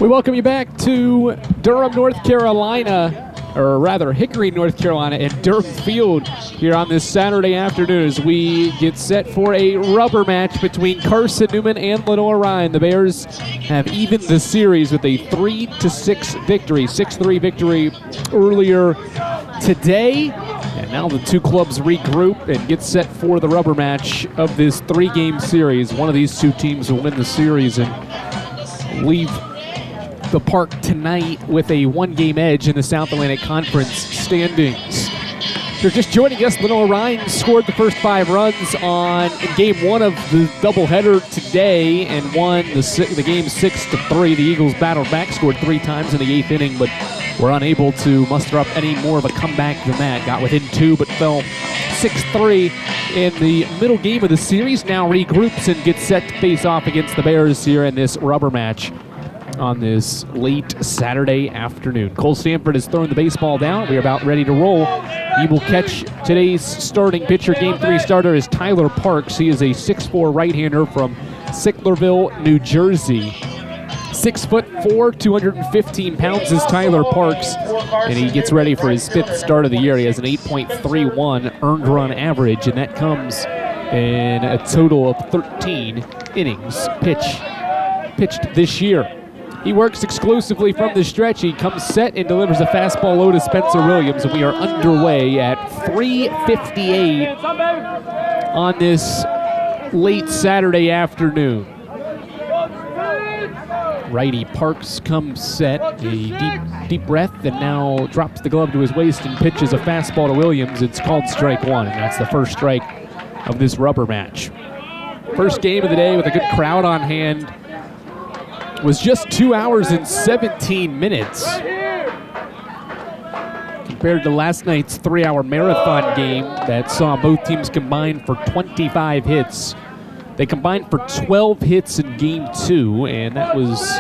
We welcome you back to Durham, North Carolina, or rather Hickory, North Carolina, and Durham Field here on this Saturday afternoon as we get set for a rubber match between Carson-Newman and Lenoir-Rhyne. The Bears have evened the series with a 3-6 victory, 6-3 victory earlier today. And now the two clubs regroup and get set for the rubber match of this three-game series. One of these two teams will win the series and leave the park tonight with a one-game edge in the South Atlantic Conference standings. If you're just joining us, Lenoir-Rhyne scored the first 5 runs in game 1 of the doubleheader today and won the game 6-3. The Eagles battled back, scored 3 times in the 8th inning, but were unable to muster up any more of a comeback than that. Got within 2, but fell 6-3 in the middle game of the series. Now regroups and gets set to face off against the Bears here in this rubber match on this late Saturday afternoon. Cole Stanford has thrown the baseball down. We are about ready to roll. He will catch today's starting pitcher. Game 3 starter is Tyler Parks. He is a 6'4" right-hander from Sicklerville, New Jersey. 6'4", 215 pounds is Tyler Parks, and he gets ready for his 5th start of the year. He has an 8.31 earned run average, and that comes in a total of 13 innings pitched this year. He works exclusively from the stretch. He comes set and delivers a fastball low to Spencer Williams, and we are underway at 3:58 on this late Saturday afternoon. Righty Parks comes set, a deep breath, and now drops the glove to his waist and pitches a fastball to Williams. It's called strike 1, and that's the first strike of this rubber match. First game of the day with a good crowd on hand was just 2 hours and 17 minutes compared to last night's 3-hour marathon game that saw both teams combine for 25 hits. They combined for 12 hits in game 2, and that was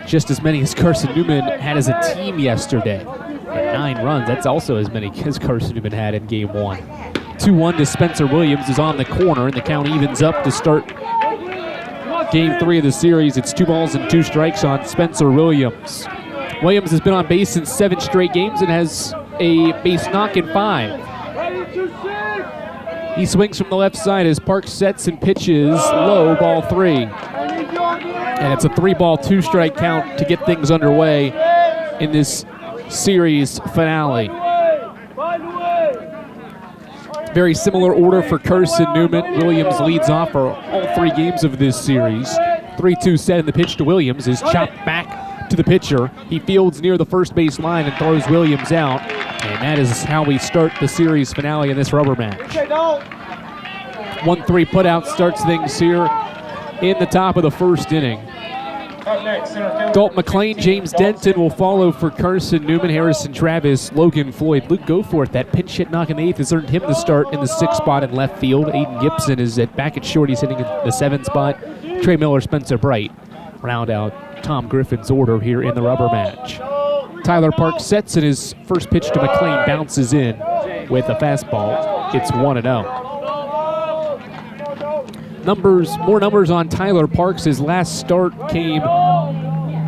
just as many as Carson-Newman had as a team yesterday. At 9 runs, that's also as many as Carson-Newman had in game 1. 2-1 to Spencer Williams is on the corner, and the count evens up to start game 3 of the series. It's 2 balls and 2 strikes on Spencer Williams. Williams has been on base in 7 straight games and has a base knock in 5. He swings from the left side as Parks sets and pitches low, ball 3. And it's a 3-ball, 2-strike count to get things underway in this series finale. Very similar order for Carson-Newman. Williams leads off for all 3 games of this series. 3-2 set, and the pitch to Williams is chopped back to the pitcher. He fields near the first base line and throws Williams out. And that is how we start the series finale in this rubber match. 1-3 putout starts things here in the top of the first inning. Dalton McLean, James Denton will follow for Carson-Newman, Harrison Travis, Logan Floyd, Luke Goforth. That pinch hit knock in the 8th has earned him the start in the 6th spot in left field. Aiden Gibson is back at short. He's hitting in the 7th spot. Trey Miller, Spencer Bright round out Tom Griffin's order here in the rubber match. Tyler Parks sets, and his first pitch to McLean bounces in with a fastball. It's 1-0. More numbers on Tyler Parks. His last start came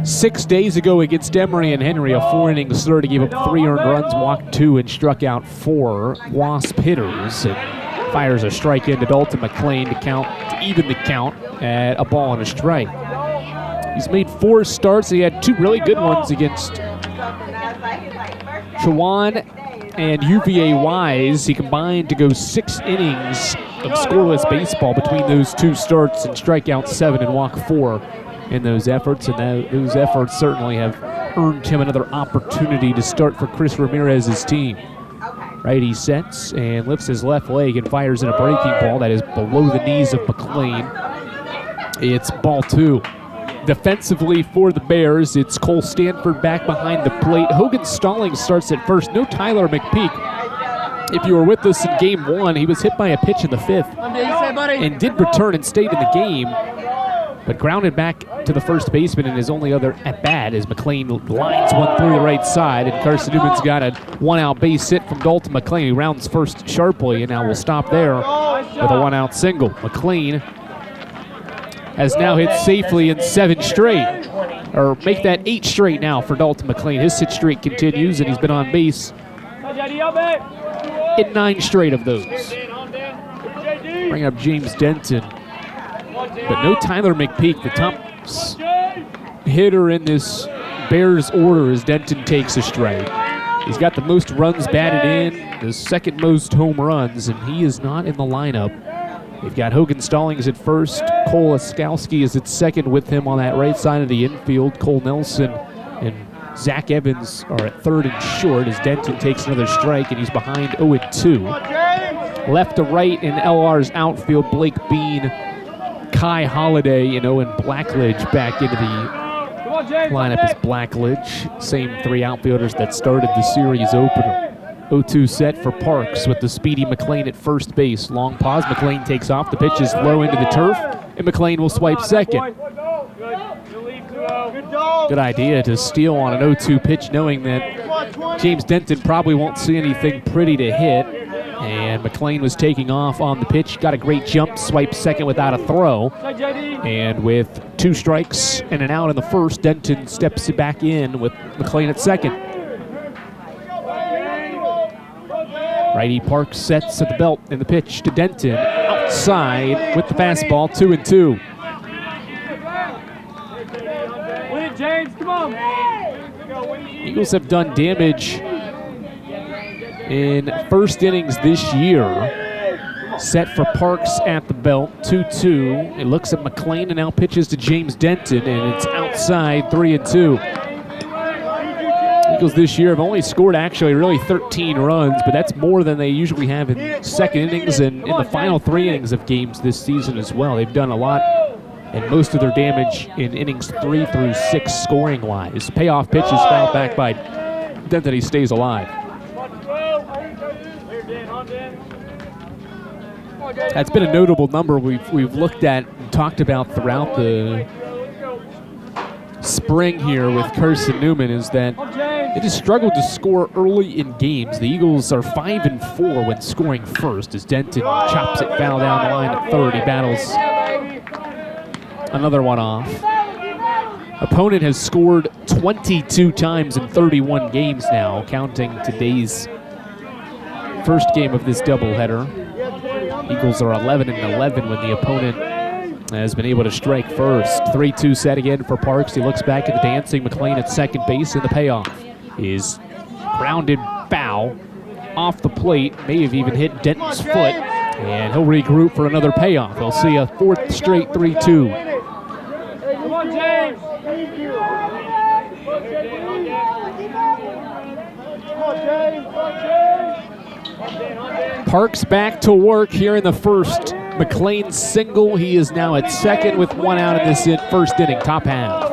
6 days ago against Emory and Henry. A 4-inning start. He gave up 3 earned runs, walked 2, and struck out 4 Wasp hitters. And fires a strike into Dalton McLean to even the count at a ball and a strike. He's made 4 starts. He had 2 really good ones against Chowan and UVA Wise. He combined to go 6 innings of scoreless baseball between those 2 starts and strike out 7 and walk 4 in those efforts. And those efforts certainly have earned him another opportunity to start for Chris Ramirez's team. Righty sets and lifts his left leg and fires in a breaking ball that is below the knees of McLean. It's ball 2. Defensively for the Bears, it's Cole Stanford back behind the plate. Hogan Stallings starts at first. No Tyler McPeak. If you were with us in game 1, he was hit by a pitch in the 5th and did return and stayed in the game, but grounded back to the first baseman in his only other at-bat as McLean lines one through the right side, and Carson-Newman's got a 1-out base hit from Dalton McLean. He rounds first sharply, and now we'll stop there with a 1-out single. McLean has now hit safely in 7 straight. or make that 8 straight now for Dalton McLean. His hit streak continues, and he's been on base in 9 straight of those. Bring up James Denton, but no Tyler McPeak. The top hitter in this Bears order as Denton takes a strike. He's got the most runs batted in, the second most home runs, and he is not in the lineup. They've got Hogan Stallings at first. Cole Oskowski is at second with him on that right side of the infield. Cole Nelson and Zach Evans are at third and short as Denton takes another strike, and he's behind 0-2. Left to right in LR's outfield, Blake Bean, Kai Holiday, and Owen Blackledge back into the lineup as Blackledge. Same 3 outfielders that started the series opener. 0-2 set for Parks with the speedy McLean at first base. Long pause, McLean takes off. The pitch is low into the turf, and McLean will swipe second. Good idea to steal on an 0-2 pitch, knowing that James Denton probably won't see anything pretty to hit. And McLean was taking off on the pitch, got a great jump, swiped second without a throw. And with 2 strikes and an out in the first, Denton steps back in with McLean at second. Righty Parks sets at the belt, and the pitch to Denton outside with the fastball, 2-2. Win it, James, come on. Eagles have done damage in first innings this year. Set for Parks at the belt, 2-2. It looks at McLean and now pitches to James Denton, and it's outside, 3-2. Eagles this year have only scored actually really 13 runs, but that's more than they usually have in second innings and in the final 3 innings of games this season as well. They've done a lot, and most of their damage in innings 3 through 6 scoring-wise. Payoff pitch is fouled back by Denton. He stays alive. That's been a notable number we've looked at and talked about throughout the spring here with Carson-Newman, is that they just struggled to score early in games. The Eagles are 5-4 when scoring first as Denton chops it foul down the line at third. He battles another one off. Opponent has scored 22 times in 31 games now, counting today's first game of this doubleheader. Eagles are 11-11 when the opponent has been able to strike first. 3-2 set again for Parks. He looks back at the dancing McLean at second base, and the payoff is grounded foul off the plate. May have even hit Denton's foot, and he'll regroup for another payoff. He'll see a 4th straight 3-2. Come on, James. Parks back to work here in the first. McLean single. He is now at second with 1 out in this first inning, top half.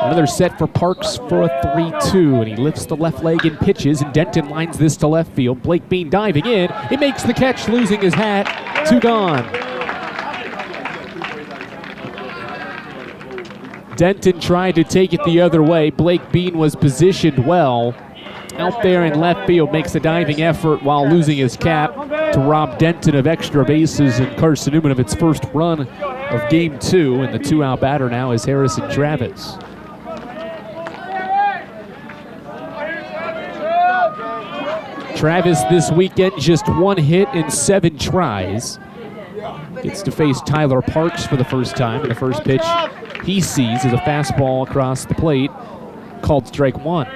Another set for Parks for a 3-2, and he lifts the left leg and pitches, and Denton lines this to left field. Blake Bean diving in. He makes the catch, losing his hat. 2 gone. Denton tried to take it the other way. Blake Bean was positioned well. Out there in left field, makes a diving effort while losing his cap to rob Denton of extra bases and Carson-Newman of its first run of game 2. And the 2-out batter now is Harrison Travis. Travis this weekend just 1 hit in 7 tries. Gets to face Tyler Parks for the first time. And the first pitch he sees is a fastball across the plate, called strike 1.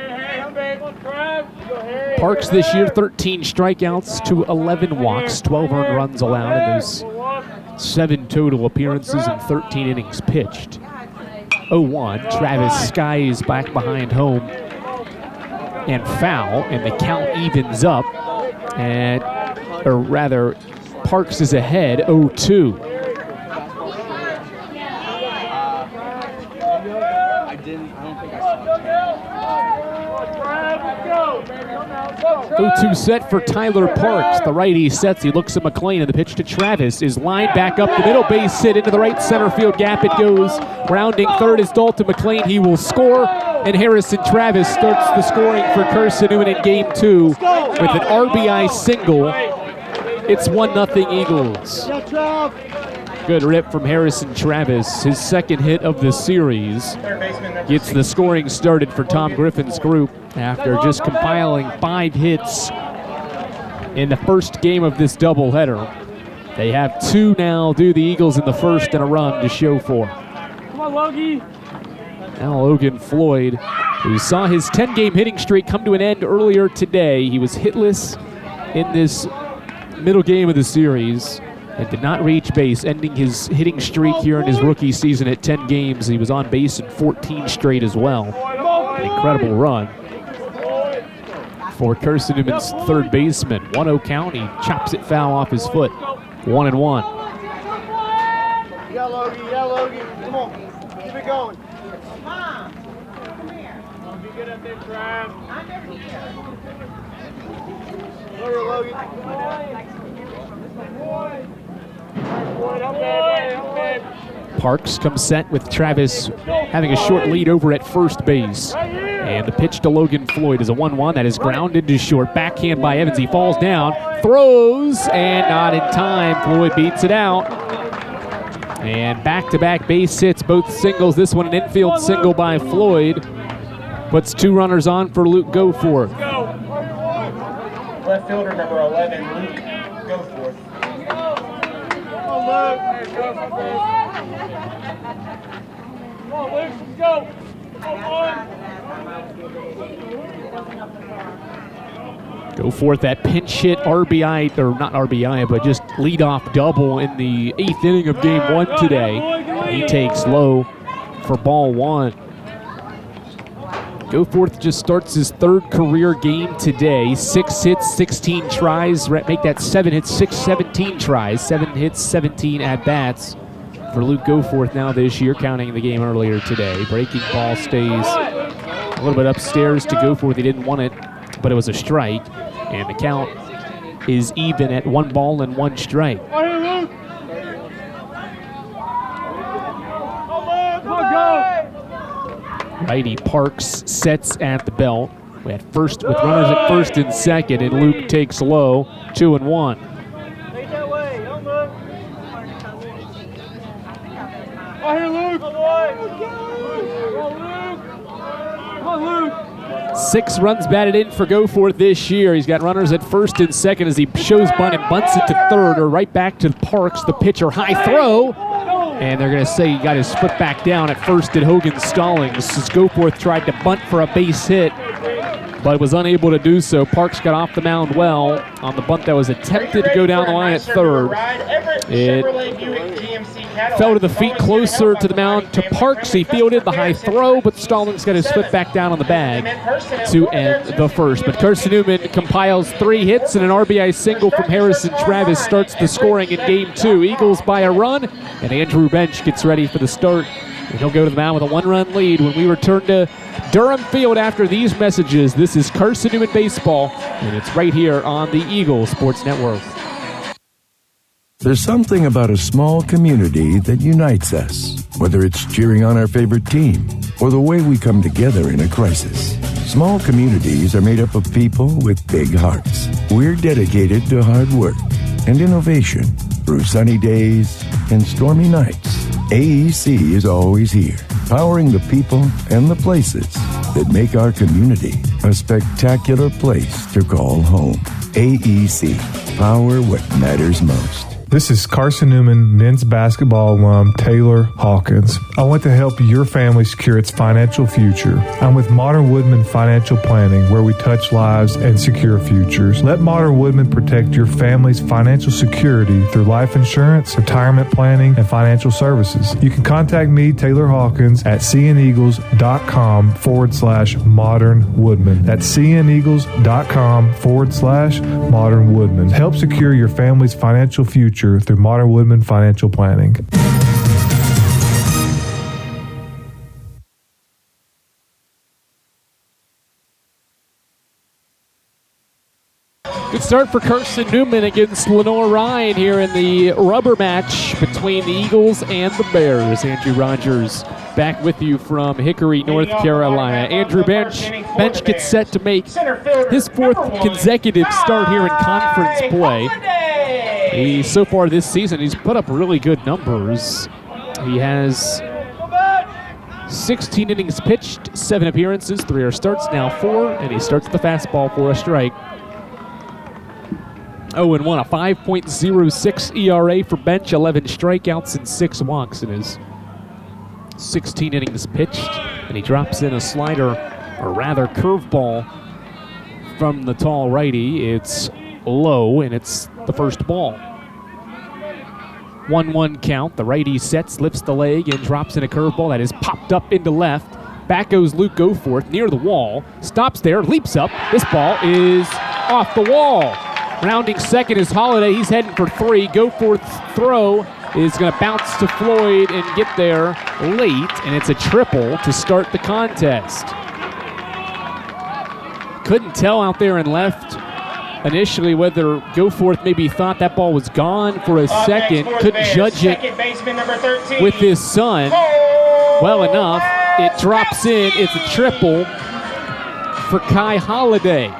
Parks this year, 13 strikeouts to 11 walks, 12 earned runs allowed in those 7 total appearances and 13 innings pitched. 0-1, Travis skies back behind home and foul, and the count evens up, and, or rather, Parks is ahead, 0-2. 0-2 set for Tyler Parks. The righty sets, he looks at McLean, and the pitch to Travis is lined back up the middle, base hit into the right center field gap it goes. Rounding third is Dalton McLean, he will score, and Harrison Travis starts the scoring for Carson-Newman in game 2 with an RBI single. It's 1-0 Eagles. Good rip from Harrison Travis, his second hit of the series. Gets the scoring started for Tom Griffin's group after just compiling 5 hits in the first game of this doubleheader. They have 2 now, do the Eagles in the first, and a run to show for. Come on, Logie. Now Logan Floyd, who saw his 10-game hitting streak come to an end earlier today. He was hitless in this middle game of the series and did not reach base, ending his hitting streak here in his rookie season at 10 games. He was on base in 14 straight as well. An incredible run for Carson-Newman's third baseman. 1-0 count, he chops it foul off his foot. 1-1. Yeah, Logie. Come on. Keep it going. Come on. Come here. Be good up there, Trav. I'm never here. Lower, Logie. Parks comes set with Travis having a short lead over at first base. And the pitch to Logan Floyd is a 1-1 that is grounded to short. Backhand by Evans. He falls down, throws, and not in time. Floyd beats it out. And back-to-back base hits, both singles. This one an infield single by Floyd. Puts 2 runners on for Luke Goforth. Left fielder number 11, Luke Goforth. Come on, Luke, let's go. Goforth, that pinch hit RBI, or not RBI, but just leadoff double in the 8th inning of game 1 today. He takes low for ball 1. Goforth just starts his 3rd career game today. 6 hits, 16 tries. Make that 7 hits, 17 tries. 7 hits, 17 at-bats for Luke Goforth now this year, counting the game earlier today. Breaking ball stays a little bit upstairs to Goforth. He didn't want it, but it was a strike. And the count is even at 1 ball and 1 strike. Righty Parks sets at the belt. We had first with runners at first and second, and Luke takes low, 2-1. Take that way, don't look. Oh, here, Luke. Come on, Luke. 6 runs batted in for Goforth this year. He's got runners at first and second as he shows bunt and bunts it to third, or right back to Parks, the pitcher. High throw. And they're going to say he got his foot back down at first at Hogan Stallings. As Goforth tried to bunt for a base hit, but was unable to do so. Parks got off the mound well on the bunt that was attempted to go down the line at third. It fell to the feet closer to the mound to Parks. He fielded the high throw, but Stallings got his foot back down on the bag to end the first. But Carson-Newman compiles 3 hits and an RBI single from Harrison Travis, starts the scoring in game 2. Eagles by a run, and Andrew Bench gets ready for the start. And he'll go to the mound with a 1-run lead when we return to Durham Field after these messages. This is Carson-Newman Baseball, and it's right here on the Eagle Sports Network. There's something about a small community that unites us, whether it's cheering on our favorite team or the way we come together in a crisis. Small communities are made up of people with big hearts. We're dedicated to hard work and innovation through sunny days and stormy nights. AEC is always here, powering the people and the places that make our community a spectacular place to call home. AEC, power what matters most. This is Carson-Newman men's basketball alum Taylor Hawkins. I want to help your family secure its financial future. I'm with Modern Woodman Financial Planning, where we touch lives and secure futures. Let Modern Woodman protect your family's financial security through life insurance, retirement planning, and financial services. You can contact me, Taylor Hawkins, at cneagles.com/Modern Woodman. That's cneagles.com/Modern Woodman. Help secure your family's financial future through Modern Woodman Financial Planning. Good start for Carson-Newman against Lenoir-Rhyne here in the rubber match between the Eagles and the Bears. Andrew Rogers back with you from Hickory, North Carolina. Andrew Bench gets set to make his 4th consecutive start here in conference play. So far this season, he's put up really good numbers. He has 16 innings pitched, 7 appearances, 3 are starts, now 4, and he starts the fastball for a strike. 0-1, a 5.06 ERA for Bench, 11 strikeouts and 6 walks in his 16 innings pitched. And he drops in a slider, or rather curveball, from the tall righty. It's low, and it's the first ball. 1-1 count. The righty sets, lifts the leg, and drops in a curveball that is popped up into left. Back goes Luke Goforth near the wall. Stops there, leaps up. This ball is off the wall. Rounding second is Holiday. He's heading for 3. Goforth's throw is going to bounce to Floyd and get there late, and it's a triple to start the contest. Couldn't tell out there in left initially whether Goforth maybe thought that ball was gone for a second. Couldn't judge it with his son well enough. It drops in. It's a triple for Kai Holiday.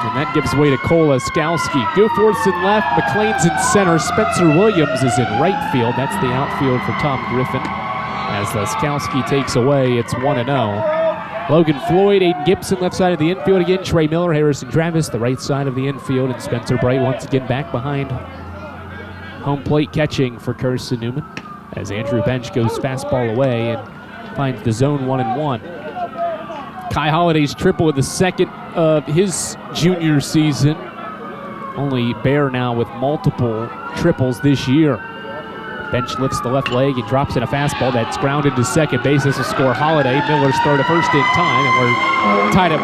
And that gives way to Cole Laskowski. Goforth's in left, McLean's in center, Spencer Williams is in right field. That's the outfield for Tom Griffin. As Laskowski takes away, it's 1-0. Logan Floyd, Aiden Gibson, left side of the infield again. Trey Miller, Harrison Travis, the right side of the infield. And Spencer Bright once again back behind home plate catching for Carson-Newman. As Andrew Bench goes fastball away and finds the zone 1-1. Kai Holiday's triple with the second of his junior season. Only Bear now with multiple triples this year. Bench lifts the left leg and drops in a fastball that's grounded to second base. This will score Holiday. Miller's throw to first in time, and we're tied at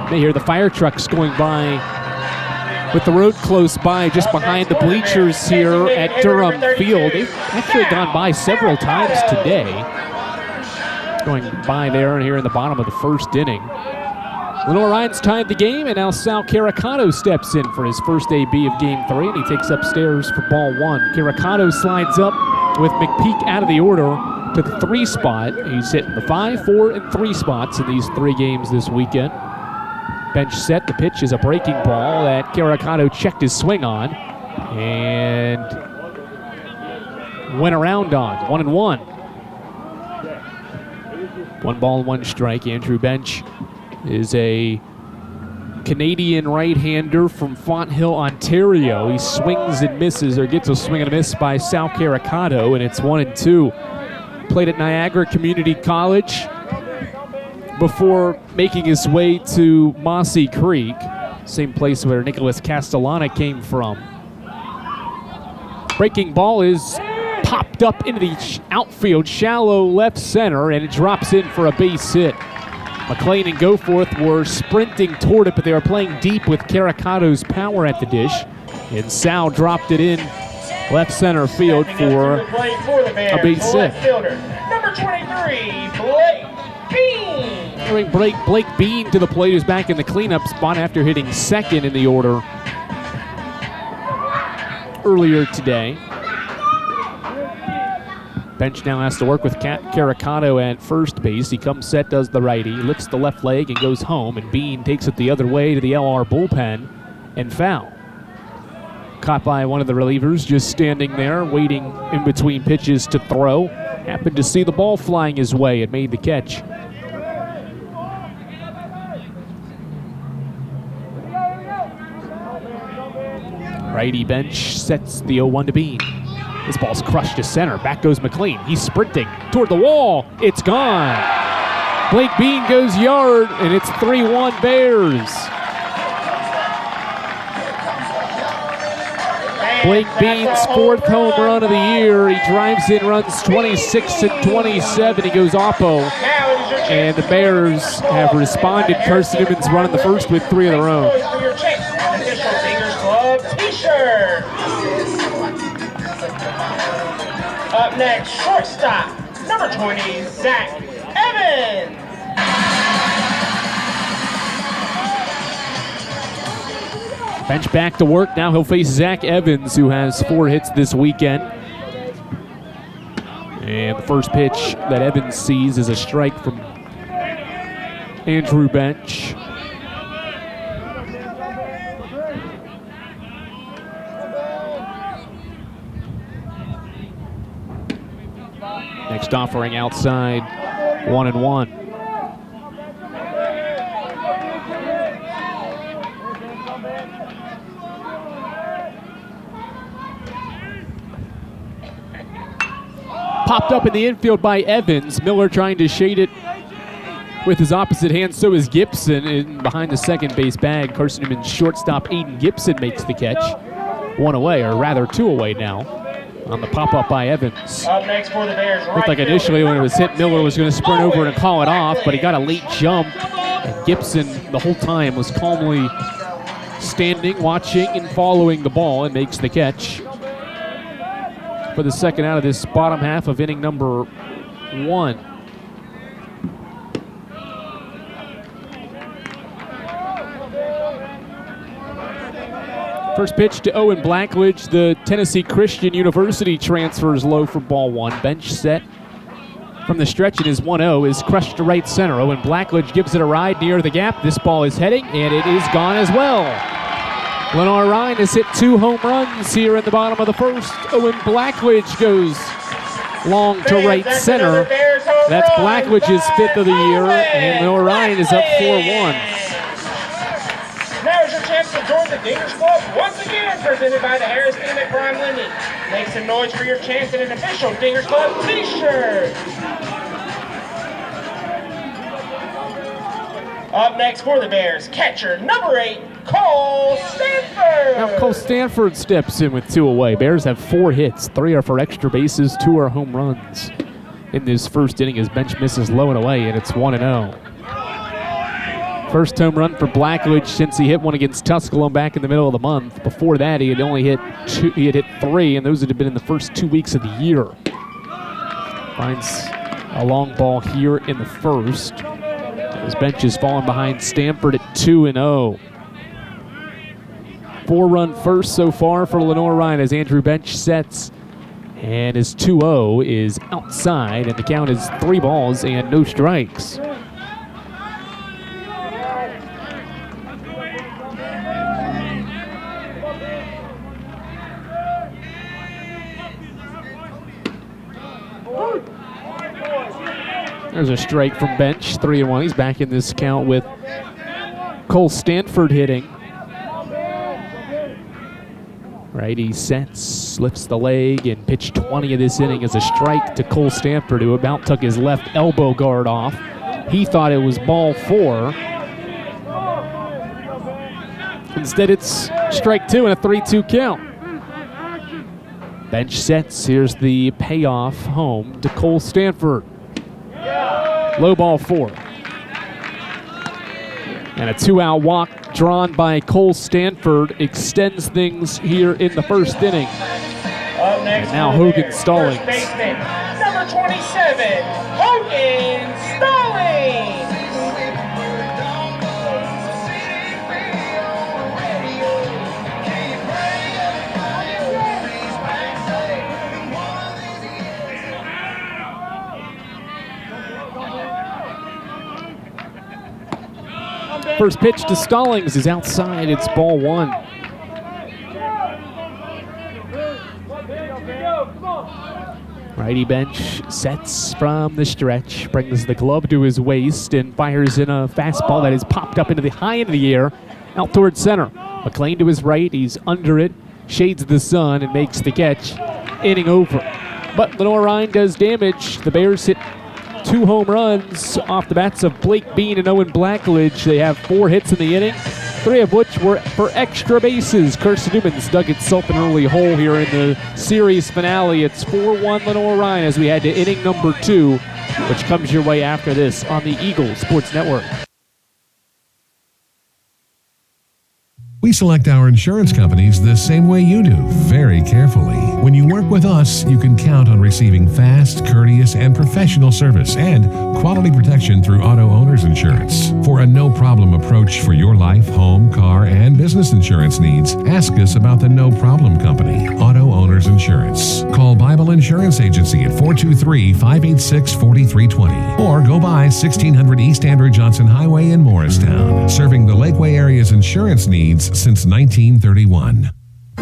1. They hear the fire trucks going by with the road close by, just behind the bleachers here at Durham Field. They've actually gone by several times today. Going by there here in the bottom of the first inning. Lenoir-Rhyne's tied the game, and now Sal Caricano steps in for his first AB of Game 3, and he takes upstairs for ball 1. Caricano slides up with McPeak out of the order to the 3 spot. He's hitting the 5, 4, and 3 spots in these 3 games this weekend. Bench set, the pitch is a breaking ball that Caricano checked his swing on and went around on. 1-1. 1 ball, 1 strike. Andrew Bench is a Canadian right-hander from Fonthill, Ontario. He swings and misses, or gets a swing and a miss by Sal Caricano, and it's 1-2. Played at Niagara Community College before making his way to Mossy Creek, same place where Nicholas Castellana came from. Breaking ball is popped up into the outfield, shallow left center, and it drops in for a base hit. McLean and Goforth were sprinting toward it, but they were playing deep with Caricano's power at the dish, and Sal dropped it in left center field for a base hit. Number 23, Blake Bean. Blake Bean to the plate, is back in the cleanup spot after hitting second in the order earlier today. Bench now has to work with Caricano at first base. He comes set, does the righty, lifts the left leg and goes home, and Bean takes it the other way to the LR bullpen and foul. Caught by one of the relievers, just standing there waiting in between pitches to throw. Happened to see the ball flying his way and made the catch. Righty Bench sets the 0-1 to Bean. This ball's crushed to center. Back goes McLean. He's sprinting toward the wall. It's gone. Blake Bean goes yard, and it's 3-1 Bears. Blake Bean's 4th home run of the year. He drives in runs 26 and 27. He goes oppo, and the Bears have responded. Carson-Newman's running the first with 3 of their own. Up next, shortstop, number 20, Zach Evans. Bench back to work. Now he'll face Zach Evans, who has 4 hits this weekend. And the first pitch that Evans sees is a strike from Andrew Bench. Next offering outside, 1-1. Popped up in the infield by Evans. Miller trying to shade it with his opposite hand. So is Gibson. And behind the second base bag, Carson-Newman's shortstop Aiden Gibson makes the catch. 1 away, or rather 2 away now, on the pop-up by Evans. Up next for the Bears, Looked like initially when it was hit, Miller was going to sprint over and call it off, but he got a late jump. And Gibson, the whole time, was calmly standing, watching, and following the ball, and makes the catch for the second out of this bottom half of inning number 1. First pitch to Owen Blackledge. The Tennessee Christian University transfers low for ball 1. Bench set from the stretch. It is 1-0. Is crushed to right center. Owen Blackledge gives it a ride near the gap. This ball is heading, and it is gone as well. Lenoir-Rhyne has hit 2 home runs here in the bottom of the first. Owen Blackledge goes long to right center. That's Blackledge's 5th of the year, and Lenoir-Rhyne is up 4-1. Now is your chance to join the Dingers Club once again, presented by the Harris team at Prime Lending. Make some noise for your chance at an official Dingers Club t-shirt. Up next for the Bears, catcher number 8, Cole Stanford. Now Cole Stanford steps in with 2 away. Bears have 4 hits. 3 are for extra bases, 2 are home runs. In this first inning, his bench misses low and away, and it's 1-0. First home run for Blackledge since he hit one against Tusculum back in the middle of the month. Before that, he had only hit 2. He had hit 3, and those had been in the first 2 weeks of the year. Finds a long ball here in the first. His bench is falling behind Stanford at 2-0. 4-run first so far for Lenoir-Rhyne as Andrew Bench sets. And his 2-0 is outside, and the count is 3 balls and no strikes. There's a strike from Bench, 3-1. He's back in this count with Cole Stanford hitting. Righty sets, lifts the leg, and pitch 20 of this inning is a strike to Cole Stanford, who about took his left elbow guard off. He thought it was ball 4. Instead, it's strike 2 and a 3-2 count. Bench sets. Here's the payoff home to Cole Stanford. Low ball 4. And a 2-out walk drawn by Cole Stanford extends things here in the first inning. Up next, and now Hogan Stallings. First baseman, number 27, Hogan Stallings. First pitch to Stallings is outside. It's ball 1. Righty Bench sets from the stretch, brings the glove to his waist, and fires in a fastball that is popped up into the high end of the air, out towards center. McLean to his right, he's under it, shades the sun, and makes the catch. Inning over. But Lenoir-Rhyne does damage. The Bears hit 2 home runs off the bats of Blake Bean and Owen Blackledge. They have 4 hits in the inning, 3 of which were for extra bases. Carson-Newman's dug itself an early hole here in the series finale. It's 4-1 Lenoir-Rhyne as we head to inning number 2, which comes your way after this on the Eagle Sports Network. We select our insurance companies the same way you do, very carefully. When you work with us, you can count on receiving fast, courteous, and professional service and quality protection through Auto Owners Insurance. For a no-problem approach for your life, home, car, and business insurance needs, ask us about the No Problem Company, Auto Owners Insurance. Call Bible Insurance Agency at 423-586-4320 or go by 1600 East Andrew Johnson Highway in Morristown, serving the Lakeway area's insurance needs since 1931.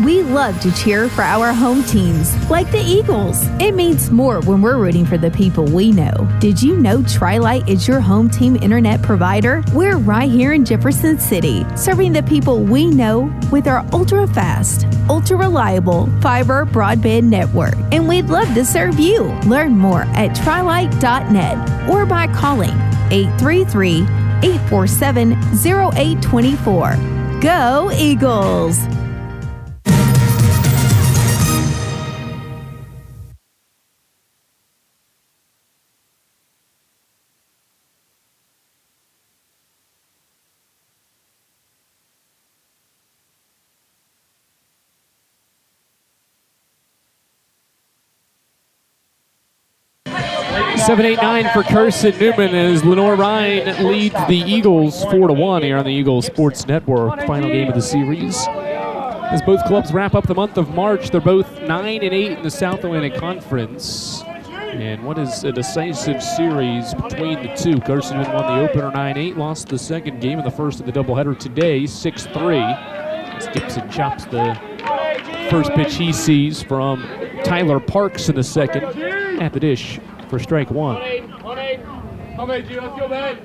We love to cheer for our home teams, like the Eagles. It means more when we're rooting for the people we know. Did you know Tri-Lite is your home team internet provider? We're right here in Jefferson City, serving the people we know with our ultra-fast, ultra-reliable fiber broadband network. And we'd love to serve you. Learn more at trilite.net or by calling 833-847-0824. Go Eagles! Seven, 8, 9 for Carson-Newman as Lenoir-Rhyne leads the Eagles 4-1 here on the Eagles Sports Network. Final game of the series. As both clubs wrap up the month of March, they're both 9-8 in the South Atlantic Conference. And what is a decisive series between the two? Carson-Newman won the opener 9-8, lost the second game in the first of the doubleheader today, 6-3. As Gibson chops the first pitch he sees from Tyler Parks in the second at the dish for strike one. 1-8. Come AG, let's go, man.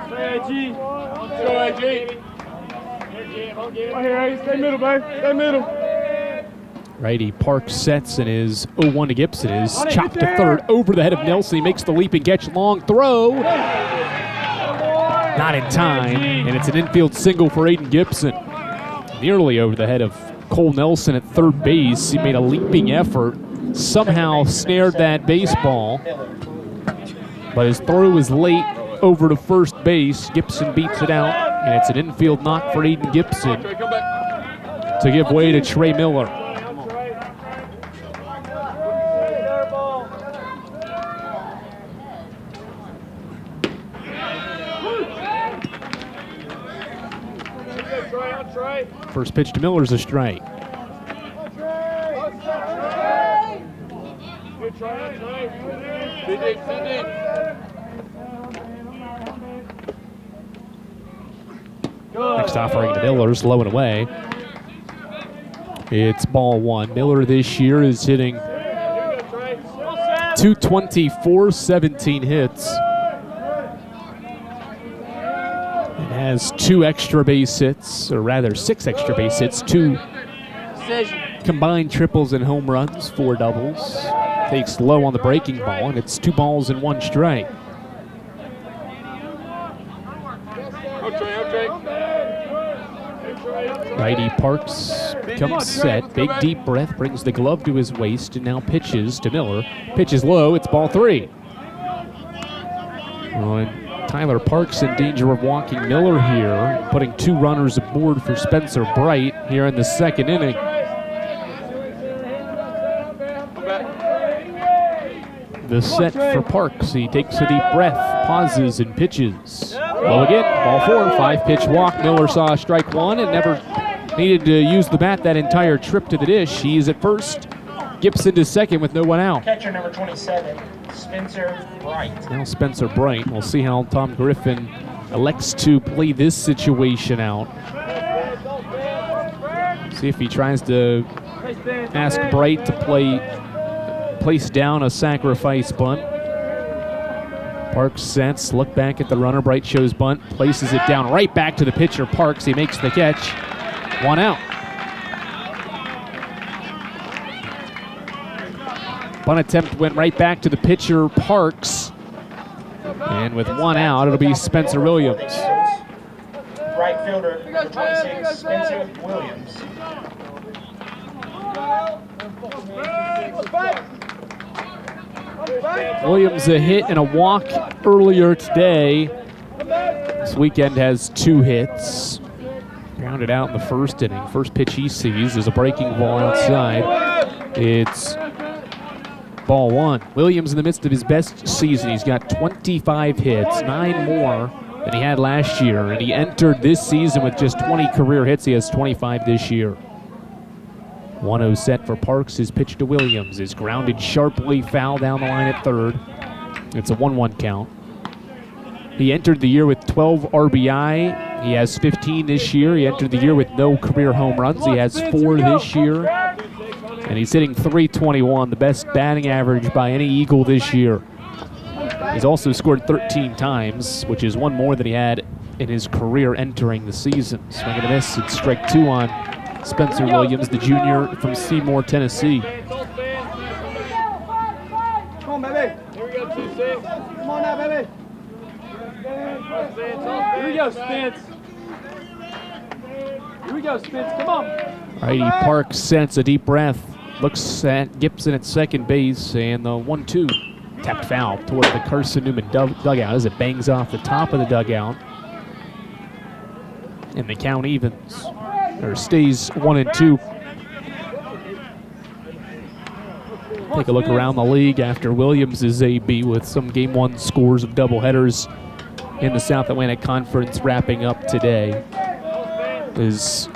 Stay AG. Let's go, AG. Right here, AG. Stay middle, babe. Stay middle. Righty Parks sets and is 0-1 to Gibson. Is chopped to third over the head of Nelson. He makes the leap and catch, long throw. Not in time, and it's an infield single for Aiden Gibson. Nearly over the head of Cole Nelson at third base. He made a leaping effort, somehow snared that baseball, but his throw was late over to first base. Gibson beats it out, and it's an infield knock for Aiden Gibson to give way to Trey Miller. First pitch to Miller's a strike. Next offering to Miller's low and away. It's ball one. Miller this year is hitting .224, 17 hits. It has 2 extra base hits, or rather 6 extra base hits, 2 combined triples and home runs, 4 doubles. Takes low on the breaking ball, and it's 2 balls and 1 strike. Righty Parks becomes set. Big deep breath, brings the glove to his waist, and now pitches to Miller. Pitches low, it's ball 3. Tyler Parks in danger of walking Miller here, putting 2 runners aboard for Spencer Bright here in the second inning. The set for Parks. He takes a deep breath, pauses, and pitches. Low again, ball 4, 5-pitch walk. Miller saw strike 1 and never needed to use the bat that entire trip to the dish. He's at first. Gibson to second with no one out. Catcher number 27, Spencer Bright. Now Spencer Bright. We'll see how Tom Griffin elects to play this situation out. See if he tries to ask Bright to place down a sacrifice bunt. Parks sets, look back at the runner. Bright shows bunt, places it down right back to the pitcher Parks. He makes the catch. 1 out. Bunt attempt went right back to the pitcher Parks. And with 1 out, it'll be Spencer Williams. Right fielder, number 26, Spencer Williams. Williams a hit and a walk earlier today. This weekend has 2 hits. Grounded out in the first inning. First pitch he sees is a breaking ball outside. It's ball 1. Williams in the midst of his best season. He's got 25 hits, 9 more than he had last year. And he entered this season with just 20 career hits. He has 25 this year. 1-0 set for Parks. His pitch to Williams is grounded sharply, foul down the line at third. It's a 1-1 count. He entered the year with 12 RBI. He has 15 this year. He entered the year with no career home runs. He has 4 this year. And he's hitting .321, the best batting average by any Eagle this year. He's also scored 13 times, which is 1 more than he had in his career entering the season. Swing and a miss. It's strike 2 on Spencer Williams, the junior from Seymour, Tennessee. Come on, baby. Here we go, 2-6. Come on now, baby. Here we go, Spence. Here we go, Spence. Come on. Righty Parks sends a deep breath, looks at Gibson at second base, and the 1-2 tapped foul toward the Carson-Newman dugout as it bangs off the top of the dugout. And the count evens, or stays 1-2. Take a look around the league after Williams' AB with some Game 1 scores of doubleheaders in the South Atlantic Conference wrapping up today. As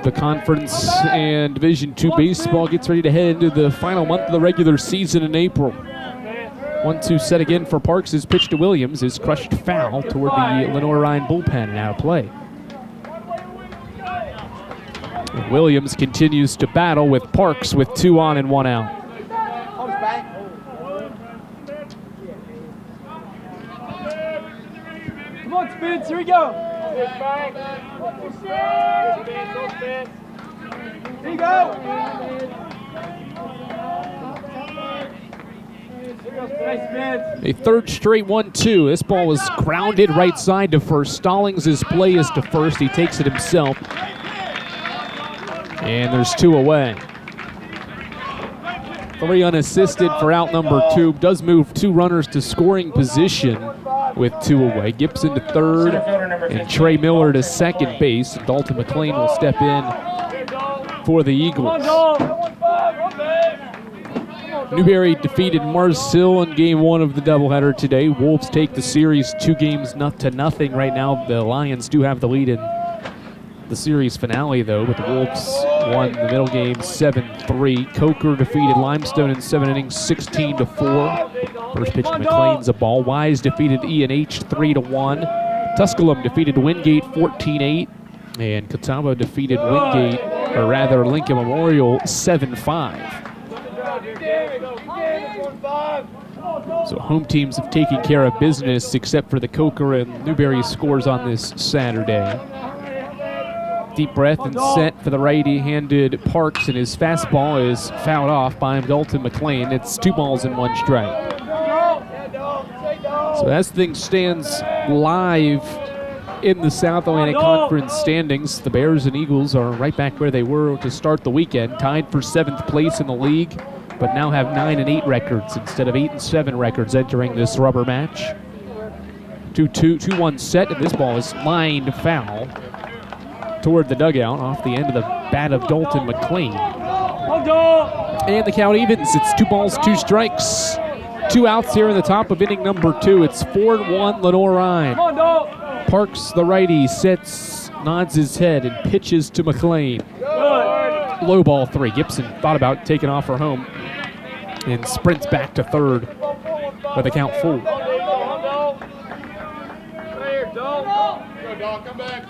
the conference and Division II baseball gets ready to head into the final month of the regular season in April. 1-2 set again for Parks. His pitch to Williams is crushed foul toward the Lenoir-Rhyne bullpen and out of play. And Williams continues to battle with Parks with 2 on and 1 out. Come on, Spence. Here we go. Here you go. A third straight 1-2. This ball was grounded right side to first. Stallings' play is to first. He takes it himself. And there's 2 away. 3 unassisted for out number 2. Does move 2 runners to scoring position with 2 away. Gibson to third and Trey Miller to second base. Dalton McLean will step in for the Eagles. Newberry defeated Marcel in Game 1 of the doubleheader today. Wolves take the series 2 games to nothing right now. The Lions do have the lead in the series finale, though, but the Wolves won the middle game 7-3. Coker defeated Limestone in 7 innings, 16-4. First pitch to McLean's a ball. Wise defeated E&H 3-1. Tusculum defeated Wingate 14-8. And Catawba defeated Lincoln Memorial 7-5. So home teams have taken care of business except for the Coker and Newberry scores on this Saturday. Deep breath and set for the righty-handed Parks, and his fastball is fouled off by Dalton McLean. It's 2 balls and 1 strike. So as things stands live in the South Atlantic Conference standings, the Bears and Eagles are right back where they were to start the weekend, tied for 7th place in the league, but now have 9-8 records instead of 8-7 records entering this rubber match. 2-1 set, and this ball is lined foul toward the dugout off the end of the bat of Dalton McLean. And the count evens. It's 2 balls, 2 strikes. 2 outs here in the top of inning number 2. It's 4-1 Lenoir-Rhyne. Parks, the righty, sits, nods his head, and pitches to McLean. Low ball 3. Gibson thought about taking off her home and sprints back to third with the count full. Go, dog. Come back.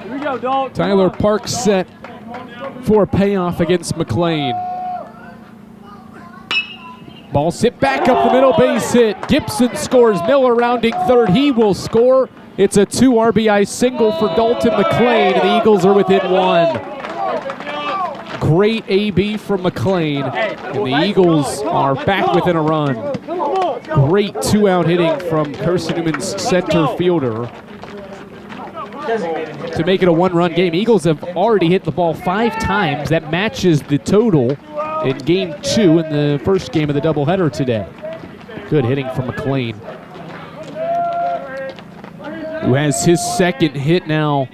Here we go, dog. Tyler Parks set for a payoff against McLean. Ball hit back up the middle, base hit. Gibson scores. Miller rounding third. He will score. It's a 2 RBI single for Dalton McLean, and the Eagles are within 1. Great AB from McLean, and the Eagles are back within a run. Great 2-out hitting from Carson-Newman's center fielder to make it a 1-run game. Eagles have already hit the ball 5 times. That matches the total in Game 2 in the first game of the doubleheader today. Good hitting from McLean, who has his second hit now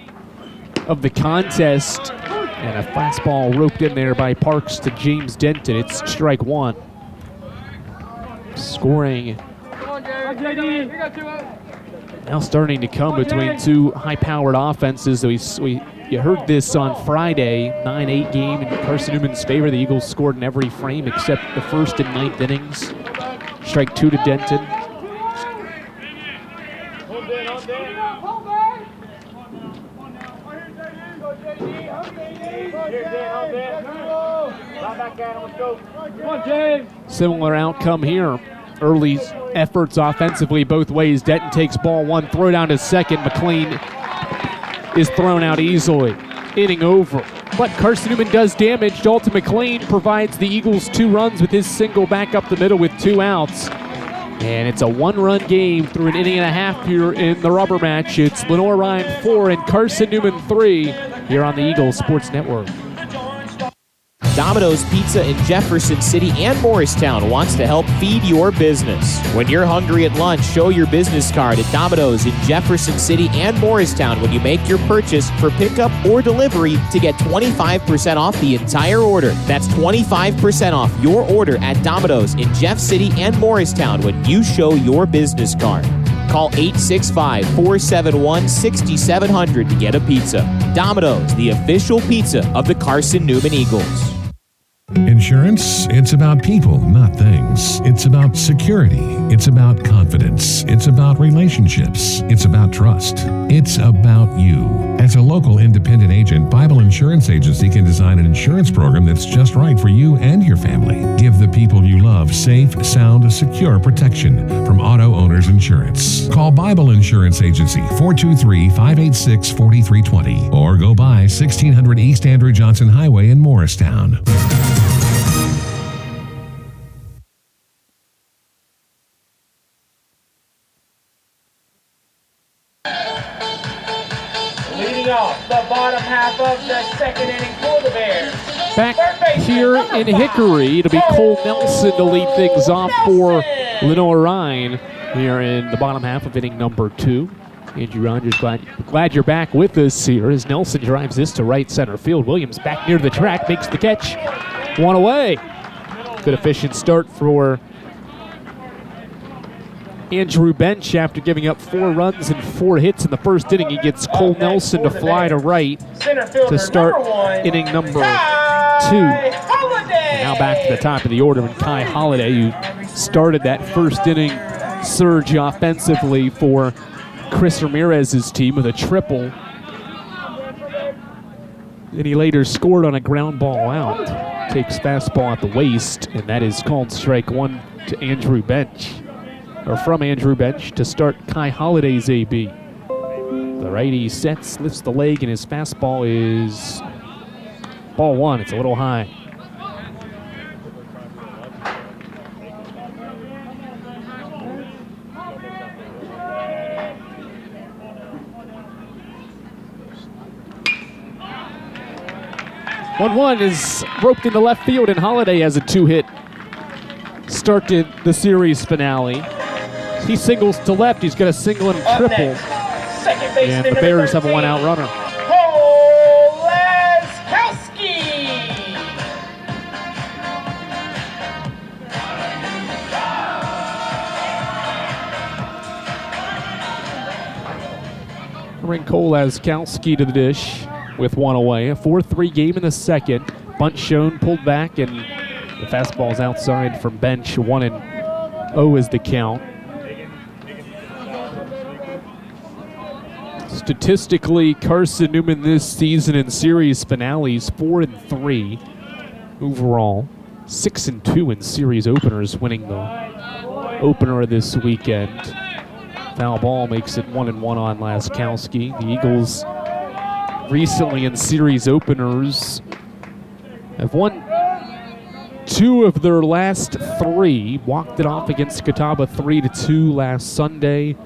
of the contest, and a fastball roped in there by Parks to James Denton. It's strike 1. Scoring now starting to come between 2 high-powered offenses. We You heard this on Friday, 9-8 game in Carson-Newman's favor. The Eagles scored in every frame except the first and ninth innings. Strike 2 to Denton. Similar outcome here. Early efforts offensively both ways. Denton takes ball one, throw down to second. McLean is thrown out easily. Inning over. But Carson-Newman does damage. Dalton McLean provides the Eagles 2 runs with his single back up the middle with 2 outs. And it's a 1-run game through an inning and a half here in the rubber match. It's Lenoir-Rhyne 4 and Carson-Newman 3 here on the Eagles Sports Network. Domino's Pizza in Jefferson City and Morristown wants to help feed your business. When you're hungry at lunch, show your business card at Domino's in Jefferson City and Morristown when you make your purchase for pickup or delivery to get 25% off the entire order. That's 25% off your order at Domino's in Jeff City and Morristown when you show your business card. Call 865-471-6700 to get a pizza. Domino's, the official pizza of the Carson-Newman Eagles. Insurance, it's about people, not things. It's about security. It's about confidence. It's about relationships. It's about trust. It's about you. As a local independent agent, Bible Insurance Agency can design an insurance program that's just right for you and your family. Give the people you love safe, sound, secure protection from Auto Owners Insurance. Call Bible Insurance Agency 423-586-4320 or go by 1600 East Andrew Johnson Highway in Morristown. Leading off the bottom half of the second inning for the Bears. Back here in Hickory, it'll be Cole Nelson to lead things off for Lenoir-Rhyne here in the bottom half of inning number 2. Andrew Rogers, glad you're back with us here as Nelson drives this to right center field. Williams back near the track, makes the catch. 1 away. Good efficient start for Andrew Bench after giving up 4 runs and 4 hits in the first inning. He gets Cole Nelson to fly to right to start inning number 2. And now back to the top of the order, and Kai Holiday, who started that first inning surge offensively for Chris Ramirez's team with a triple. And he later scored on a ground ball out. Takes fastball at the waist, and that is called strike 1 to Andrew Bench. Or from Andrew Bench to start Kai Holiday's AB. The righty sets, lifts the leg, and his fastball is ball 1. It's a little high. One is roped into left field, and Holiday has a 2-hit start to the series finale. He singles to left. He's got a single and a triple. And the Bears have a 1-out runner. Bring Cole Laskowski to the dish with 1 away. A 4-3 game in the second. Bunt shown, pulled back, and the fastball's outside from Bench. 1-0 is the count. Statistically, Carson-Newman this season in series finales 4-3 overall, 6-2 in series openers, winning the opener this weekend. Foul ball makes it 1-1 on Laskowski. The Eagles recently in series openers have won 2 of their last 3. Walked it off against Catawba 3-2 last Sunday,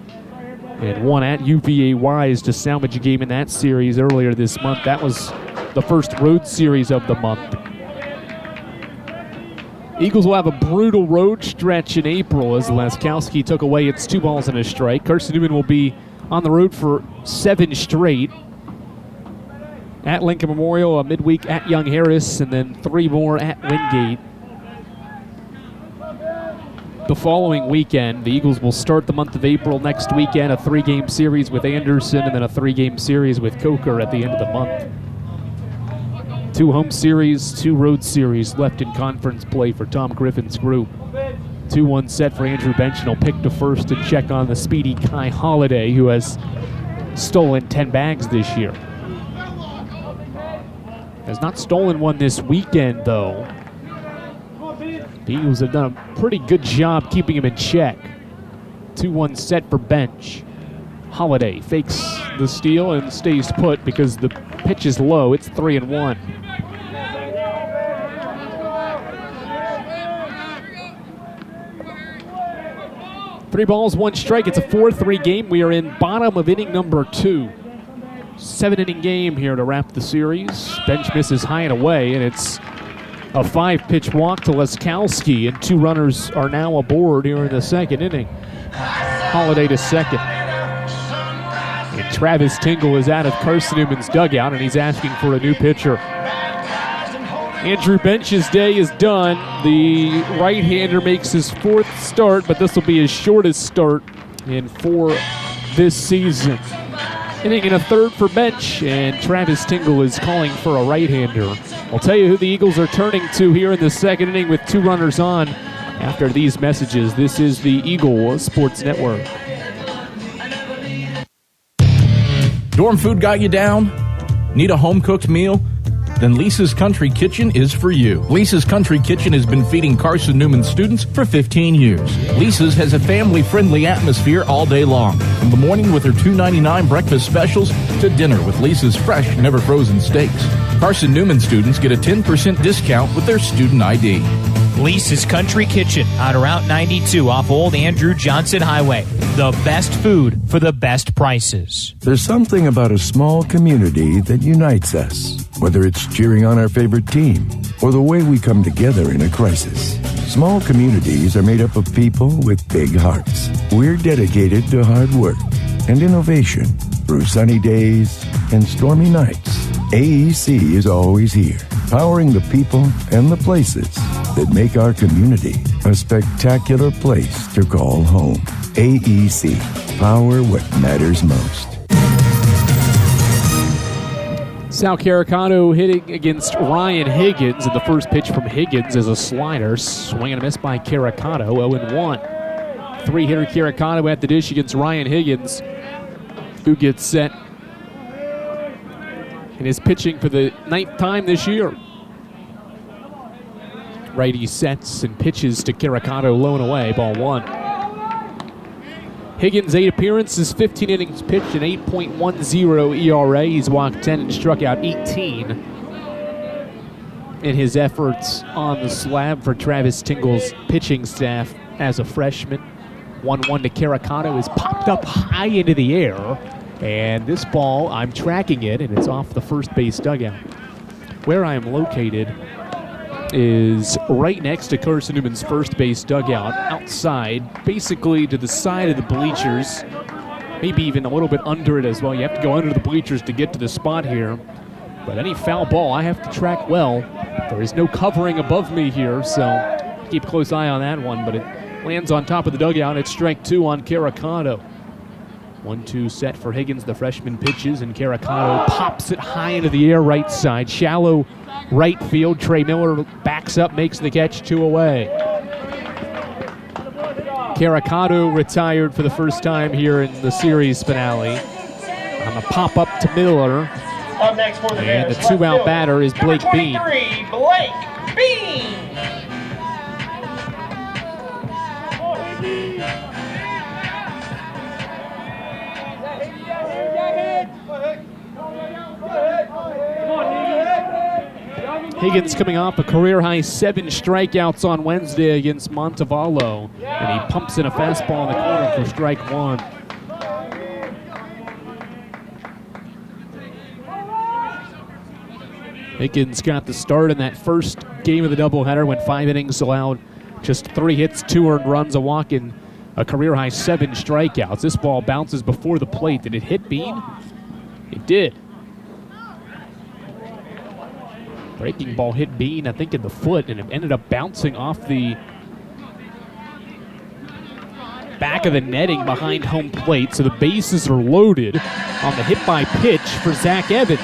and won at UVA Wise to salvage a game in that series earlier this month. That was the first road series of the month. Eagles will have a brutal road stretch in April as Laskowski took away its 2 balls and a strike. Carson-Newman will be on the road for 7 straight. At Lincoln Memorial, a midweek at Young Harris, and then 3 more at Wingate. the following weekend. The Eagles will start the month of April next weekend, a 3-game series with Anderson, and then a 3-game series with Coker at the end of the month. 2 home series, 2 road series left in conference play for Tom Griffin's group. 2-1 set for Andrew Bench, and he'll pick to first and check on the speedy Kai Holiday, who has stolen 10 bags this year. Has not stolen one this weekend, though. The Eagles have done a pretty good job keeping him in check. 2-1 set for Bench. Holiday fakes the steal and stays put because the pitch is low. It's 3-1. Three balls, 1 strike. It's a 4-3 game. We are in bottom of inning number 2. 7-inning game here to wrap the series. Bench misses high and away, and it's a 5-pitch walk to Leskowski, and 2 runners are now aboard here in the 2nd inning. Holiday to second. And Travis Tingle is out of Carson-Newman's dugout, and he's asking for a new pitcher. Andrew Bench's day is done. The right-hander makes his 4th start, but this will be his shortest start in 4 this season. Inning and a 3rd for Bench, and Travis Tingle is calling for a right-hander. I'll tell you who the Eagles are turning to here in the 2nd inning with 2 runners on after these messages. This is the Eagle Sports Network. Dorm food got you down? Need a home-cooked meal? Then Lisa's Country Kitchen is for you. Lisa's Country Kitchen has been feeding Carson-Newman students for 15 years. Lisa's has a family-friendly atmosphere all day long, from the morning with her $2.99 breakfast specials to dinner with Lisa's fresh, never-frozen steaks. Carson-Newman students get a 10% discount with their student ID. Lisa's Country Kitchen on Route 92 off Old Andrew Johnson Highway. The best food for the best prices. There's something about a small community that unites us, whether it's cheering on our favorite team or the way we come together in a crisis. Small communities are made up of people with big hearts. We're dedicated to hard work and innovation through sunny days and stormy nights. AEC is always here, powering the people and the places that make our community a spectacular place to call home. AEC, power what matters most. Sal Caracano hitting against Ryan Higgins, and the first pitch from Higgins is a slider. Swing and a miss by Caracano, 0-1. 3-hitter Caracano at the dish against Ryan Higgins, who gets set and is pitching for the 9th time this year. Righty sets and pitches to Caracano, low and away, ball 1. Higgins, 8 appearances, 15 innings pitched, an 8.10 ERA. He's walked 10 and struck out 18 in his efforts on the slab for Travis Tingle's pitching staff as a freshman. 1-1 to Caracano is popped up high into the air, and this ball, I'm tracking it, and it's off the first base dugout. Where I am located is right next to Carson-Newman's first base dugout, outside, basically to the side of the bleachers, maybe even a little bit under it as well. You have to go under the bleachers to get to the spot here. But any foul ball, I have to track well. There is no covering above me here, so keep a close eye on that one. But it lands on top of the dugout. It's strike 2 on Caracano. 1-2 set for Higgins. The freshman pitches, and Caracano pops it high into the air right side. Shallow right field. Trey Miller backs up, makes the catch, 2 away. Caracano retired for the first time here in the series finale. On the pop-up to Miller. Up next for the and Bears, the 2-out batter is Blake Bean. Blake Bean. Higgins coming off a career-high 7 strikeouts on Wednesday against Montevallo, and he pumps in a fastball in the corner for strike 1. Higgins got the start in that first game of the doubleheader, went 5 innings, allowed just 3 hits, 2 earned runs, a walk, and a career-high 7 strikeouts. This ball bounces before the plate. Did it hit Bean? It did. Breaking ball hit Bean, I think, in the foot, and it ended up bouncing off the back of the netting behind home plate, so the bases are loaded on the hit by pitch for Zach Evans.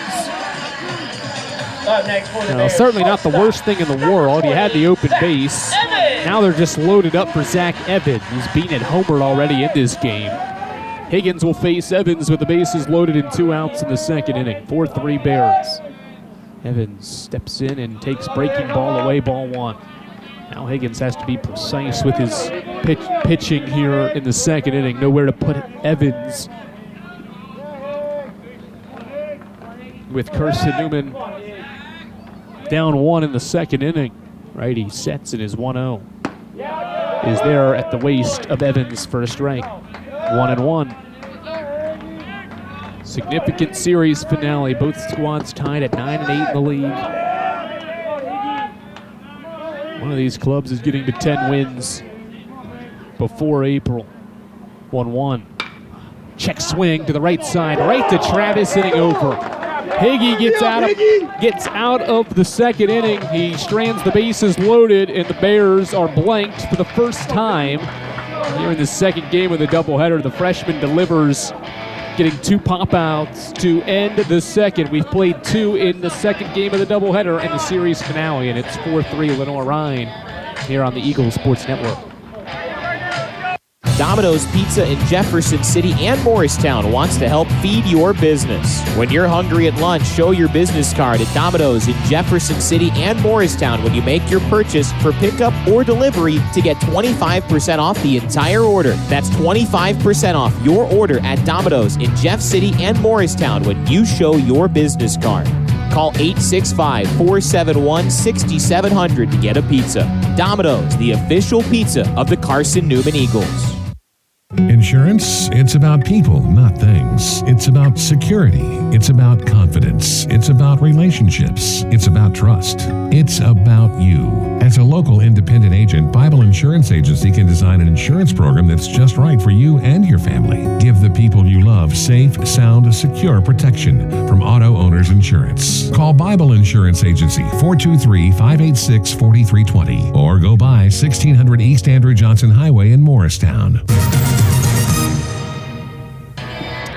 Up next for the Now, Bears, certainly not the worst thing in the world. He had the open base. Evans. Now they're just loaded up for Zach Evans. He's been at homered already in this game. Higgins will face Evans with the bases loaded and 2 outs in the second inning. 4-3 Bears. Evans steps in and takes breaking ball away, ball 1. Now Higgins has to be precise with his pitching here in the second inning. Nowhere to put Evans. With Carson-Newman down 1 in the second inning. Righty sets in his 1-0. Is there at the waist of Evans for a strike. 1-1. Significant series finale. Both squads tied at 9 and 8 in the league. One of these clubs is getting to 10 wins before April. 1-1. Check swing to the right side, right to Travis, inning over. Higgy gets out of the second inning. He strands the bases loaded, and the Bears are blanked for the first time here in the second game of the doubleheader. The freshman delivers, getting 2 pop-outs to end the second. We've played 2 in the second game of the doubleheader and the series finale, and it's 4-3 Lenoir-Rhyne here on the Eagle Sports Network. Domino's Pizza in Jefferson City and Morristown wants to help feed your business. When you're hungry at lunch, show your business card at Domino's in Jefferson City and Morristown when you make your purchase for pickup or delivery to get 25% off the entire order. That's 25% off your order at Domino's in Jeff City and Morristown when you show your business card. Call 865-471-6700 to get a pizza. Domino's, the official pizza of the Carson-Newman Eagles. Insurance, it's about people, not things. It's about security. It's about confidence. It's about relationships. It's about trust. It's about you. As a local independent agent, Bible Insurance Agency can design an insurance program that's just right for you and your family. Give the people you love safe, sound, secure protection from Auto Owners Insurance. Call Bible Insurance Agency 423-586-4320 or go by 1600 East Andrew Johnson Highway in Morristown.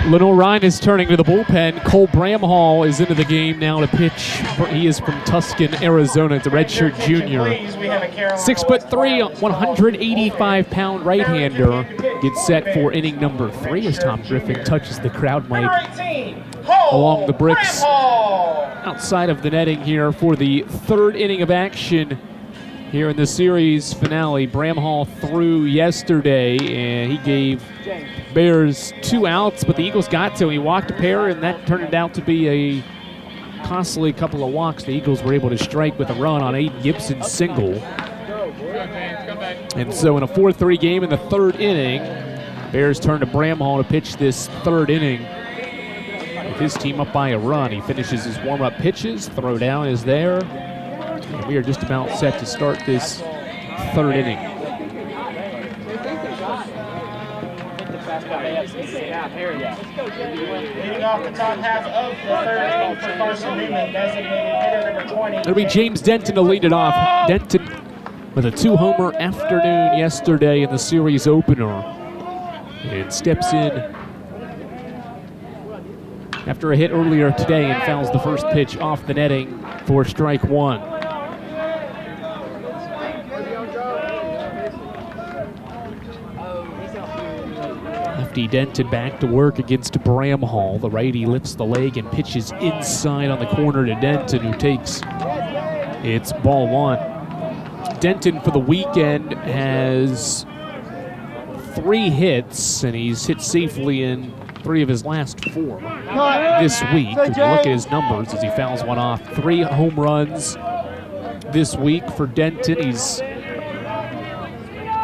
Lenoir-Rhyne is turning to the bullpen. Cole Bramhall is into the game now to pitch. He is from Tucson, Arizona. It's a redshirt junior. 6'3", 185-pound right-hander gets set for inning number 3 as Tom Griffin touches the crowd mic along the bricks outside of the netting here for the 3rd inning of action here in the series finale. Bramhall threw yesterday, and he gave Bears 2 outs, but the Eagles got to him. He walked a pair, and that turned out to be a costly couple of walks. The Eagles were able to strike with a run on Aiden Gibson's single. And so in a 4-3 game in the 3rd inning, Bears turn to Bramhall to pitch this 3rd inning with his team up by a run. He finishes his warm-up pitches. Throw down is there. And we are just about set to start this 3rd inning. Leading off the top half of the 3rd inning for Carson-Newman, designated hitter number 20. It'll be James Denton to lead it off. Denton with a 2-homer afternoon yesterday in the series opener. And steps in after a hit earlier today and fouls the first pitch off the netting for strike 1. Lefty Denton back to work against Bramhall. The righty lifts the leg and pitches inside on the corner to Denton, who takes it's ball 1. Denton for the weekend has 3 hits, and he's hit safely in 3 of his last 4 this week. If you look at his numbers as he fouls one off, 3 home runs this week for Denton. He's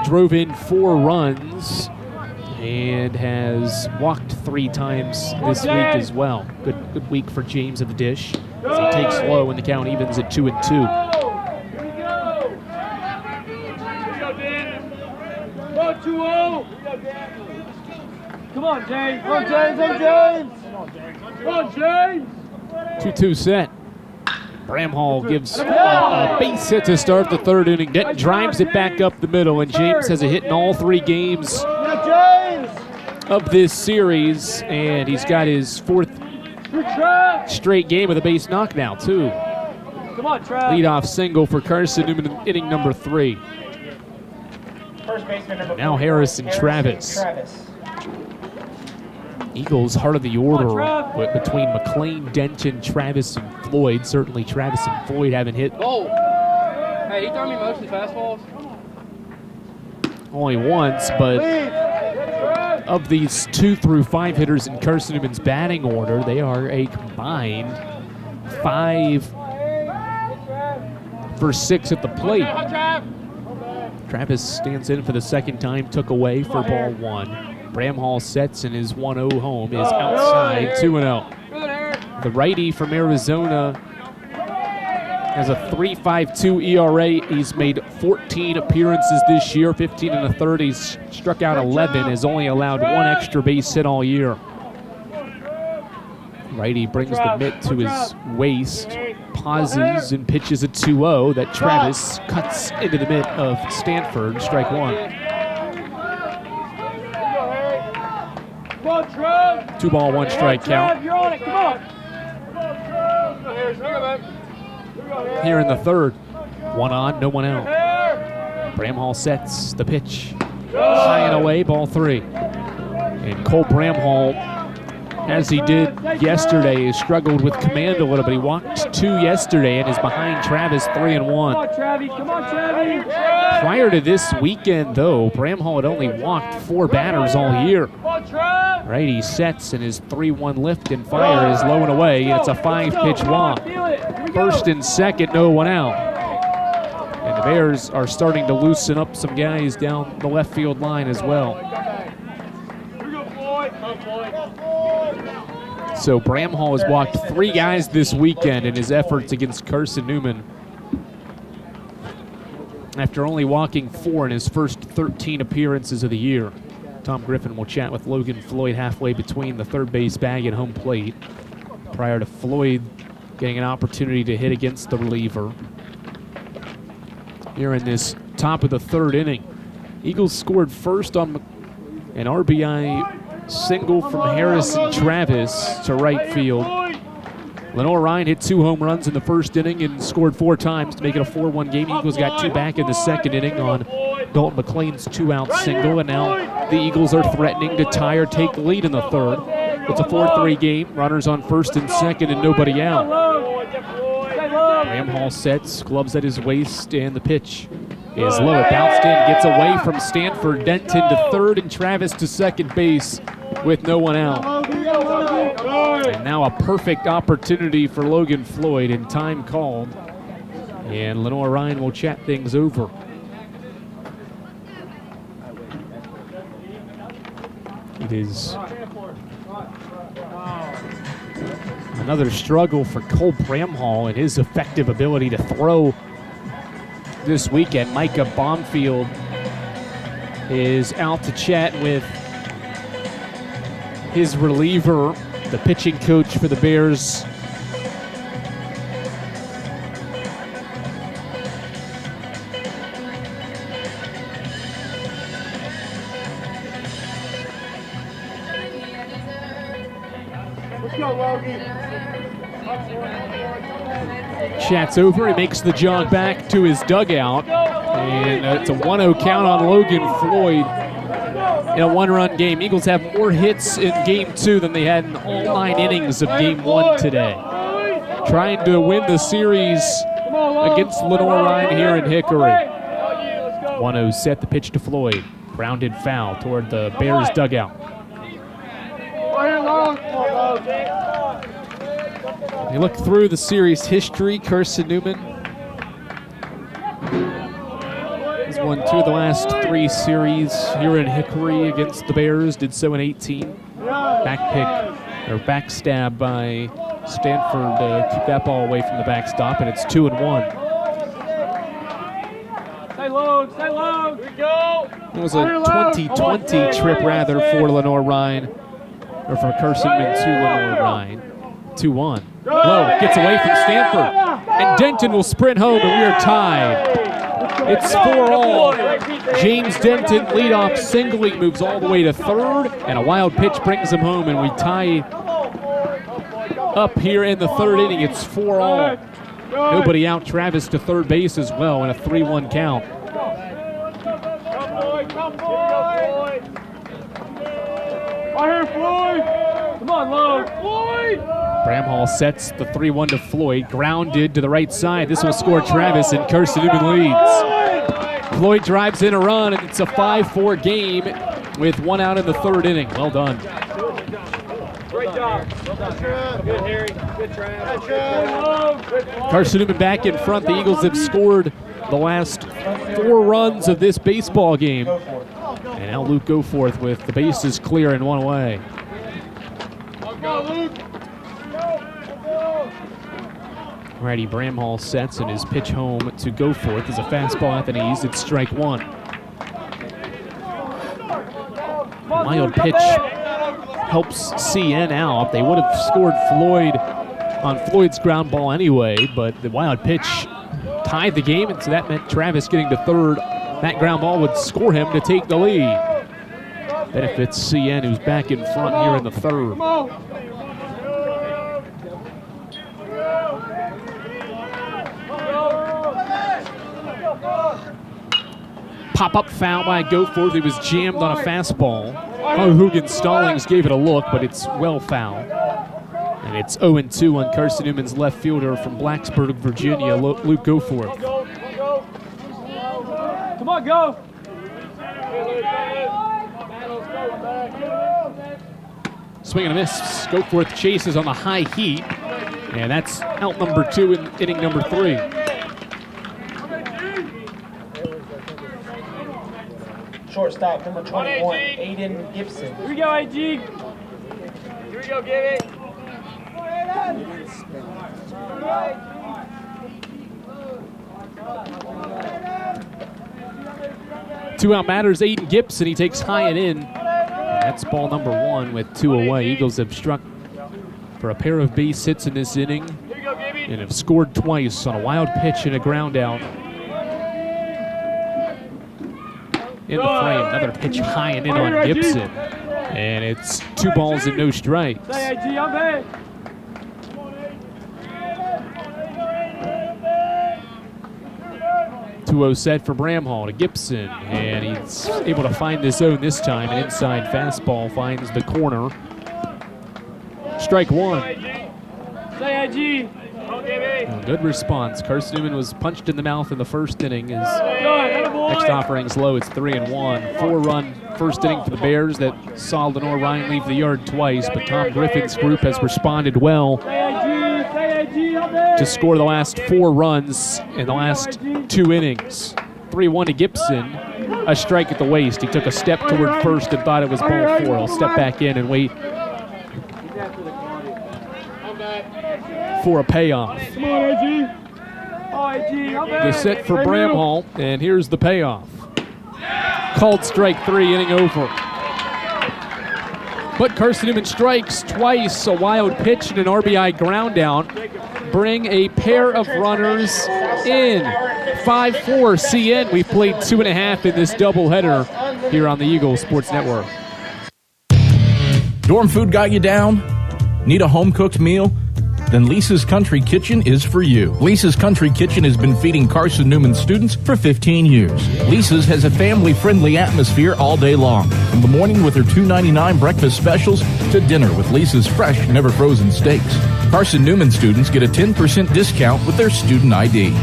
drove in 4 runs and has walked 3 times this week as well. Good week for James of the Dish as he takes low and the count evens at 2-2. Come on, James. Come on, James. Come on, James. Come on, James. 2-2 set. Bramhall gives a base hit to start the 3rd inning. Denton drives it back up the middle, and James has a hit in all 3 games of this series, and he's got his 4th straight game with a base knock now, too. Come on, Trav. Leadoff single for Carson-Newman in inning number 3. First baseman number Now 4, Harrison Travis. Eagles heart of the order between McLean, Denton, Travis, and Floyd. Certainly Travis and Floyd haven't hit Hey, he threw me mostly fastballs. only once, but of these 2 through 5 hitters in Carson-Newman's batting order, they are a combined 5 for 6 at the plate. Travis stands in for the second time, took away for ball 1. Bramhall sets in his 1-0 home, is outside 2-0. The righty from Arizona has a 3.52 ERA. He's made 14 appearances this year, 15 1/3. He's struck out 11, has only allowed 1 extra base hit all year. Righty brings the mitt to his waist, pauses and pitches a 2-0 that Travis cuts into the mitt of Stanford, strike 1. 2 ball, 1 strike count. You're on it, come on. Here in the 3rd, 1 on, no 1 out. Bramhall sets the pitch, high and away, ball 3. And Cole Bramhall, as he did yesterday, has struggled with command a little bit. He walked 2 yesterday and is behind Travis 3-1. Come on, Travis. Come on, Travis. Prior to this weekend, though, Bramhall had only walked 4 batters all year. Righty sets and his 3-1 lift and fire is low and away, and it's a 5-pitch walk. First and second, no 1 out. And the Bears are starting to loosen up some guys down the left field line as well. So Bramhall has walked 3 guys this weekend in his efforts against Carson-Newman, after only walking 4 in his first 13 appearances of the year. Tom Griffin will chat with Logan Floyd halfway between the third base bag and home plate, prior to Floyd getting an opportunity to hit against the reliever. Here in this top of the 3rd inning, Eagles scored first on an RBI single from Harrison Travis to right field. Lenoir-Rhyne hit 2 home runs in the first inning and scored 4 times to make it a 4-1 game. Eagles got 2 back in the second inning on Dalton McLean's 2-out single, and now the Eagles are threatening to tie or take the lead in the 3rd. It's a 4-3 game. Runners on first and second and nobody out. Bramhall sets, gloves at his waist, and the pitch is low. It bounced in, gets away from Stanford. Denton to 3rd and Travis to second base with no 1 out. And now a perfect opportunity for Logan Floyd, and time called. And Lenoir-Rhyne will chat things over. It is another struggle for Cole Bramhall and his effective ability to throw this weekend. Micah Baumfield is out to chat with his reliever, the pitching coach for the Bears, Let's go, Logie. chats over. He makes the jog back to his dugout, and it's a 1-0 count on Logan Floyd in a 1-run game. Eagles have more hits in Game 2 than they had in all 9 innings of Game 1 today. Trying to win the series against Lenoir-Rhyne here in Hickory. 1-0 set, the pitch to Floyd. Grounded foul toward the Bears dugout. You look through the series history, Carson-Newman has won 2 of the last 3 series here in Hickory against the Bears, did so in 18. Backstab by Stanford to keep that ball away from the backstop, and it's 2-1. Stay low, stay low. Here we go. It was a 2020 trip, rather, for Lenoir-Rhyne, or for Carson-Newman to Lenoir-Rhyne. 2-1. Low gets away from Stanford, and Denton will sprint home, and we are tied. It's 4-all. James Denton, leadoff single. He moves all the way to third, and a wild pitch brings him home, and we tie up here in the third inning. It's 4-all. Nobody out. Travis to third base as well in a 3-1 count. Right here, Floyd. Come on, Lowe. Floyd. Bramhall sets the 3-1 to Floyd. Grounded to the right side. This will score Travis, and Carson-Newman leads. Floyd drives in a run, and it's a 5-4 game with one out in the third inning. Well done. Great job. Good, Harry. Good try. Carson-Newman back in front. The Eagles have scored the last 4 runs of this baseball game. And now Luke Goforth with the bases clear and one away. Righty Bramhall sets, and his pitch home to Goforth is a fastball at the knees. It's strike one. Wild pitch helps CN out. They would have scored Floyd on Floyd's ground ball anyway, but the wild pitch tied the game, and so that meant Travis getting to third. That ground ball would score him to take the lead. Benefits CN, who's back in front here in the third. Pop-up foul by Goforth. He was jammed on a fastball. Hogan Stallings gave it a look, but it's well foul. And it's 0-2 on Carson-Newman's left fielder from Blacksburg, Virginia, Luke Goforth. Come on, go. Swing and a miss. Goforth chases on the high heat. And that's out number 2 in inning number 3. Shortstop number 21, Aiden Gibson. Here we go, AG. Here we go, Gibby. 2 out batters, Aiden Gibson. He takes high and in. And that's ball number 1 with 2 away. Eagles have struck for a pair of base hits in this inning and have scored twice on a wild pitch and a ground out. In the frame, another pitch high and in on Gibson. And it's 2 balls and no strikes. 2-0 set for Bramhall to Gibson, and he's able to find the zone this time. An inside fastball finds the corner. Strike 1. Good response. Carson-Newman was punched in the mouth in the first inning. His next offering's low. It's 3-1. 4-run first inning for the Bears that saw Lenoir-Rhyne leave the yard twice, but Tom Griffin's group has responded well to score the last 4 runs in the last 2 innings. 3-1 to Gibson. A strike at the waist. He took a step toward first and thought it was ball 4. He'll step back in and wait for a payoff. The set for Bramhall, and here's the payoff. Called strike 3, inning over. But Carson-Newman strikes twice. A wild pitch and an RBI ground down bring a pair of runners in. 5-4 CN. We've played 2.5 in this doubleheader here on the Eagle Sports Network. Dorm food got you down? Need a home-cooked meal? Then Lisa's Country Kitchen is for you. Lisa's Country Kitchen has been feeding Carson-Newman students for 15 years. Lisa's has a family-friendly atmosphere all day long. From the morning with her $2.99 breakfast specials to dinner with Lisa's fresh, never-frozen steaks. Carson-Newman students get a 10% discount with their student ID.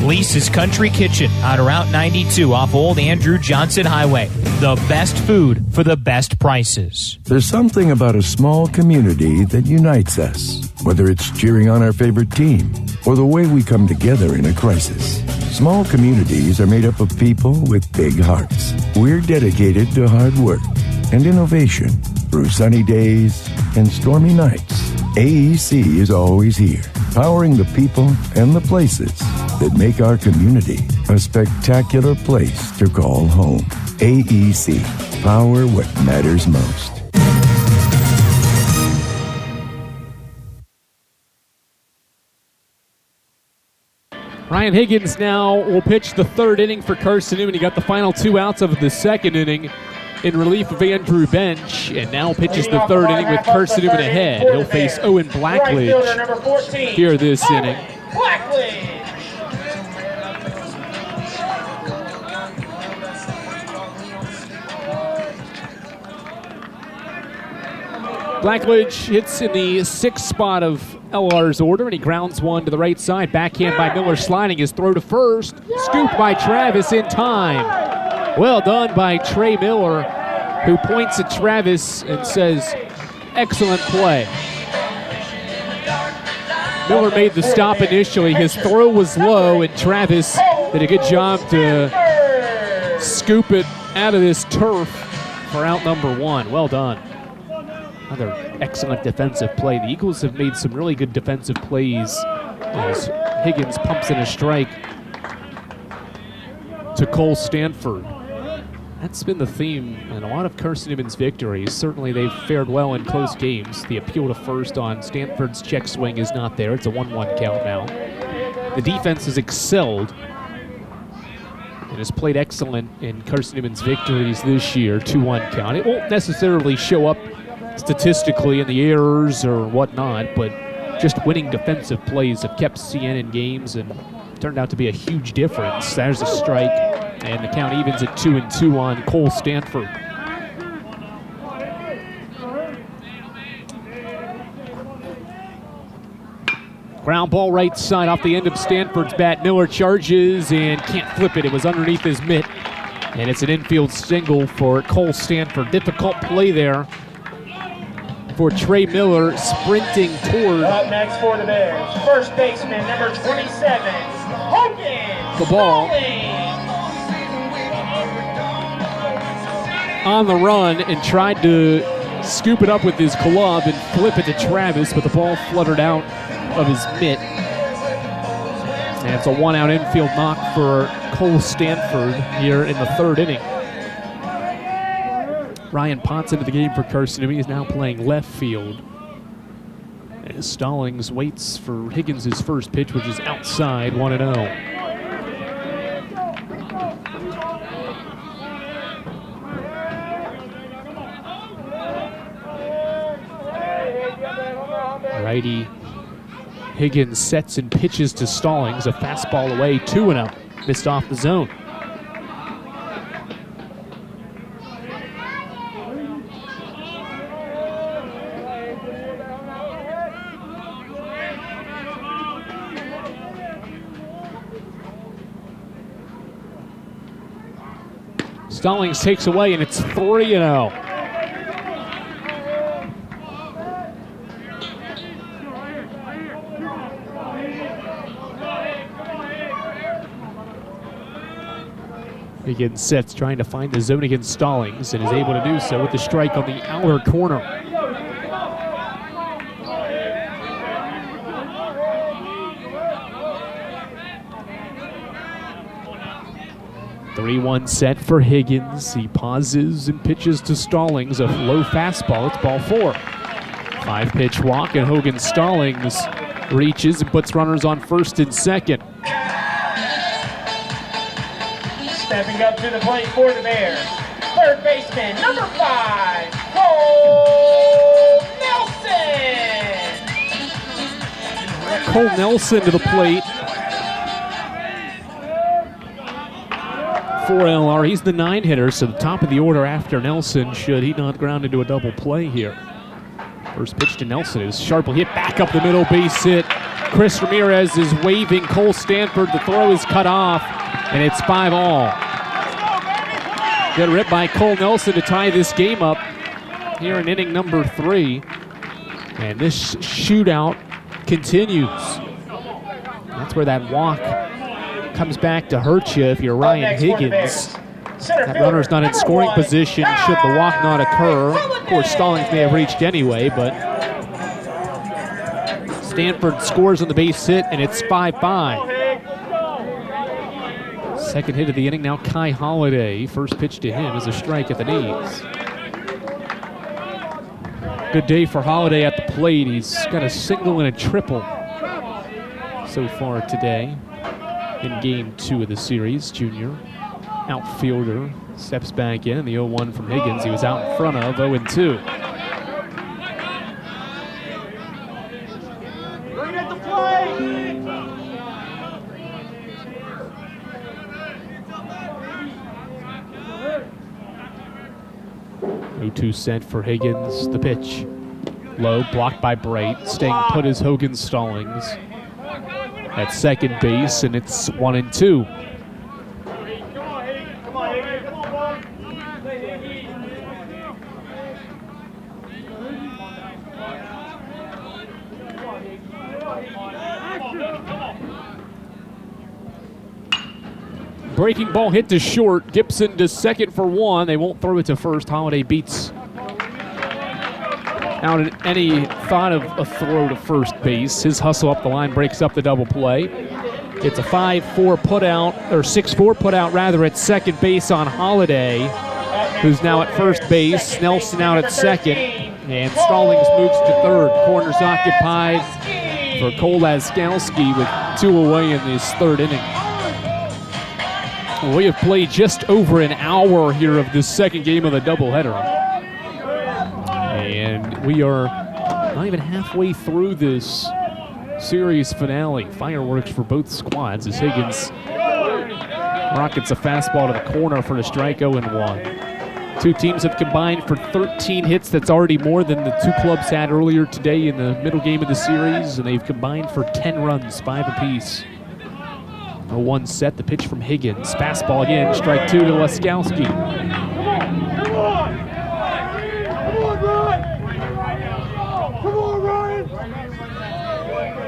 Lisa's Country Kitchen on Route 92 off Old Andrew Johnson Highway. The best food for the best prices. There's something about a small community that unites us, whether it's cheering on our favorite team or the way we come together in a crisis. Small communities are made up of people with big hearts. We're dedicated to hard work and innovation through sunny days and stormy nights. AEC is always here, powering the people and the places that make our community a spectacular place to call home. AEC, power what matters most. Ryan Higgins now will pitch the third inning for Carson-Newman. He got the final 2 outs of the second inning in relief of Andrew Bench, and now pitches the third inning with Carson-Newman ahead. He'll face Owen Blackledge here this inning. Blackledge hits in the 6th spot of LR's order, and he grounds one to the right side. Backhand by Miller, sliding his throw to first. Scooped by Travis in time. Well done by Trey Miller, who points at Travis and says, excellent play. Miller made the stop initially. His throw was low, and Travis did a good job to scoop it out of this turf for out number 1. Well done. Another excellent defensive play. The Eagles have made some really good defensive plays as Higgins pumps in a strike to Cole Stanford. That's been the theme in a lot of Carson-Newman's victories. Certainly they've fared well in close games. The appeal to first on Stanford's check swing is not there. It's a 1-1 count now. The defense has excelled and has played excellent in Carson-Newman's victories this year. 2-1 count. It won't necessarily show up statistically in the errors or whatnot, but just winning defensive plays have kept CN in games and turned out to be a huge difference. There's a strike, and the count evens at 2-2 on Cole Stanford. Ground ball right side off the end of Stanford's bat. Miller charges and can't flip it. It was underneath his mitt, and it's an infield single for Cole Stanford. Difficult play there for Trey Miller, sprinting toward Up next for the Bears, first baseman, number 27, Hogan. The ball on the run and tried to scoop it up with his glove and flip it to Travis, but the ball fluttered out of his mitt. And it's a 1-out infield knock for Cole Stanford here in the 3rd inning. Ryan Potts into the game for Carson-Newman. He's now playing left field. And Stallings waits for Higgins' first pitch, which is outside, 1-0. Righty Higgins sets and pitches to Stallings. A fastball away, 2-0. Missed off the zone. Stallings takes away, and it's 3-0. Higgins sets, trying to find the zone against Stallings, and is able to do so with the strike on the outer corner. Three-one set for Higgins. He pauses and pitches to Stallings. A low fastball. It's ball 4. 5-pitch walk, and Hogan Stallings reaches and puts runners on first and second. Stepping up to the plate for the Bears, third baseman, number 5, Cole Nelson. Cole Nelson to the plate for LR. He's the 9-hitter, so the top of the order after Nelson, should he not ground into a double play here. First pitch to Nelson is sharply hit back up the middle, base hit. Chris Ramirez is waving Cole Stanford. The throw is cut off, and it's 5-all. Good rip by Cole Nelson to tie this game up here in inning number 3. And this shootout continues. That's where that walk comes back to hurt you if you're Ryan Higgins. That runner's not in scoring position should the walk not occur. Of course, Stallings may have reached anyway, but Stanford scores on the base hit, and it's 5-5. Second hit of the inning now, Kai Holiday. First pitch to him is a strike at the knees. Good day for Holiday at the plate. He's got a single and a triple so far today. in game 2 of the series. Junior outfielder steps back in. The 0-1 from Higgins. He was out in front of 0-2. Bring it to play. 0-2 set for Higgins. The pitch. Low, blocked by Bright. Staying put is Hogan Stallings at second base, and it's 1-2. Breaking ball hit to short. Gibson to second for 1. They won't throw it to first. Holiday beats out any thought of a throw to first base. His hustle up the line breaks up the double play. It's a 5-4 putout, or 6-4 putout rather, at second base on Holiday, who's now at first base. Nelson out at second, and Stallings moves to third. Corners occupied for Cole Laskowski with 2 away in this third inning. We have played just over an hour here of this second game of the doubleheader. And we are not even halfway through this series finale. Fireworks for both squads as Higgins rockets a fastball to the corner for the strike. 0-1. Two teams have combined for 13 hits. That's already more than the two clubs had earlier today in the middle game of the series. And they've combined for 10 runs, 5 apiece. 0-1 set, the pitch from Higgins. Fastball again, strike 2 to Laskowski. Come on, Ryan! Come on, Ryan!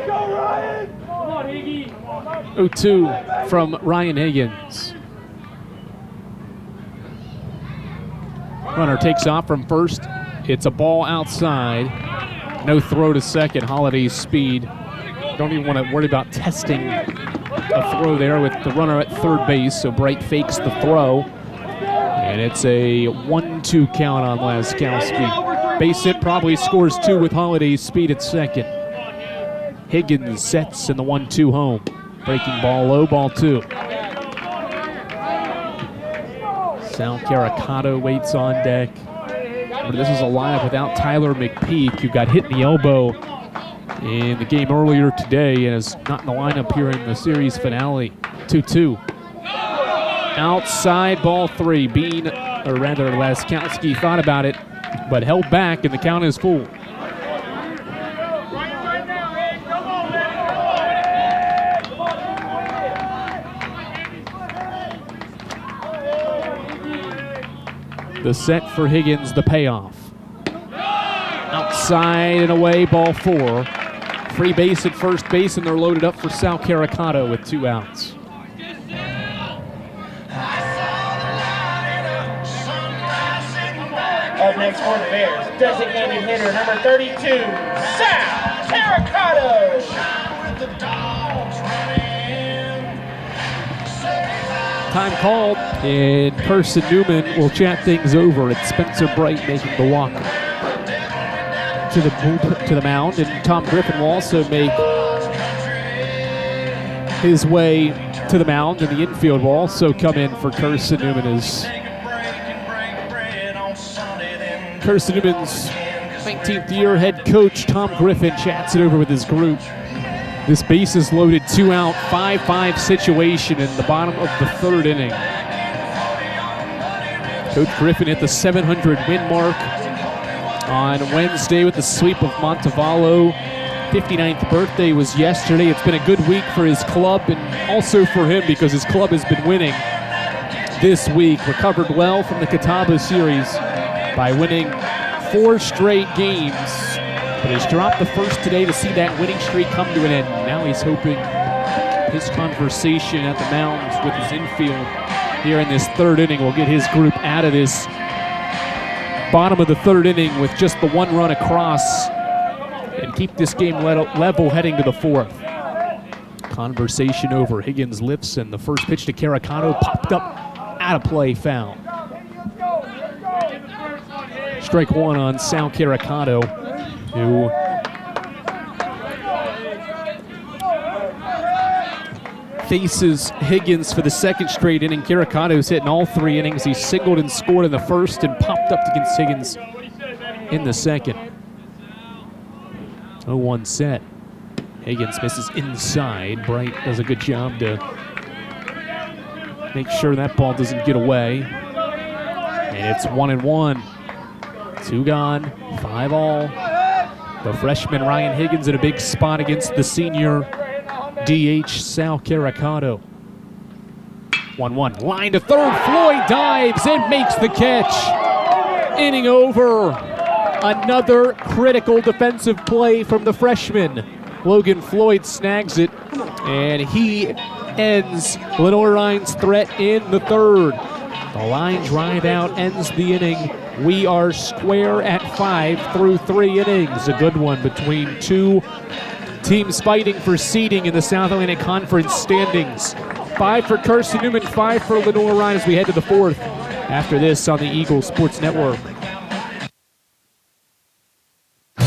Go, Ryan! Come on, Higgy! 0-2 from Ryan Higgins. Runner takes off from first. It's a ball outside. No throw to second. Holiday's speed. Don't even want to worry about testing a throw there with the runner at third base, so Bright fakes the throw. And it's a 1-2 count on Laskowski. Base hit, probably scores 2 with Holiday's speed at second. Higgins sets in the 1-2 home. Breaking ball low, ball 2. Sal Caricato waits on deck. But this is a lineup without Tyler McPeak, who got hit in the elbow in the game earlier today and is not in the lineup here in the series finale. 2-2. Outside, ball 3. Bean, or rather Laskowski, thought about it, but held back, and the count is full. The set for Higgins, the payoff. Outside and away, ball 4. Free base at first base, and they're loaded up for Sal Caricato with 2 outs. Up next for the Bears, designated hitter number 32, Sal Caricato. Time called, and Carson-Newman will chat things over. It's Spencer Bright making the walk to the mound, and Tom Griffin will also make his way to the mound, and the infield will also come in for Carson-Newman as Carson-Newman's 19th year head coach Tom Griffin chats it over with his group. This base is loaded, 2 out, 5-5 situation in the bottom of the third inning. Coach Griffin hit the 700 win mark on Wednesday with the sweep of Montevallo. 59th birthday was yesterday. It's been a good week for his club and also for him because his club has been winning this week. Recovered well from the Catawba series by winning 4 straight games, but has dropped the first today to see that winning streak come to an end. Now he's hoping his conversation at the mounds with his infield here in this third inning will get his group out of this bottom of the third inning with just the 1 run across and keep this game level heading to the 4th. Conversation over. Higgins lifts, and the first pitch to Caricato popped up out of play, foul. Strike 1 on Sal Caricato, who faces Higgins for the second straight inning. Caracato's hitting all 3 innings. He singled and scored in the first and popped up against Higgins in the second. 0-1 set. Higgins misses inside. Bright does a good job to make sure that ball doesn't get away. And it's 1-1. 2 gone, 5 all. The freshman Ryan Higgins in a big spot against the senior DH Sal Caracato. 1-1. Line to third. Floyd dives and makes the catch. Inning over. Another critical defensive play from the freshman. Logan Floyd snags it, and he ends Lenoir-Rhyne's threat in the third. The line drive out ends the inning. We are square at 5 through 3 innings. A good one between 2 teams fighting for seeding in the South Atlantic Conference standings. 5 for Carson-Newman, 5 for Lenoir-Rhyne as we head to the 4th. After this on the Eagle Sports Network.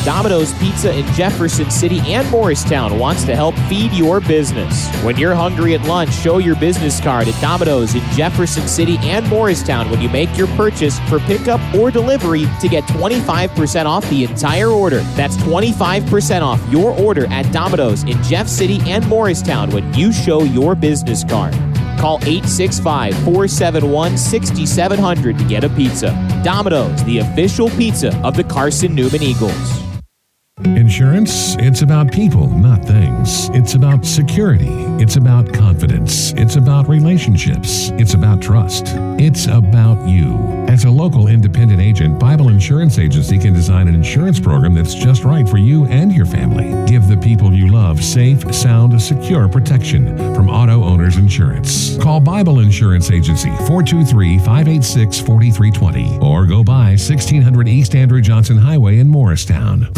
Domino's Pizza in Jefferson City and Morristown wants to help feed your business. When you're hungry at lunch, show your business card at Domino's in Jefferson City and Morristown when you make your purchase for pickup or delivery to get 25% off the entire order. That's 25% off your order at Domino's in Jeff City and Morristown when you show your business card. Call 865-471-6700 to get a pizza. Domino's, the official pizza of the Carson-Newman Eagles. Insurance, it's about people, not things. It's about security. It's about confidence. It's about relationships. It's about trust. It's about you. As a local independent agent, Bible Insurance Agency can design an insurance program that's just right for you and your family. Give the people you love safe, sound, secure protection from Auto Owners Insurance. Call Bible Insurance Agency 423-586-4320 or go by 1600 East Andrew Johnson Highway in Morristown.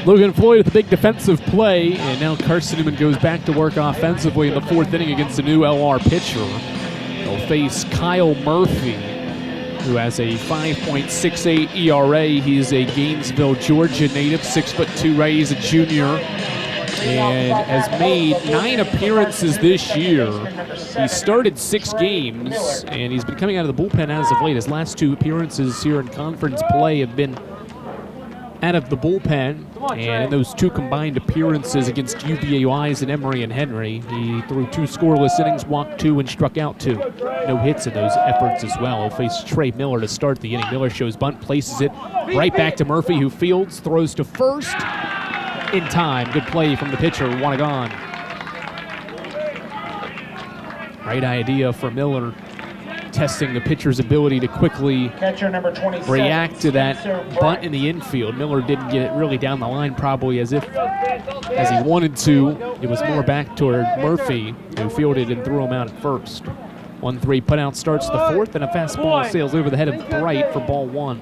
Logan Floyd with a big defensive play, and now Carson-Newman goes back to work offensively in the 4th inning against the new LR pitcher. They'll face Kyle Murphy, who has a 5.68 ERA. He's a Gainesville, Georgia native, 6'2", right? He's a junior and has made 9 appearances this year. He started 6 games, and he's been coming out of the bullpen as of late. His last 2 appearances here in conference play have been out of the bullpen, and in those 2 combined appearances against UVA Wise and Emory and Henry, he threw 2 scoreless innings, walked 2, and struck out 2. No hits in those efforts as well. He'll face Trey Miller to start the inning. Miller shows bunt, places it right back to Murphy, who fields, throws to first in time. Good play from the pitcher, 1 gone. Right idea for Miller, testing the pitcher's ability to quickly react to that bunt in the infield. Miller didn't get it really down the line probably as he wanted to. It was more back toward Murphy, who fielded and threw him out at first. 1-3 put out starts the 4th, and a fastball sails over the head of Bright for ball 1.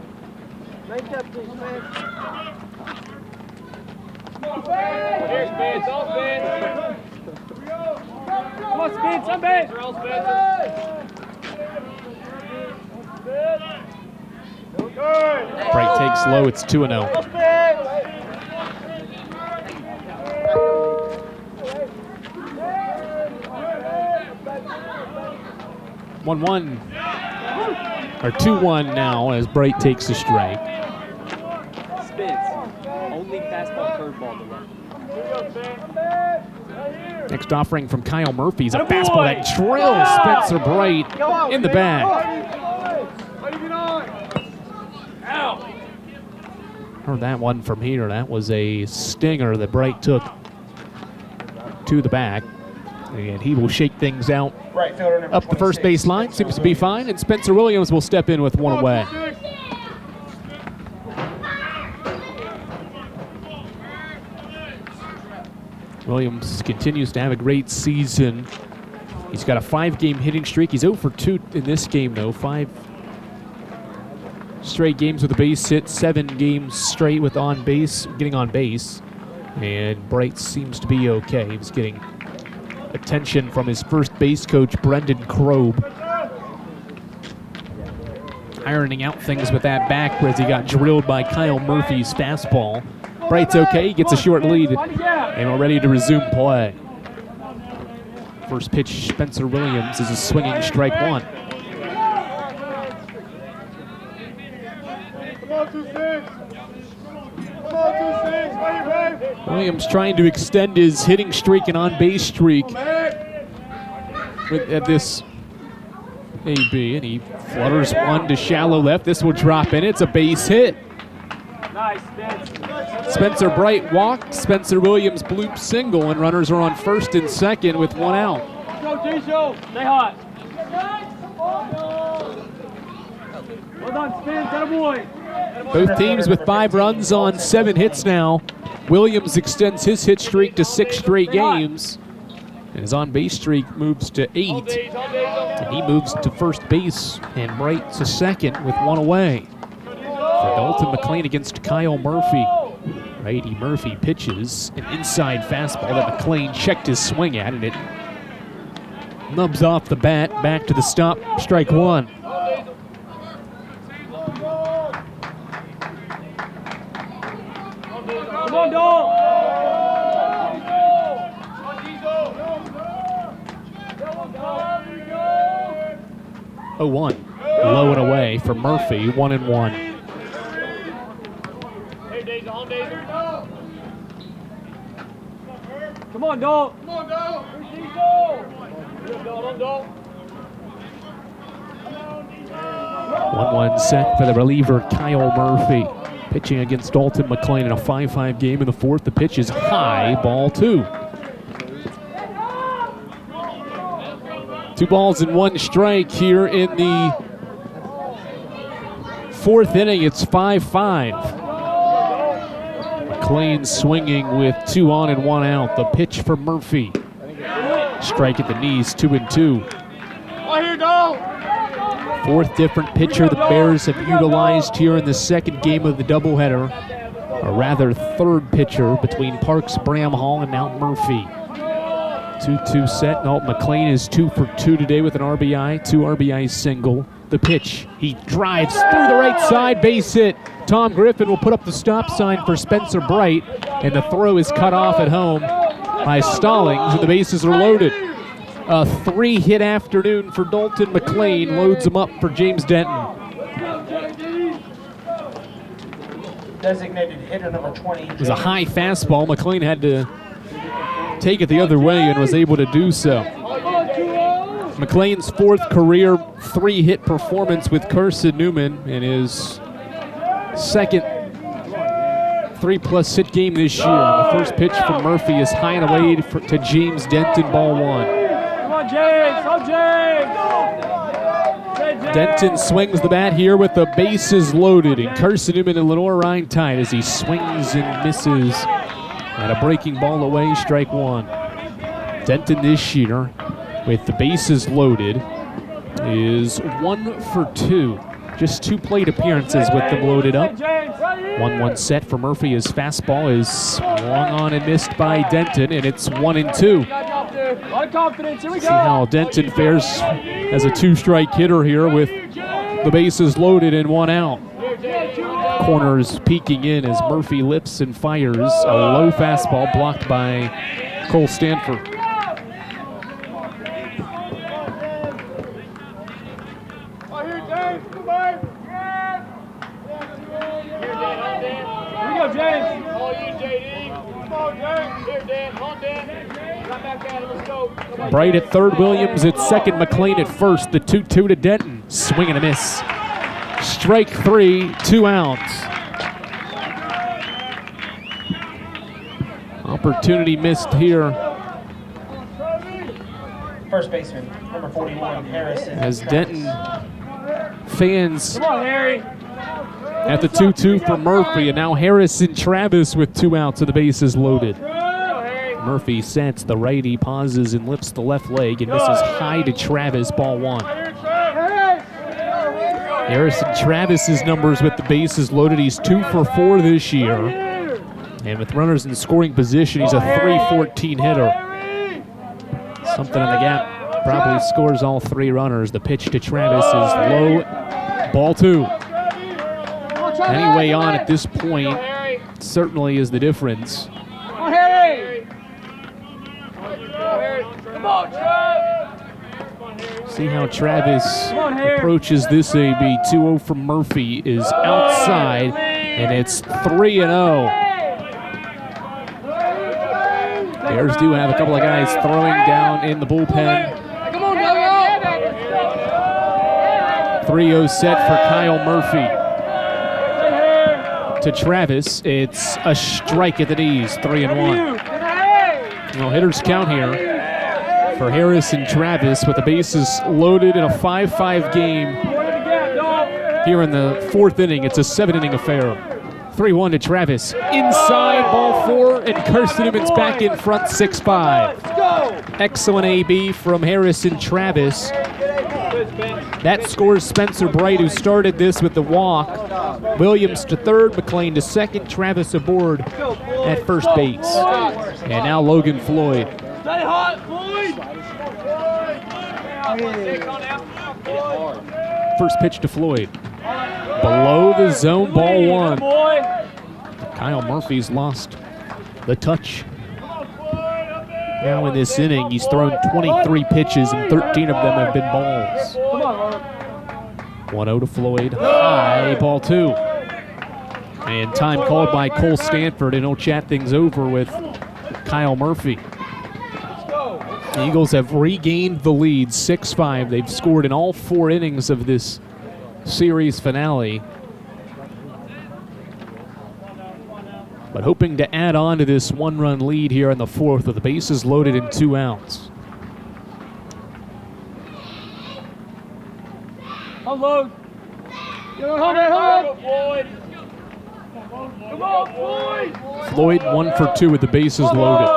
Come on, Spence, I'm base. Bright takes low, it's 2-0. One, or 2-1 now as Bright takes a strike. Spence, only fastball, curveball to run. Next offering from Kyle Murphy is a fastball that drills Spencer Bright in the bag. Heard that one from here. That was a stinger that Bright took to the back. And he will shake things out up the first base line. Seems to be fine. And Spencer Williams will step in with 1 away. Williams continues to have a great season. He's got a 5-game hitting streak. He's 0 for 2 in this game, though. 5 straight games with a base hit, 7 games straight with getting on base. And Bright seems to be okay. He's getting attention from his first base coach, Brendan Kroeb. Ironing out things with that back as he got drilled by Kyle Murphy's fastball. Bright's okay, he gets a short lead, and we're ready to resume play. First pitch, Spencer Williams is a swinging strike one. Come on, 2-6. Come on, 2-6. Ready, babe. Williams trying to extend his hitting streak and on-base streak at this AB, and he flutters one to shallow left. This will drop in. It's a base hit. Nice, Spence. Spencer Bright walked. Spencer Williams bloop single, and runners are on first and second with one out. Go, Tisho. Stay hot. Well done, Spence. That a boy. Both teams with 5 runs on 7 hits now. Williams extends his hit streak to 6 straight games. And his on-base streak moves to 8. And he moves to first base, and Bright to second with one away. For Dalton McLean against Kyle Murphy. Righty Murphy pitches an inside fastball that McLean checked his swing at, and it nubs off the bat. Back to the stop, strike one. Come on, dog. 0-1. Low and away for Murphy, 1-1. Hey, Daisy, on Daisy. Come on, dog. Come on, dog. Good dog. 1-1 set for the reliever, Kyle Murphy. Pitching against Dalton McLean in a 5-5 game in the fourth. The pitch is high, ball 2. 2 balls and 1 strike here in the fourth inning. It's 5-5. McLean swinging with 2 on and 1 out. The pitch for Murphy. Strike at the knees, 2-2. Right here, dog. 4th different pitcher the Bears have utilized here in the second game of the doubleheader. Or rather, 3rd pitcher between Parks, Bramhall, and now Murphy. 2-2 set. No, McLean is 2 for 2 today with an RBI, 2 RBI single. The pitch, he drives through the right side, base hit. Tom Griffin will put up the stop sign for Spencer Bright, and the throw is cut off at home by Stallings, and the bases are loaded. A 3-hit afternoon for Dalton McLean loads him up for James Denton. Designated hitter number 20. It was a high fastball. McLean had to take it the other way and was able to do so. McLean's 4th career 3-hit performance with Carson-Newman in his 2nd 3+ hit game this year. The first pitch from Murphy is high and away to James Denton, ball 1. Come on, James. Come, James. Denton swings the bat here with the bases loaded, and Carson-Newman and Lenoir-Rhyne tied as he swings and misses at a breaking ball away, strike 1. Denton this year, with the bases loaded, is 1 for 2. Just 2 plate appearances with them loaded up. 1-1 set for Murphy. His fastball is swung on and missed by Denton, and it's 1-2. See how Denton fares as a 2-strike hitter here with the bases loaded and 1 out. Corners peeking in as Murphy lifts and fires a low fastball blocked by Cole Stanford. Bright at 3rd, Williams at 2nd, McLean at 1st. The 2-2 to Denton. Swing and a miss. Strike 3, 2 outs. Opportunity missed here. First baseman, number 41, Harrison. As Denton fans Come on, Harry. at the 2-2 for Murphy, and now Harrison Travis with 2 outs and the bases loaded. Murphy sets the righty, pauses and lifts the left leg and misses high to Travis, ball 1. Harrison Travis's numbers with the bases loaded. He's 2 for 4 this year. And with runners in scoring position, he's a 3-14 hitter. Something in the gap. Probably scores all 3 runners. The pitch to Travis is low. Ball 2. Any way on at this point certainly is the difference. Come on, Harry! Come on, Trav! See how Travis approaches this AB. 2-0 from Murphy is outside, and it's 3-0. Bears do have a couple of guys throwing down in the bullpen. Come on, Duggan! 3-0 set for Kyle Murphy. To Travis, it's a strike at the knees, 3-1. No hitters count here for Harris and Travis with the bases loaded in a 5-5 game. Here in the 4th inning, it's a 7-inning affair. 3-1 to Travis. Inside, ball 4, and Carson-Newman's back in front, 6-5. Excellent AB from Harris and Travis. That scores Spencer Bright, who started this with the walk. Williams to 3rd, McLean to 2nd, Travis aboard at first base. And now Logan Floyd. Stay hot, Floyd! First pitch to Floyd. Below the zone, ball 1. Kyle Murphy's lost the touch. Now in this inning, he's thrown 23 pitches and 13 of them have been balls. 1-0 to Floyd, high, ball 2. And time called by Cole Stanford, and he'll chat things over with Kyle Murphy. The Eagles have regained the lead, 6-5. They've scored in all 4 innings of this series finale. But hoping to add on to this 1-run lead here in the 4th with the bases loaded and 2 outs. Hold on, Floyd! Come on, Floyd! Floyd 1 for 2 with the bases loaded.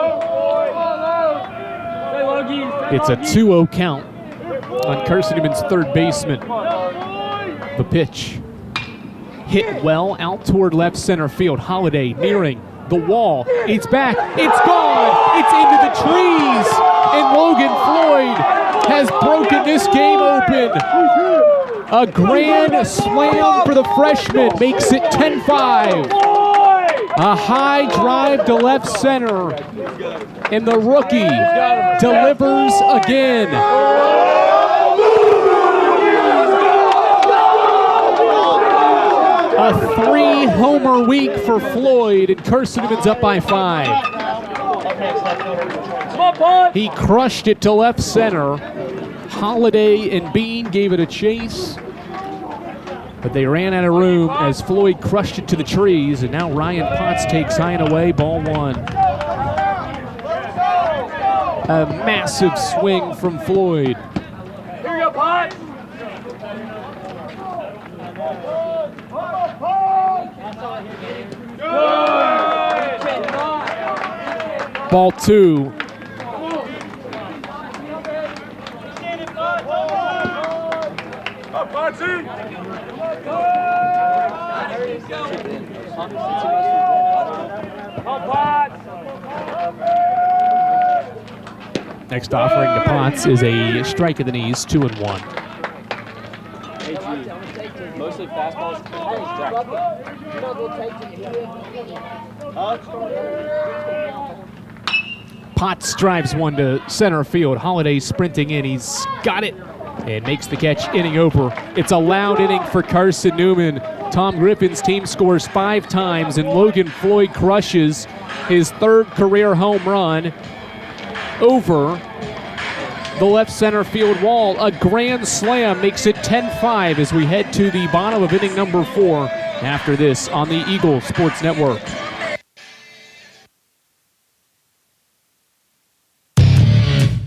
It's a 2-0 count on Carson-Newman's 3rd baseman. The pitch. Hit well out toward left center field. Holiday nearing the wall. It's back. It's gone. It's into the trees. And Logan Floyd has broken this game open. A grand slam for the freshman makes it 10-5. A high drive to left center. And the rookie delivers again. A 3-homer week for Floyd, and Carson-Newman's up by 5. He crushed it to left center. Holiday and Bean gave it a chase, but they ran out of room as Floyd crushed it to the trees, and now Ryan Potts takes high and away, ball 1. A massive swing from Floyd. Here you go, Potts! Ball 2. Next offering to Potts is a strike at the knees, 2-1. Mostly fastballs. Potts drives one to center field. Holiday sprinting in. He's got it and makes the catch, inning over. It's a loud inning for Carson-Newman. Tom Griffin's team scores 5 times, and Logan Floyd crushes his 3rd career home run over the left center field wall. A grand slam makes it 10-5 as we head to the bottom of inning number 4 after this on the Eagle Sports Network.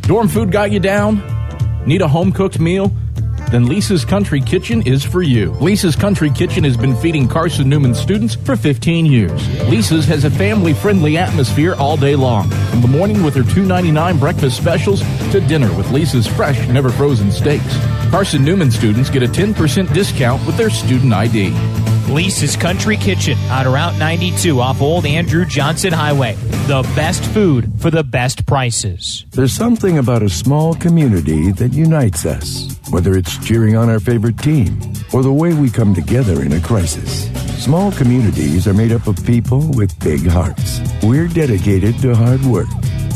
Dorm food got you down? Need a home-cooked meal? Then Lisa's Country Kitchen is for you. Lisa's Country Kitchen has been feeding Carson-Newman students for 15 years. Lisa's has a family-friendly atmosphere all day long, from the morning with her $2.99 breakfast specials to dinner with Lisa's fresh, never-frozen steaks. Carson-Newman students get a 10% discount with their student ID. Lisa's Country Kitchen on Route 92 off Old Andrew Johnson Highway. The best food for the best prices. There's something about a small community that unites us, whether it's cheering on our favorite team or the way we come together in a crisis. Small communities are made up of people with big hearts. We're dedicated to hard work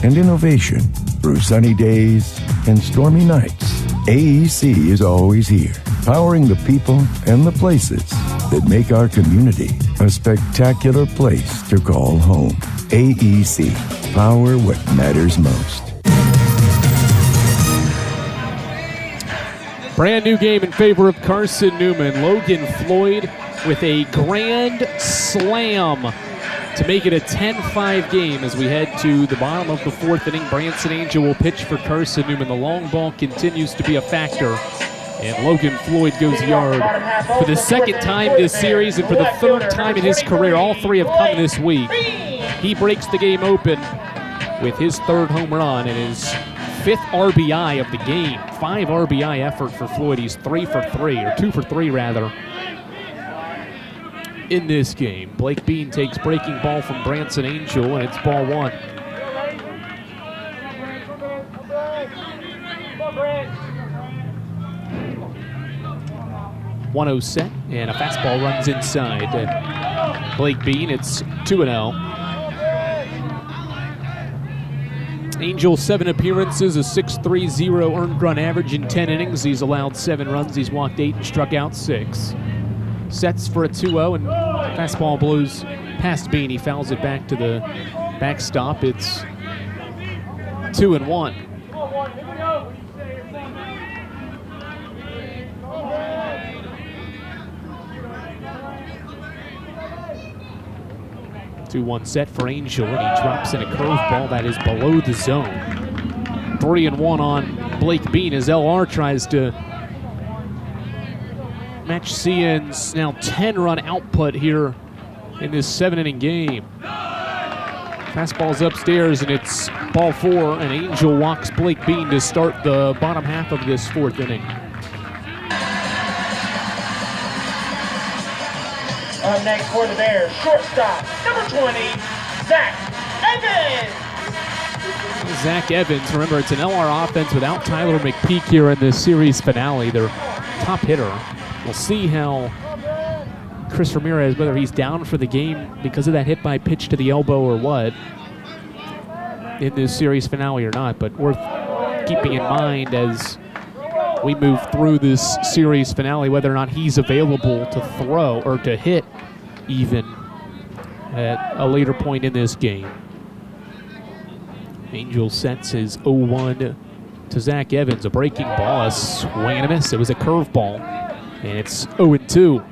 and innovation through sunny days and stormy nights. AEC is always here, powering the people and the places that make our community a spectacular place to call home. AEC, power what matters most. Brand new game in favor of Carson-Newman. Logan Floyd with a grand slam to make it a 10-5 game as we head to the bottom of the fourth inning. Branson Angel will pitch for Carson-Newman. The long ball continues to be a factor, and Logan Floyd goes yard for the second time this series and for the third time in his career. All three have come this week. He breaks the game open with his third home run and his fifth RBI of the game. 5 RBI effort for Floyd. He's 2 for 3 rather, in this game. Blake Bean takes breaking ball from Branson Angel, and it's ball 1. .1-0 set, and a fastball runs inside. Blake Bean, it's 2-0. Angel, 7 appearances, a 6.30 earned run average in 10 innings. He's allowed 7 runs. He's walked 8 and struck out 6. Sets for a 2-0, and fastball blows past Bean. He fouls it back to the backstop. It's 2-1. 2-1 set for Angel, and he drops in a curveball that is below the zone. 3-1 on Blake Bean as LR tries to match CN's now 10-run output here in this 7-inning game. Fastball's upstairs, and it's ball 4, and Angel walks Blake Bean to start the bottom half of this 4th inning. Up next for the Bears, shortstop, number 20, Zach Evans. Zach Evans, remember it's an LR offense without Tyler McPeak here in this series finale, their top hitter. We'll see how Chris Ramirez, whether he's down for the game because of that hit by pitch to the elbow or what, in this series finale or not, but worth keeping in mind as we move through this series finale, whether or not he's available to throw or to hit even at a later point in this game. Angel sets his 0-1 to Zach Evans. A breaking ball, a swing and a miss. It was a curveball, and it's 0-2.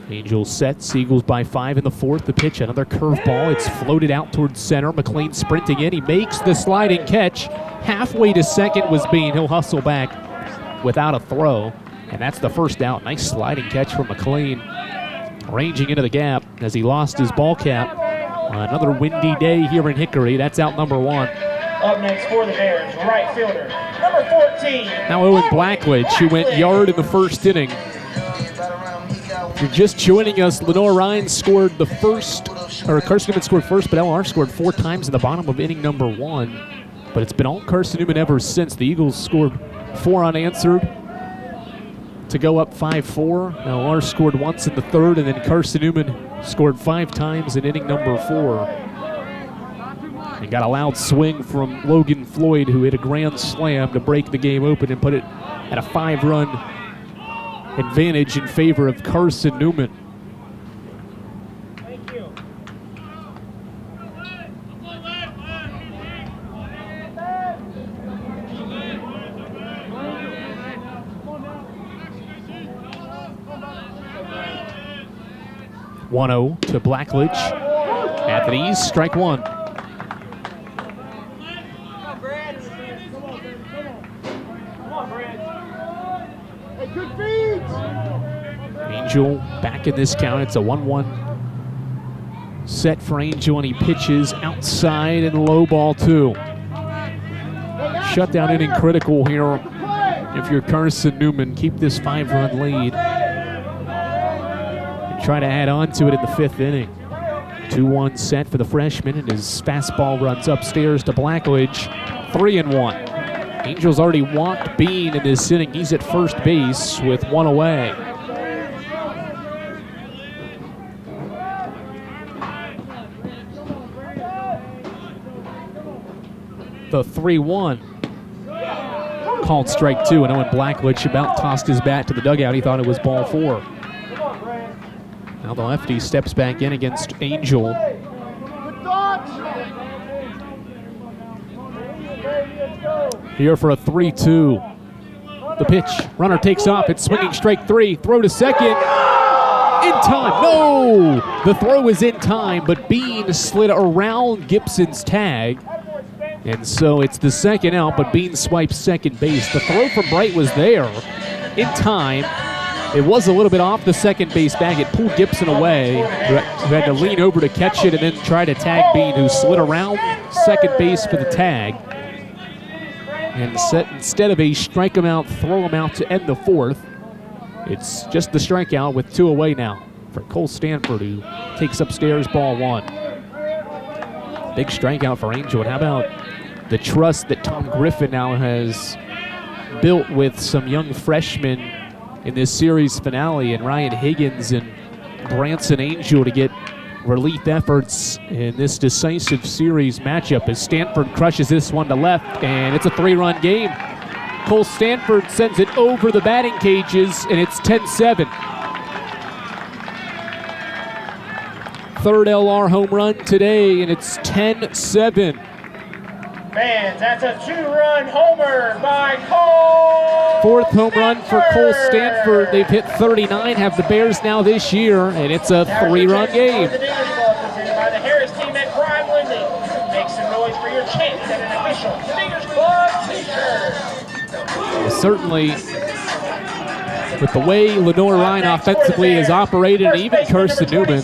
Angel sets, Eagles by 5 in the 4th. The pitch, another curveball. It's floated out towards center. McLean sprinting in. He makes the sliding catch. Halfway to second was Bean. He'll hustle back without a throw, and that's the first out. Nice sliding catch from McLean, ranging into the gap as he lost his ball cap. Another windy day here in Hickory. That's out number 1. Up next for the Bears, right fielder, number 14. Now Owen Blackledge, who went yard in the 1st inning. If you're just joining us, Lenoir-Rhyne scored the first, or Carson-Newman scored first, but LR scored 4 times in the bottom of inning number 1. But it's been all Carson-Newman ever since. The Eagles scored 4 unanswered to go up 5-4. LR scored once in the 3rd, and then Carson-Newman scored 5 times in inning number 4. And got a loud swing from Logan Floyd, who hit a grand slam to break the game open and put it at a 5-run advantage in favor of Carson-Newman. Thank you. .1-0 to Blackledge. At the knees, strike 1. Angel back in this count. It's a 1-1 set for Angel, and he pitches outside and low ball 2. Shutdown inning critical here if you're Carson-Newman. Keep this 5-run lead and try to add on to it in the 5th inning. 2-1 set for the freshman, and his fastball runs upstairs to Blackledge. 3-1. Angels already walked Bean in this inning. He's at first base with 1 away. The 3-1. Called strike 2, and Owen Blackledge about tossed his bat to the dugout. He thought it was ball 4. Now the lefty steps back in against Angel. Here for a 3-2. The pitch. Runner takes off. It's swinging strike 3. Throw to second. In time. No! The throw is in time, but Bean slid around Gibson's tag. And so it's the second out, but Bean swipes second base. The throw from Bright was there in time. It was a little bit off the second base bag. It pulled Gibson away, who had to lean over to catch it and then try to tag Bean, who slid around second base for the tag. And instead of a strike him out, throw him out to end the 4th, it's just the strikeout with 2 away now for Cole Stanford, who takes upstairs ball 1. Big strikeout for Angel. And how about the trust that Tom Griffin now has built with some young freshmen in this series finale, and Ryan Higgins and Branson Angel to get relief efforts in this decisive series matchup as Stanford crushes this one to left, and it's a 3-run game. Cole Stanford sends it over the batting cages, and it's 10-7. Third LR home run today, and it's 10-7. Fans, that's a 2-run homer by Cole. 4th home run for Cole Stanford. They've hit 39, have the Bears now this year, and it's a 3-run game. The Dingers Club presented by the Harris team at Prime Lending. Make some noise for your chance at an official Dingers Club t-shirt. Certainly, with the way Lenoir-Rhyne offensively has operated, and even Carson-Newman,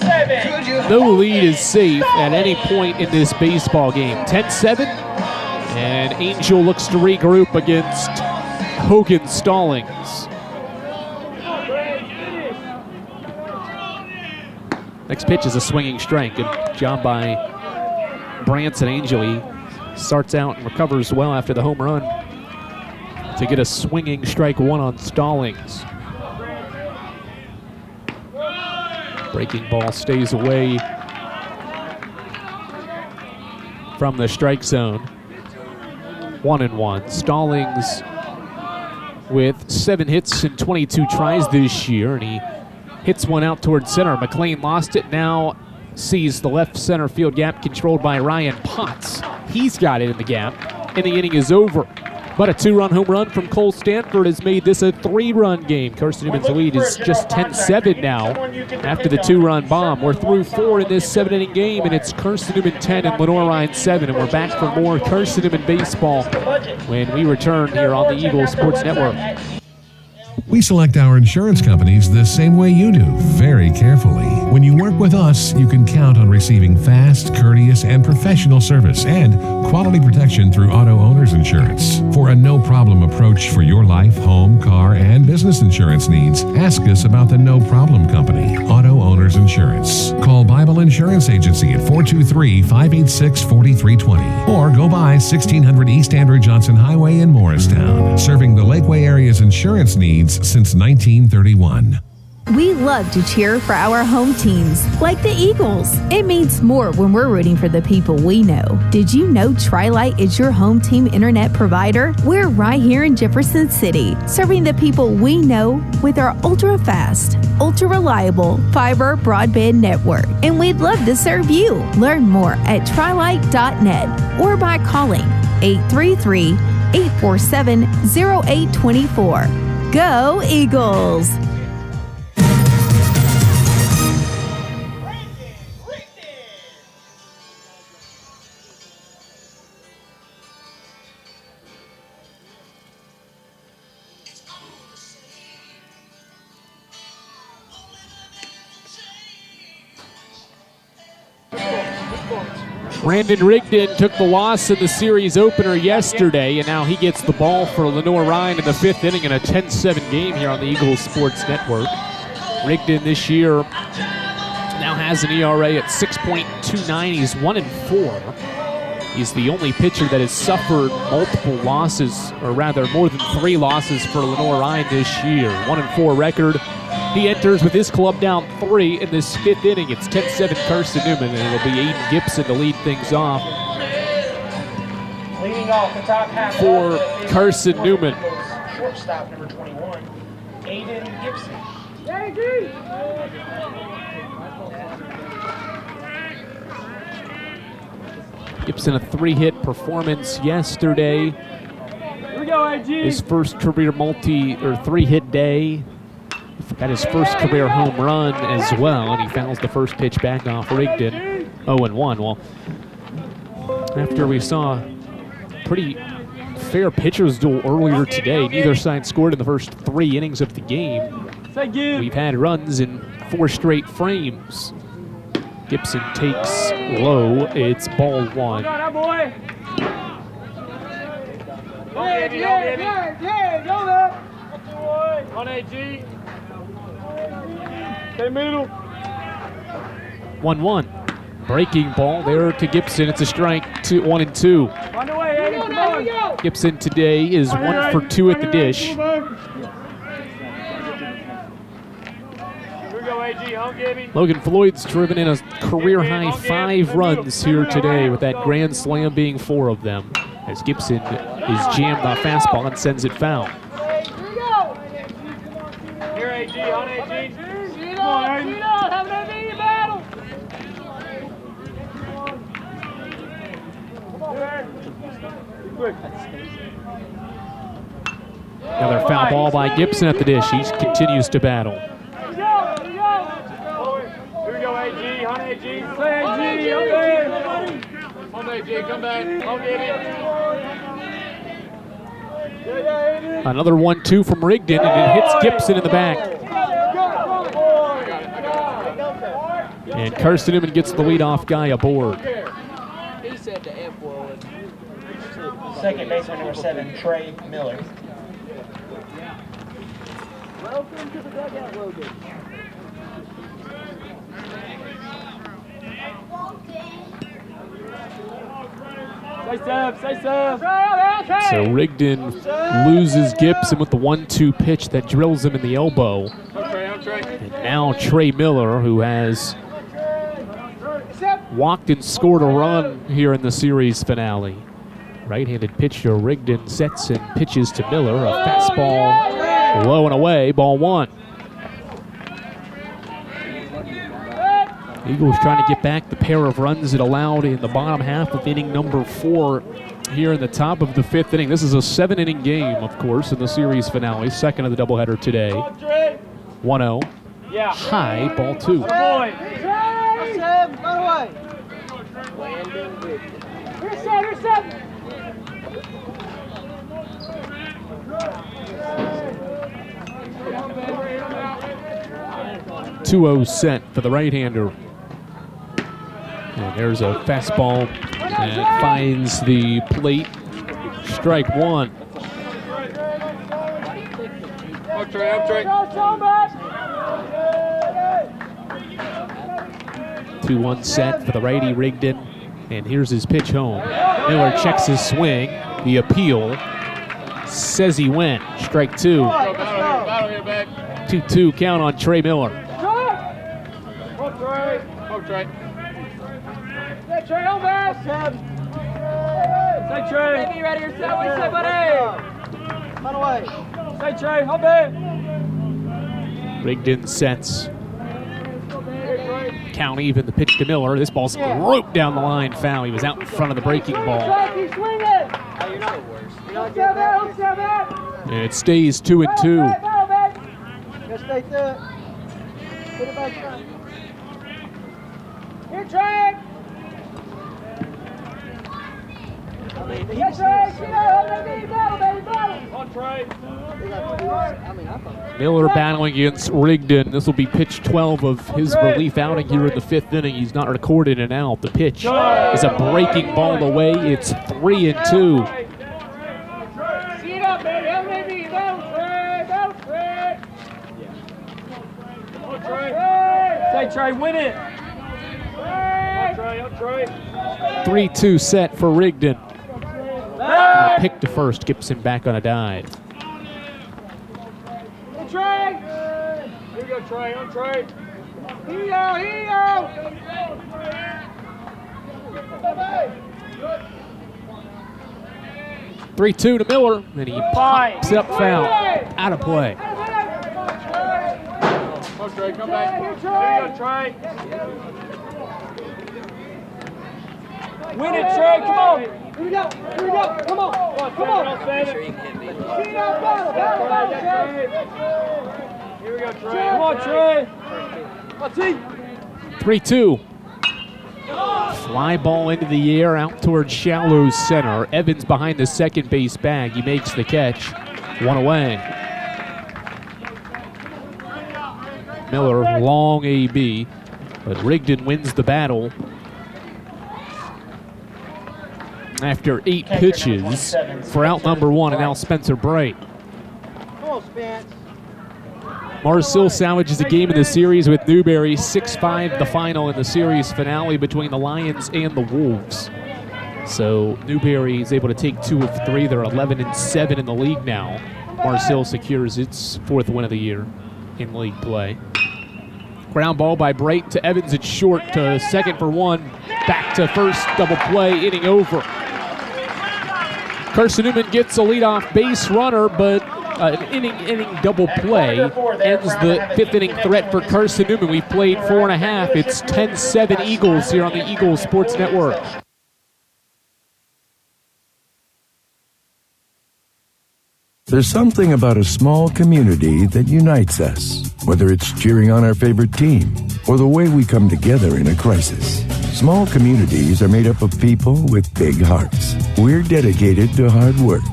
no lead is safe at any point in this baseball game. 10-7, and Angel looks to regroup against Hogan Stallings. Next pitch is a swinging strike. Good job by Branson Angel. He starts out and recovers well after the home run to get a swinging strike 1 on Stallings. Breaking ball stays away from the strike zone. 1-1. Stallings with 7 hits and 22 tries this year, and he hits one out towards center. McLean lost it, now sees the left center field gap controlled by Ryan Potts. He's got it in the gap, and the inning is over. But a 2-run home run from Cole Stanford has made this a 3-run game. Carson-Newman's lead is just 10-7 now after the 2-run bomb. We're through 4 in this 7-inning game, and it's Carson-Newman 10 and Lenoir-Rhyne 7. And we're back for more Carson-Newman baseball when we return here on the Eagle Sports Network. We select our insurance companies the same way you do, very carefully. When you work with us, you can count on receiving fast, courteous, and professional service and quality protection through Auto Owners Insurance. For a no-problem approach for your life, home, car, and business insurance needs, ask us about the No Problem Company, Auto Owners Insurance. Call Bible Insurance Agency at 423-586-4320 or go by 1600 East Andrew Johnson Highway in Morristown, serving the Lakeway area's insurance needs since 1931. We love to cheer for our home teams, like the Eagles. It means more when we're rooting for the people we know. Did you know Tri-Lite is your home team internet provider? We're right here in Jefferson City, serving the people we know with our ultra-fast, ultra-reliable fiber broadband network. And we'd love to serve you. Learn more at trilite.net or by calling 833-847-0824. Go Eagles! Brandon Rigdon took the loss in the series opener yesterday, and now he gets the ball for Lenoir-Rhyne in the 5th inning in a 10-7 game here on the Eagles Sports Network. Rigdon this year now has an ERA at 6.29. He's 1-4. He's the only pitcher that has suffered multiple losses, or rather more than 3 losses for Lenoir-Rhyne this year. 1-4 record. He enters with his club down 3 in this 5th inning. It's 10-7 Carson-Newman, and it'll be Aiden Gibson to lead things off. Leading off the top half for Carson-Newman. Shortstop number 21, Aiden Gibson. Gibson, a 3-hit performance yesterday. Here we go, AG. His first career 3-hit day. Got his first career home run as well, and he fouls the first pitch back off Rigdon. 0-1. Well, after we saw a pretty fair pitcher's duel earlier today, neither side scored in the first 3 innings of the game. We've had runs in 4 straight frames. Gibson takes low. It's ball 1. On AG. Stay middle. 1-1. Breaking ball there to Gibson. It's a strike. 1-2. On the way, Aiden. Come on. Gibson today is 1 for 2 at the dish. Here we go, AG. Home, Gibby. Logan Floyd's driven in a career-high 5 runs here today, with that grand slam being 4 of them, as Gibson is jammed on a fastball and sends it foul. Here, AG. On AG. Come on, Aiden. Have an AG battle. Come on, man. Quick. Another foul ball by Gibson at the dish. He continues to battle. Here we go, AG. On AG. Say AG. On AG. Come back. On AG. Another 1-2 from Rigdon, and it hits Gibson in the back. And Carson-Newman gets the leadoff guy aboard. He said the F word. Second baseman number 7, Trey Miller. Welcome to the dugout, Logan. Say sub. So Rigdon loses Gibson with the 1-2 pitch that drills him in the elbow. And now Trey Miller, who has walked and scored a run here in the series finale. Right-handed pitcher Rigdon sets and pitches to Miller. A fastball low and away, ball 1. Eagles trying to get back the pair of runs it allowed in the bottom half of inning number 4 here in the top of the 5th inning. This is a 7-inning game, of course, in the series finale, second of the doubleheader today. 1-0. Yeah. High, ball 2. Here's 7. 2-0 set for the right-hander. And there's a fastball that finds the plate. Strike 1. Up Trey. 2-1 set for the righty Rigdon. And here's his pitch home. Miller checks his swing. The appeal says he went. Strike 2. 2-2 count on Trey Miller. Trey. Hey, Trey, home back. Say, Trey. Be ready yourself. What you say, buddy? Run away. Say, Trey, home back. Rigdon sets. Count even, the pitch to Miller. This ball's roped down the line, foul. He was out in front of the breaking ball. You're not the worst. You're not getting that. And it stays 2-2. Just stay through it. Put it back down. Here, Trey. Miller battling against Rigdon. This will be pitch 12 of his relief outing here in the 5th inning. He's not recorded an out. The pitch is a breaking ball away. It's 3-2. Say, Trey, win it. 3-2 set for Rigdon. Pick to first, Gibson back on a dive. Trey! Here we go, Trey. On Trey. Here you go, here you go. 3-2 to Miller, and he pops up foul. Out of play. Come on, Trey, come back. Here you go, Trey. Win it, Trey, come on. Here we go, come on. Come on. Here we go, Trey. Come on, Trey. 3-2. Fly ball into the air out towards shallow center. Evans behind the second base bag. He makes the catch. One away. Miller, long AB, but Rigdon wins the battle. After 8 pitches for out number 1, and now Spencer Bright. Come on, Spence. Marcel salvages a game in the series with Newberry. 6-5 the final in the series finale between the Lions and the Wolves. So Newberry is able to take 2 of 3. They're 11-7 in the league now. Marcel secures its 4th win of the year in league play. Ground ball by Bright to Evans. It's short to second for 1. Back to first, double play, inning over. Carson-Newman gets a leadoff base runner, but an inning double play ends the 5th inning threat for Carson-Newman. We've played 4.5. It's 10-7 Eagles here on the Eagles Sports Network. There's something about a small community that unites us, whether it's cheering on our favorite team or the way we come together in a crisis. Small communities are made up of people with big hearts. We're dedicated to hard work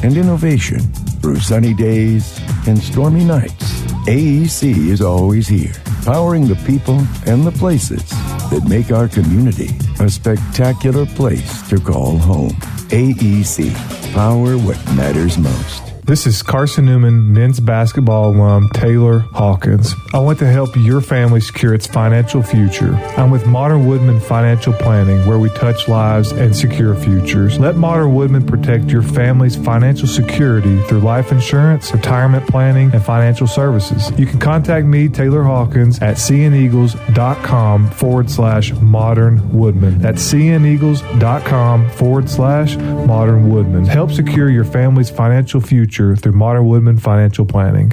and innovation through sunny days and stormy nights. AEC is always here, powering the people and the places that make our community a spectacular place to call home. AEC, power what matters most. This is Carson-Newman men's basketball alum Taylor Hawkins. I want to help your family secure its financial future. I'm with Modern Woodman Financial Planning, where we touch lives and secure futures. Let Modern Woodman protect your family's financial security through life insurance, retirement planning, and financial services. You can contact me, Taylor Hawkins, at cneagles.com/Modern Woodman. That's cneagles.com/Modern Woodman. Help secure your family's financial future through Modern Woodman Financial Planning.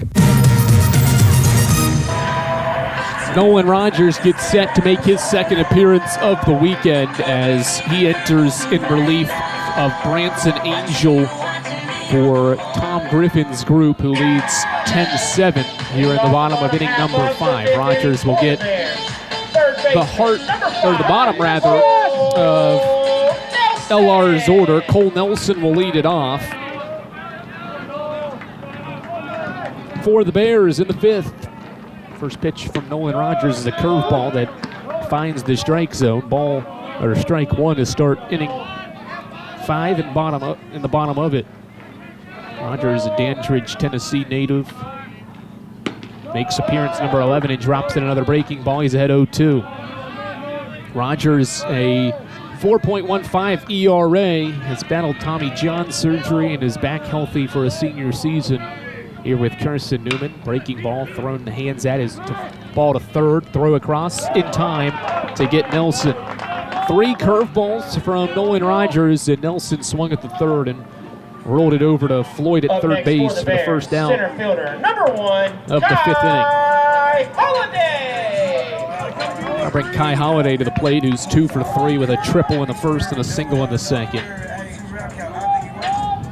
Nolan Rogers gets set to make his second appearance of the weekend as he enters in relief of Branson Angel for Tom Griffin's group, who leads 10-7 here in the bottom of inning number 5. Rogers will get the heart, or the bottom rather, of LR's order. Cole Nelson will lead it off for the Bears in the 5th. First pitch from Nolan Rogers is a curveball that finds the strike zone. Strike 1 to start inning 5 and in the bottom of it. Rogers, a Dandridge, Tennessee native, makes appearance number 11 and drops in another breaking ball. He's ahead 0-2. Rogers, a 4.15 ERA, has battled Tommy John surgery and is back healthy for a senior season here with Carson-Newman. Breaking ball thrown in the hands at his ball to third. Throw across in time to get Nelson. 3 curveballs from Nolan Rogers, and Nelson swung at the third and rolled it over to Floyd at third base for the first out center fielder, number 1 of the 5th inning. Holiday. I'll bring Kai Holiday to the plate, who's 2 for 3 with a triple in the first and a single in the second.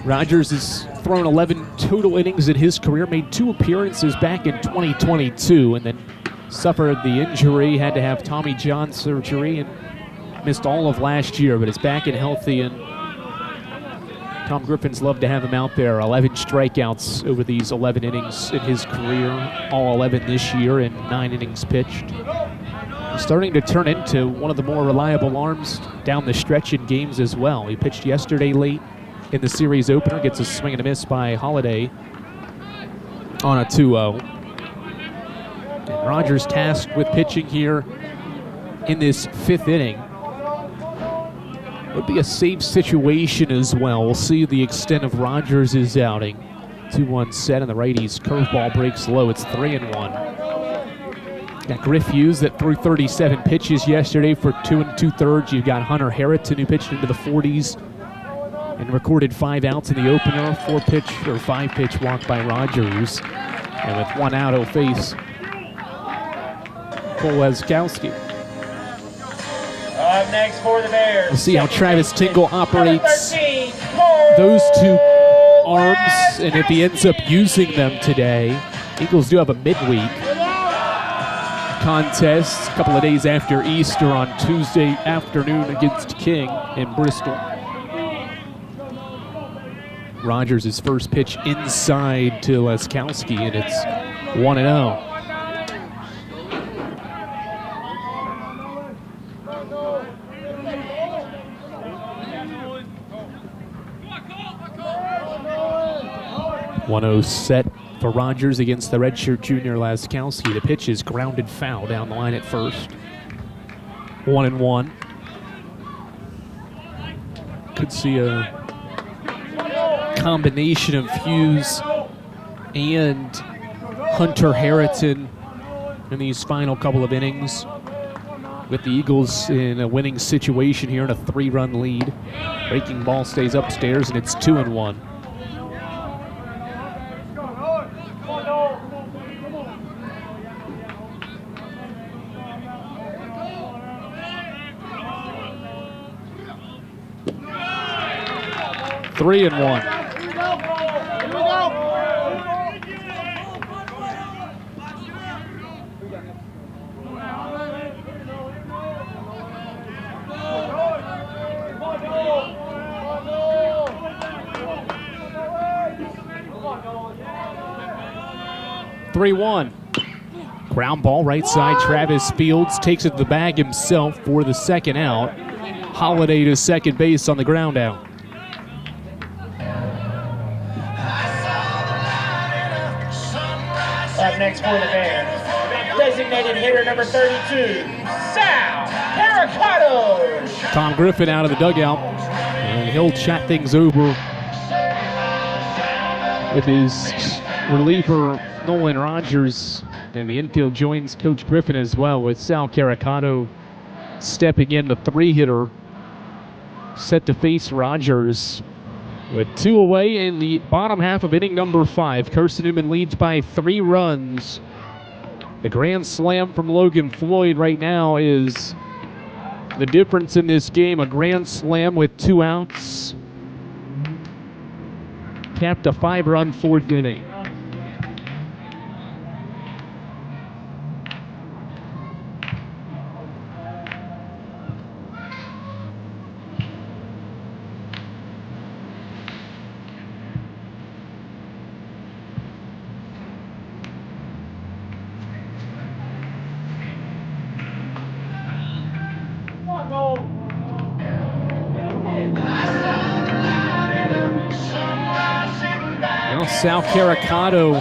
Rogers has thrown 11 total innings in his career, made 2 appearances back in 2022, and then suffered the injury, had to have Tommy John surgery, and missed all of last year, but is back and healthy and Tom Griffin's loved to have him out there. 11 strikeouts over these 11 innings in his career, all 11 this year in 9 innings pitched. He's starting to turn into one of the more reliable arms down the stretch in games as well. He pitched yesterday late in the series opener, gets a swing and a miss by Holiday on a 2-0. And Rogers tasked with pitching here in this 5th inning. Would be a safe situation as well. We'll see the extent of Rogers' outing. 2-1 set, and the righty's curveball breaks low. It's 3-1. Got Griff Hughes that threw 37 pitches yesterday for 2 2/3. You've got Hunter Harrington, who pitched into the 40s and recorded 5 outs in the opener. 5-pitch walk by Rogers. And with 1 out, he'll face Koleskowski. Up next for the Bears. We'll see how Travis Tingle operates those 2 arms, and if he ends up using them today. Eagles do have a midweek contest a couple of days after Easter on Tuesday afternoon against King in Bristol. Rogers' first pitch inside to Leskowski, and it's 1-0. Set for Rogers against the redshirt junior Laskowski. The pitch is grounded foul down the line at first. 1-1. Could see a combination of Hughes and Hunter Harrington in these final couple of innings, with the Eagles in a winning situation here in a 3-run lead. Breaking ball stays upstairs, and it's 2-1. Three and one. Ground ball right side. Travis Fields takes it to the bag himself for the second out. Holiday to second base on the ground out. Up next for the Bears, designated hitter number 32, Sal Caracato. Tom Griffin out of the dugout, and he'll chat things over with his reliever Nolan Rogers, and the infield joins Coach Griffin as well, with Sal Caracato stepping in, the 3-hitter, set to face Rogers. With 2 away in the bottom half of inning number 5, Carson-Newman leads by 3 runs. The grand slam from Logan Floyd right now is the difference in this game. A grand slam with 2 outs. Capped a 5-run 4th inning. Sal Caracato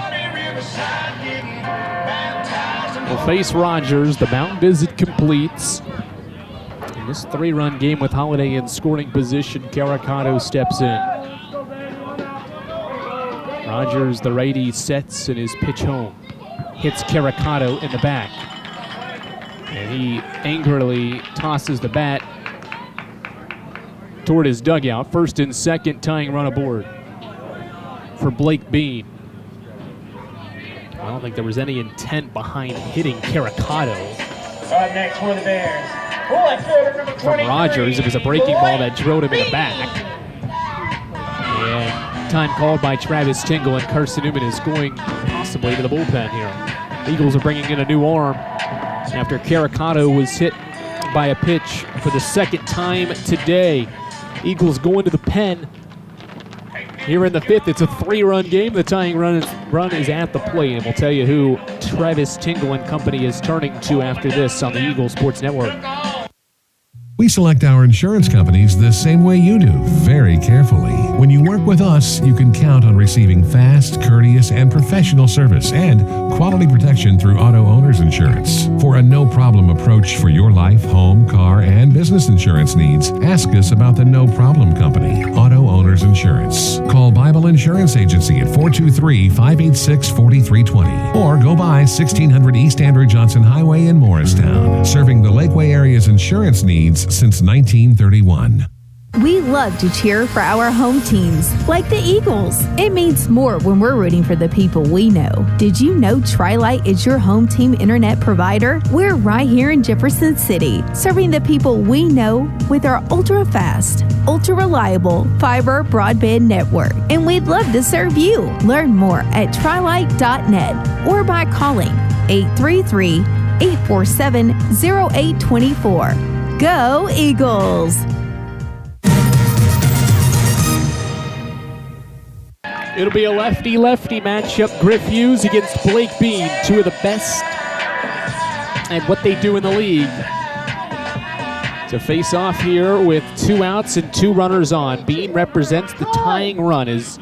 will face Rogers. The mound visit completes. In this 3-run game with Holiday in scoring position, Caracato steps in. Rogers, the righty, sets and his pitch home. Hits Caracato in the back. And he angrily tosses the bat toward his dugout. First and second, tying run aboard for Blake Bean. I don't think there was any intent behind hitting Caracato. Next for the Bears, left fielder number 23. From Rogers, it was a breaking ball that drilled him in the back. And time called by Travis Tingle, and Carson-Newman is going possibly to the bullpen here. The Eagles are bringing in a new arm after Caracato was hit by a pitch for the second time today. Eagles going to the pen Here in the fifth, it's a 3-run game. The tying run is at the plate, and we'll tell you who Travis Tingle and company is turning to after this on the Eagle Sports Network. We select our insurance companies the same way you do, very carefully. When you work with us, you can count on receiving fast, courteous, and professional service and quality protection through Auto Owners Insurance. For a no-problem approach for your life, home, car, and business insurance needs, ask us about the No Problem Company, Auto Owners Insurance. Call Bible Insurance Agency at 423-586-4320 or go by 1600 East Andrew Johnson Highway in Morristown, serving the Lakeway area's insurance needs since 1931. We love to cheer for our home teams, like the Eagles. It means more when we're rooting for the people we know. Did you know Tri-Lite is your home team internet provider? We're right here in Jefferson City, serving the people we know with our ultra-fast, ultra-reliable fiber broadband network. And we'd love to serve you. Learn more at trilite.net or by calling 833-847-0824. Go Eagles! It'll be a lefty-lefty matchup. Griff Hughes against Blake Bean, two of the best at what they do in the league. To face off here with 2 outs and 2 runners on. Bean represents the tying run as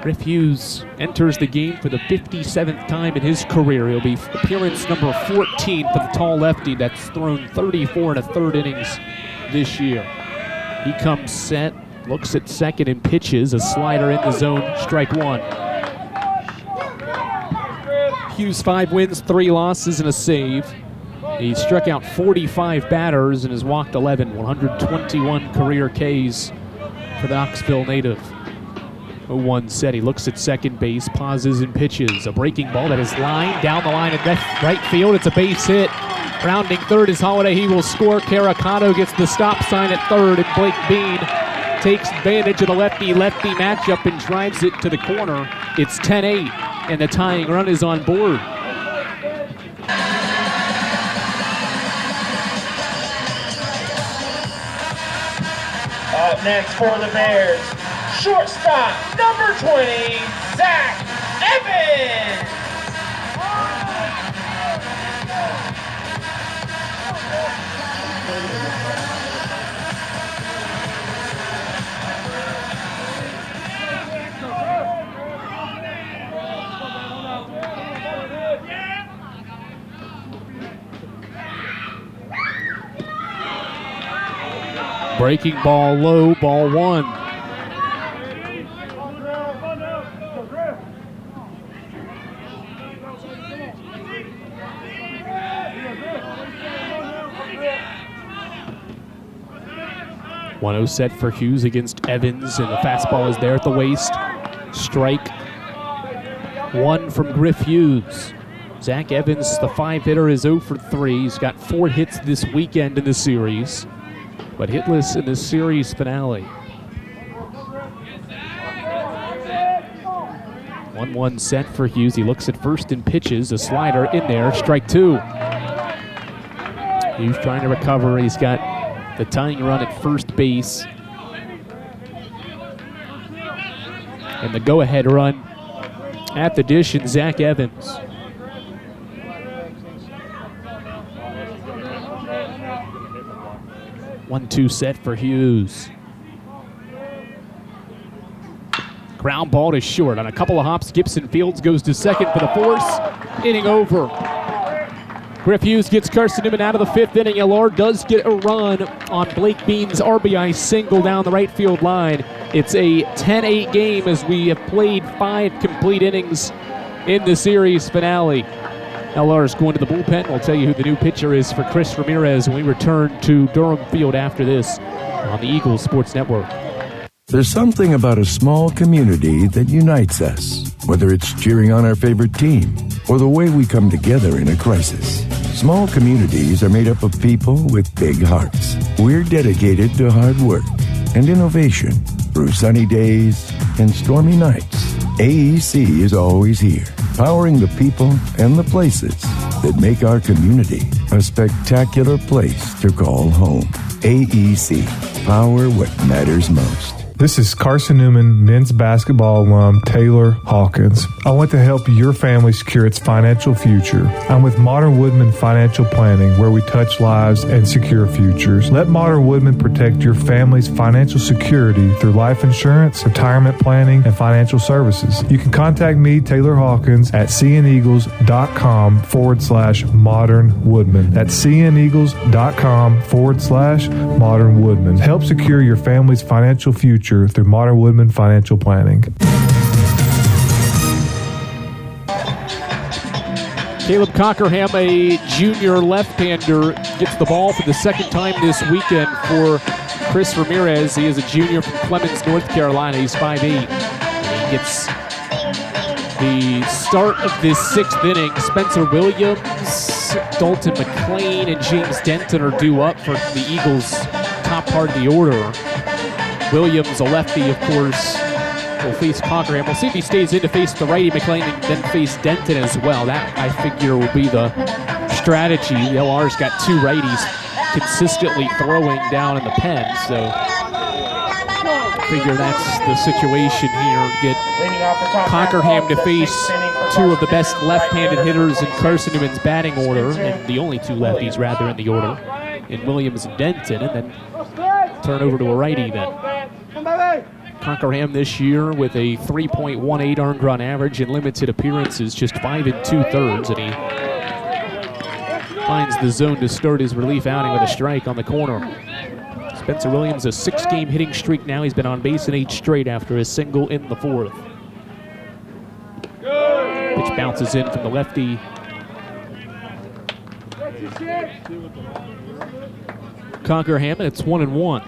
Griff Hughes enters the game for the 57th time in his career. It'll be appearance number 14 for the tall lefty that's thrown 34 1/3 innings this year. He comes set, looks at second and pitches. A slider in the zone, strike one. Hughes 5 wins, 3 losses, and a save. He struck out 45 batters and has walked 11, 121 career Ks for the Knoxville native. 0-1 set. He looks at second base, pauses and pitches. A breaking ball that is lined down the line in right field. It's a base hit. Rounding third is Holiday. He will score. Caracato gets the stop sign at third, and Blake Bean takes advantage of the lefty-lefty matchup and drives it to the corner. It's 10-8, and the tying run is on board. Up next for the Bears, shortstop, number 20, Zach Evans. Breaking ball low, ball one. One-0 set for Hughes against Evans, and the fastball is there at the waist. Strike one from Griff Hughes. Zach Evans, the 5-hitter, is 0 for 3. He's got 4 hits this weekend in the series, but hitless in the series finale. 1-1 set for Hughes. He looks at first and pitches. A slider in there. Strike two. Hughes trying to recover. He's got the tying run at first base. And the go-ahead run at the dish in Zach Evans. 1-2 set for Hughes. Ground ball to short. On a couple of hops, Gibson Fields goes to second for the force. Inning over. Griff Hughes gets Carson-Newman out of the 5th inning. LR does get a run on Blake Bean's RBI single down the right field line. It's a 10-8 game as we have played 5 complete innings in the series finale. LR is going to the bullpen. We'll tell you who the new pitcher is for Chris Ramirez when we return to Durham Field after this on the Eagle Sports Network. There's something about a small community that unites us, whether it's cheering on our favorite team or the way we come together in a crisis. Small communities are made up of people with big hearts. We're dedicated to hard work and innovation through sunny days and stormy nights. AEC is always here, powering the people and the places that make our community a spectacular place to call home. AEC, power what matters most. This is Carson-Newman men's basketball alum Taylor Hawkins. I want to help your family secure its financial future. I'm with Modern Woodman Financial Planning, where we touch lives and secure futures. Let Modern Woodman protect your family's financial security through life insurance, retirement planning, and financial services. You can contact me, Taylor Hawkins, at cneagles.com/Modern Woodman. That's cneagles.com/Modern Woodman. Help secure your family's financial future through Modern Woodman Financial Planning. Caleb Cockerham, a junior left-hander, gets the ball for the second time this weekend for Chris Ramirez. He is a junior from Clemens, North Carolina. He's 5'8". And he gets the start of this sixth inning. Spencer Williams, Dalton McClain, and James Denton are due up for the Eagles' top part of the order. Williams, a lefty, of course, will face Cockerham. We'll see if he stays in to face the righty McClain and then face Denton as well. That, I figure, will be the strategy. The LR's got two righties consistently throwing down in the pen, so I figure that's the situation here. Get Cockerham to face two of the best left-handed hitters in Carson-Newman's batting order, and the only two lefties, rather, in the order, in Williams and Denton, and then turn over to a righty then. Cockerham this year with a 3.18 earned run average and limited appearances, just 5 2/3, and he finds the zone to start his relief outing with a strike on the corner. Spencer Williams, a 6-game hitting streak now. He's been on base in 8 straight after a single in the 4th. Pitch bounces in from the lefty. Cockerham, and it's 1-1.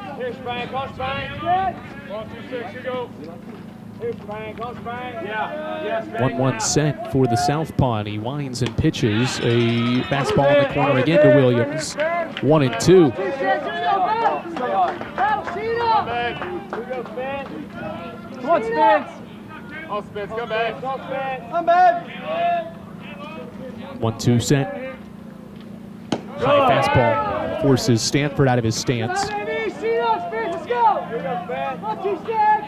1-1 set for the southpaw, and he winds and pitches a fastball in the corner again to Williams. 1-2. Come on, Spence. Oh, Spence, come back. Come back. 1-2 set. High fastball forces Stanford out of his stance. Let's go. 1, 2, 6.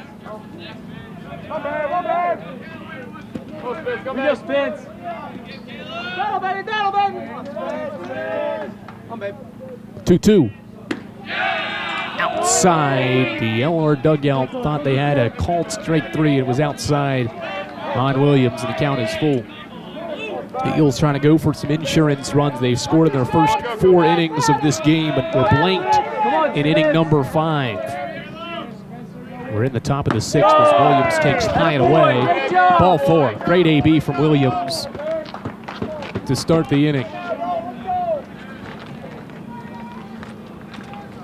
Come back. Oh, Spence, come We back. go, Spence. Battle, baby. Come, baby. 2-2. Outside. The LR dugout thought they had a called strike 3. It was outside on Williams, and the count is full. The Eagles trying to go for some insurance runs. They've scored in their first 4 innings of this game, but were blanked in inning number 5. We're in the top of the 6th as Williams takes high and away. Ball 4. Great AB from Williams to start the inning.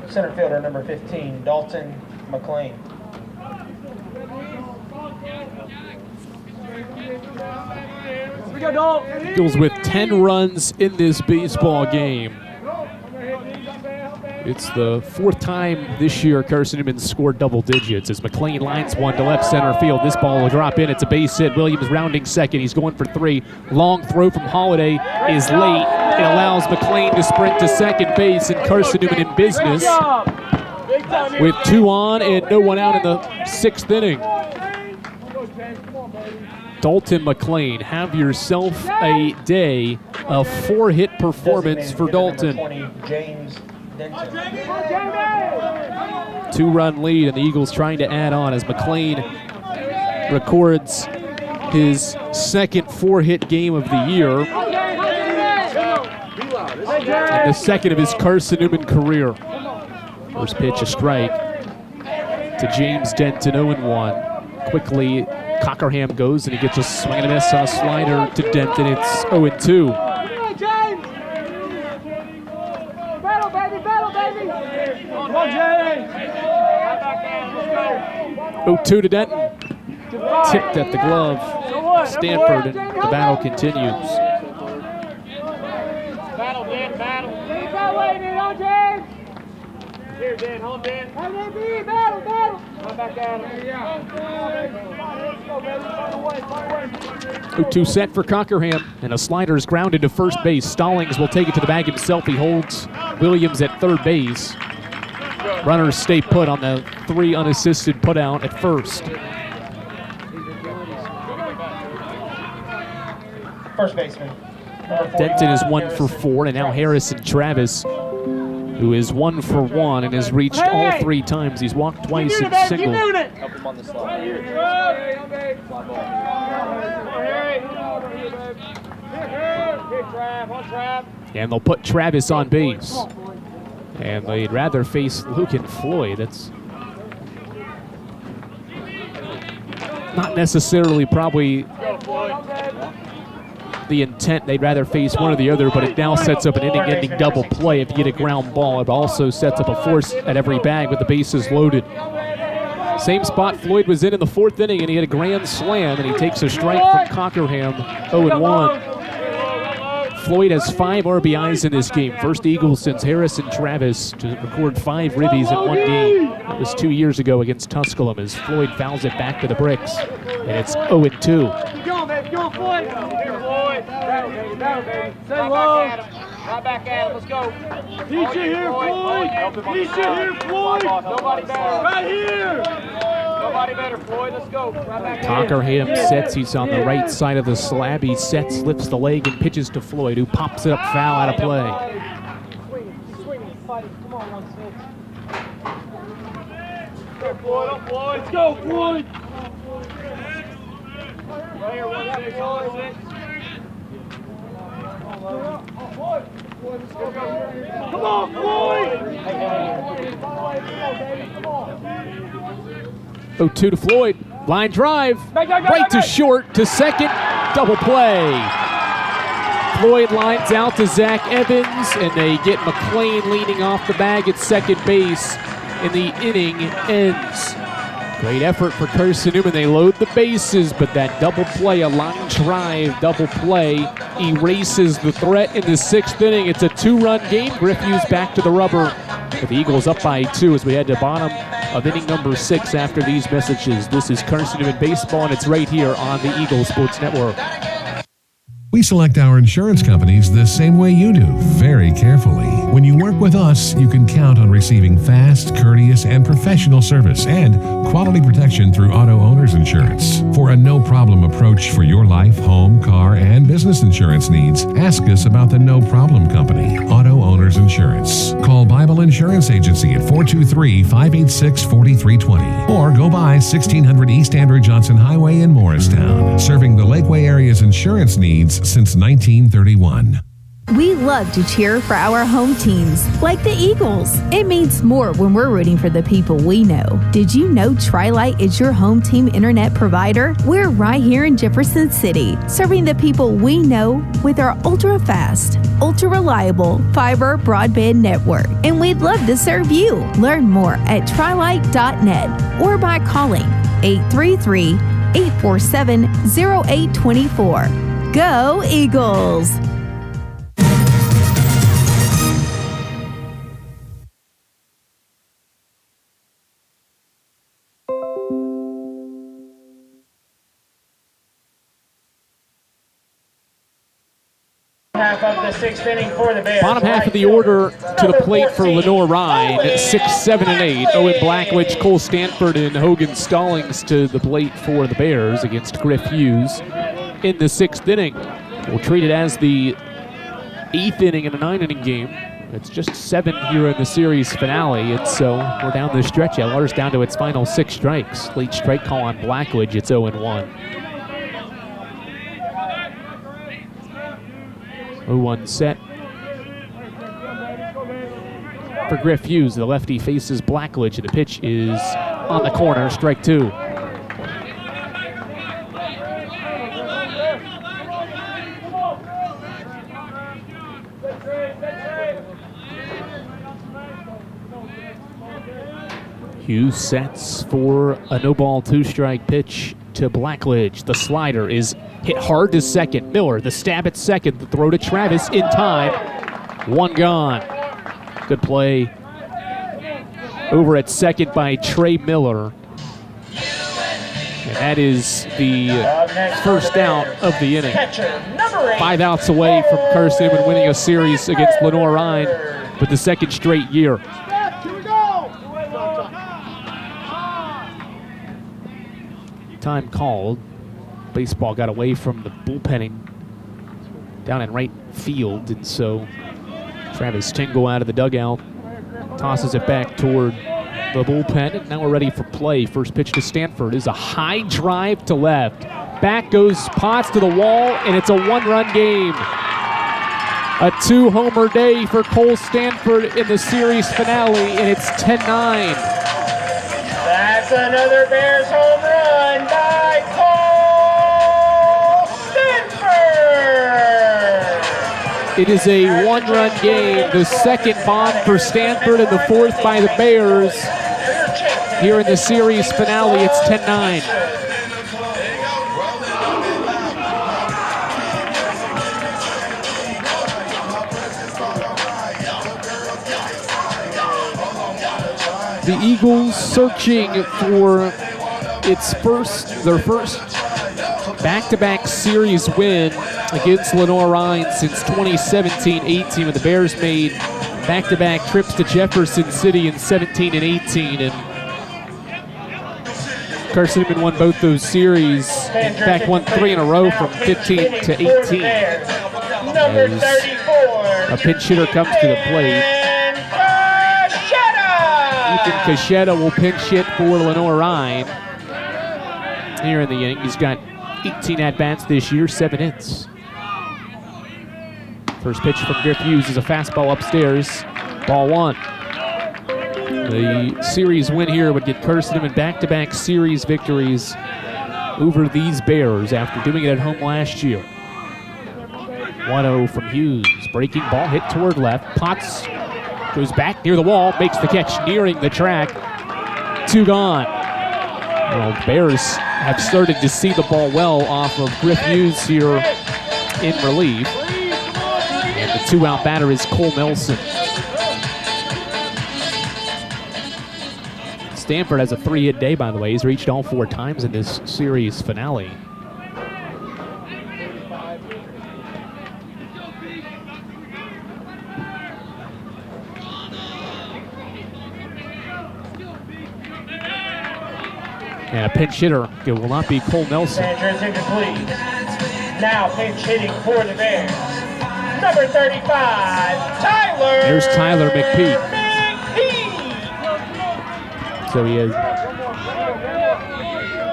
Center fielder number 15, Dalton McClain. We go, Dalt. Eagles with 10 runs in this baseball game. It's the 4th time this year Carson-Newman scored double digits as McClain lines one to left center field. This ball will drop in. It's a base hit. Williams rounding second. He's going for 3. Long throw from Holiday is late. It allows McClain to sprint to second base, and Carson-Newman in business with 2 on and no one out in the 6th inning. Dalton McClain, have yourself a day. A 4-hit performance for Dalton. 20, James Denton. 2-run lead, and the Eagles trying to add on as McClain records his second 4-hit game of the year and the second of his Carson-Newman career. First pitch, a strike to James Denton, 0-1. Quickly, Cockerham goes, and he gets a swing and a miss on a slider to Denton. It's 0-2. Battle, baby. Come on, James. 0-2 to Denton. Tipped at the glove. Stanford, and the battle continues. Battle, Dan, battle. Keep that way, man, James. Here, Dan, hold Dan. Battle. Come back at him. 0-2 set for Cockerham, and a slider is grounded to first base. Stallings will take it to the bag himself. He holds Williams at third base. Runners stay put on the 3 unassisted put out at first. First baseman. Denton is 1 for 4, and now Harrison Travis, who is 1 for 1 and has reached all 3 times. He's walked twice and singled. Help him on the slide. And they'll put Travis on base. And they'd rather face Luke and Floyd. That's not necessarily probably the intent. They'd rather face one or the other, but it now sets up an inning-ending double play if you get a ground ball. It also sets up a force at every bag with the bases loaded. Same spot Floyd was in the 4th inning, and he had a grand slam, and he takes a strike from Cockerham, 0-1. Floyd has 5 RBIs in this game. First Eagles since Harrison Travis to record 5 ribbies in one game. That was 2 years ago against Tusculum as Floyd fouls it back to the bricks, and it's 0-2. Keep going, baby. Go, Floyd. Here, Floyd. Battle, baby. Battle, baby. Stay low. Right back at him. Let's go. He's here, Floyd. He's here, Floyd. Nobody better. Right here. Nobody better, Floyd. Let's go. Right back Cockerham sets. He's on the right side of the slab. He sets, lifts the leg, and pitches to Floyd, who pops it up foul out of play. Swing, fight it. Come on, 1-6. Go, Floyd. Up, Floyd. Let's go, Floyd. Right here, 1-6. 1-6. Come on, Floyd! 0-2 to Floyd. Line drive. Right to short to second. Double play. Floyd lines out to Zach Evans, and they get McLean leaning off the bag at second base, and the inning ends. Great effort for Carson-Newman. They load the bases, but that double play, a line drive double play, erases the threat in the 6th inning. It's a 2-run game. Griff Hughes back to the rubber, with the Eagles up by 2 as we head to bottom of inning number 6 after these messages. This is Carson-Newman Baseball, and it's right here on the Eagle Sports Network. We select our insurance companies the same way you do, very carefully. When you work with us, you can count on receiving fast, courteous, and professional service and quality protection through Auto Owners Insurance. For a no-problem approach for your life, home, car, and business insurance needs, ask us about the No Problem Company, Auto Owners Insurance. Call Bible Insurance Agency at 423-586-4320 or go by 1600 East Andrew Johnson Highway in Morristown, serving the Lakeway area's insurance needs since 1931. We love to cheer for our home teams, like the Eagles. It means more when we're rooting for the people we know. Did you know Tri-Lite is your home team internet provider? We're right here in Jefferson City, serving the people we know with our ultra-fast, ultra-reliable fiber broadband network. And we'd love to serve you. Learn more at trilite.net or by calling 833-847-0824. Go Eagles! Half of the 6th inning for the Bears. Bottom half of the order to the plate for Lenoir-Rhyne, 6, 7, and 8. Owen Blackledge, Cole Stanford, and Hogan Stallings to the plate for the Bears against Griff Hughes in the 6th inning. We'll treat it as the 8th inning in a 9-inning game. It's just 7 here in the series finale, and so we're down the stretch. LR's down to its final 6 strikes. Late strike call on Blackledge. It's 0-1. 0-1 set for Griff Hughes. The lefty faces Blackledge, and the pitch is on the corner, strike 2. Hughes sets for a no-ball, 2-strike pitch to Blackledge. The slider is hit hard to second. Miller, the stab at second, the throw to Travis in time. 1 gone. Good play over at second by Trey Miller. And that is the first out of the inning. 5 outs away from Carson-Newman winning a series against Lenoir-Rhyne for the 2nd straight year. time called. Baseball got away from the bullpenning down in right field, and so Travis Tingle out of the dugout tosses it back toward the bullpen, and now we're ready for play. First pitch to Stanford is a high drive to left. Back goes Potts to the wall, and it's a one-run game. A two-homer day for Cole Stanford in the series finale, and it's 10-9. That's another Bears home run by Cole Stanford. It is a one-run game. The second bomb for Stanford and the fourth by the Bears. Here in the series finale, it's 10-9. The Eagles searching for their first back-to-back series win against Lenoir-Rhyne since 2017-18, when the Bears made back-to-back trips to Jefferson City in 17 and 18, and Carson-Newman won both those series. In fact, won 3 in a row from 15 to 18. As a pinch hitter comes to the plate. Ethan Cachetta will pinch hit for Lenoir-Rhyne. Here in the inning, he's got 18 at-bats this year, 7 hits. First pitch from Griff Hughes is a fastball upstairs. Ball 1. The series win here would get Carson-Newman back-to-back series victories over these Bears after doing it at home last year. 1-0 from Hughes. Breaking ball hit toward left. Potts goes back near the wall, makes the catch nearing the track. 2 gone. Well, the Bears have started to see the ball well off of Griff Hughes here in relief. And the 2-out batter is Cole Nelson. Stanford has a 3-hit day, by the way. He's reached all 4 times in this series finale. And a pinch hitter. It will not be Cole Nelson. Is incomplete. Now pinch hitting for the Bears. Number 35, Tyler. There's Tyler McPeak. So he has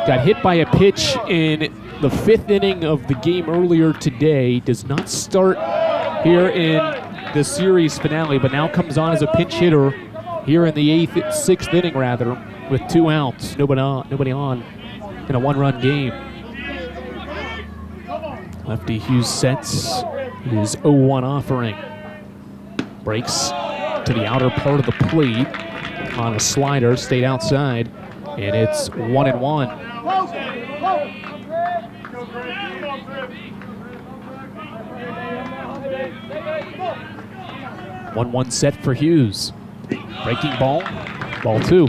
got hit by a pitch in the 5th inning of the game earlier today. Does not start here in the series finale, but now comes on as a pinch hitter here in the 6th inning rather, with 2 outs, nobody on in a 1-run game. Lefty Hughes sets his 0-1 offering. Breaks to the outer part of the plate on a slider, stayed outside, and it's 1-1. 1-1 set for Hughes. Breaking ball, ball 2.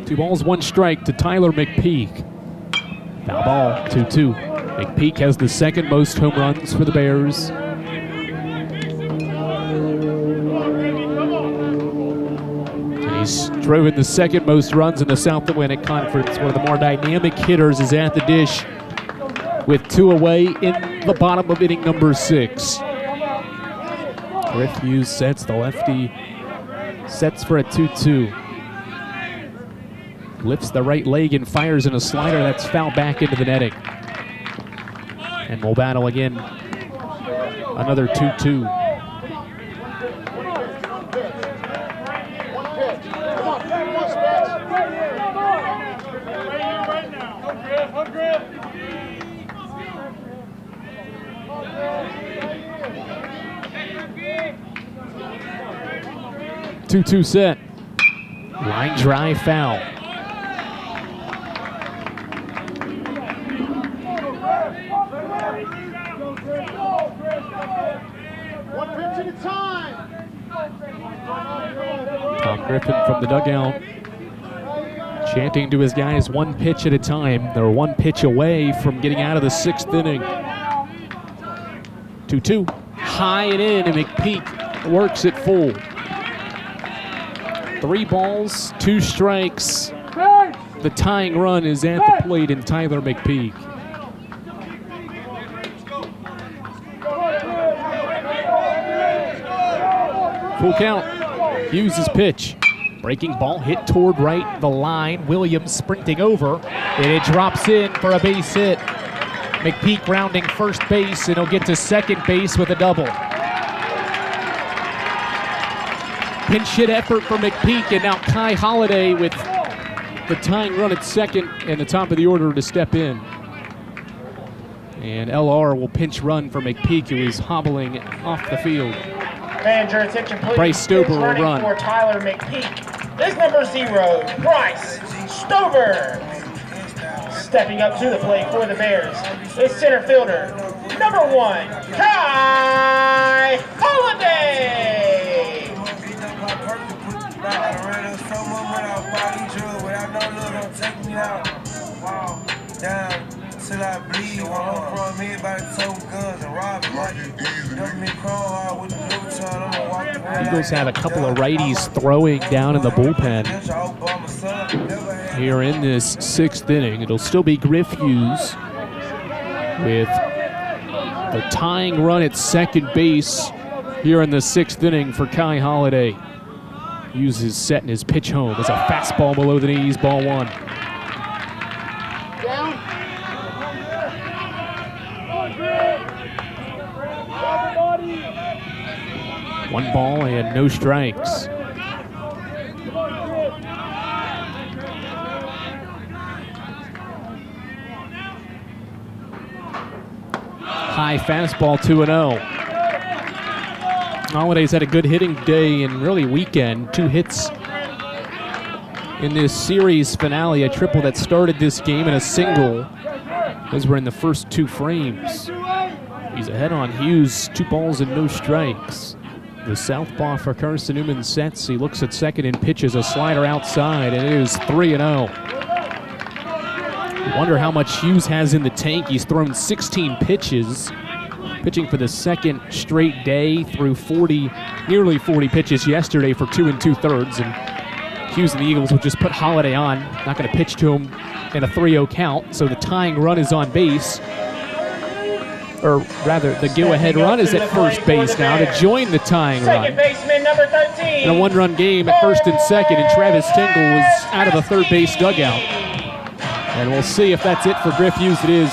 Two balls, 1 strike to Tyler McPeak. Foul ball, 2-2. McPeak has the 2nd most home runs for the Bears. And he's driven the 2nd most runs in the South Atlantic Conference. One of the more dynamic hitters is at the dish with 2 away in the bottom of inning number 6. Griff Hughes sets the lefty, sets for a 2-2. Lifts the right leg and fires in a slider that's fouled back into the netting. And we'll battle again. Another 2-2. Two set. Line drive foul. Griffin from the dugout chanting to his guys one pitch at a time. They're one pitch away from getting out of the 6th inning. 2-2. High and in, and McPeak works it full. 3 balls, 2 strikes. The tying run is at the plate in Tyler McPeak. Full count. Hughes' pitch. Breaking ball hit toward right, the line. Williams sprinting over, and it drops in for a base hit. McPeak rounding first base, and he'll get to second base with a double. Pinch hit effort for McPeak, and now Kai Holiday with the tying run at second and the top of the order to step in. And LR will pinch run for McPeak, who is hobbling off the field. Manager, attention please. Bryce Stover will Running run. for Tyler McPeak is number 0, Bryce Stover. Stepping up to the plate for the Bears is center fielder, number 1, Kai Holiday. Eagles have a couple of righties throwing down in the bullpen here in this 6th inning. It'll still be Griff Hughes with the tying run at second base here in the 6th inning for Kai Holiday. Hughes is setting his pitch home. It's a fastball below the knees, ball 1. One ball and no strikes. High fastball, 2-0. Holiday's had a good hitting day and really weekend. 2 hits in this series finale, a triple that started this game and a single. Those were in the first 2 frames. He's ahead on Hughes, 2 balls and no strikes. The southpaw for Carson-Newman sets. He looks at second and pitches a slider outside, and it is 3-0. Wonder how much Hughes has in the tank. He's thrown 16 pitches, pitching for the second straight day, threw nearly 40 pitches yesterday for 2 2/3. And Hughes and the Eagles will just put Holiday on. Not going to pitch to him in a 3-0 count, so the tying run is on base. Or rather, the go-ahead run is at first base now to join the tying run. Second baseman, number 13. In a 1-run game at first and second, and Travis Tingle was out of the third base dugout. And we'll see if that's it for Griff Hughes. It is.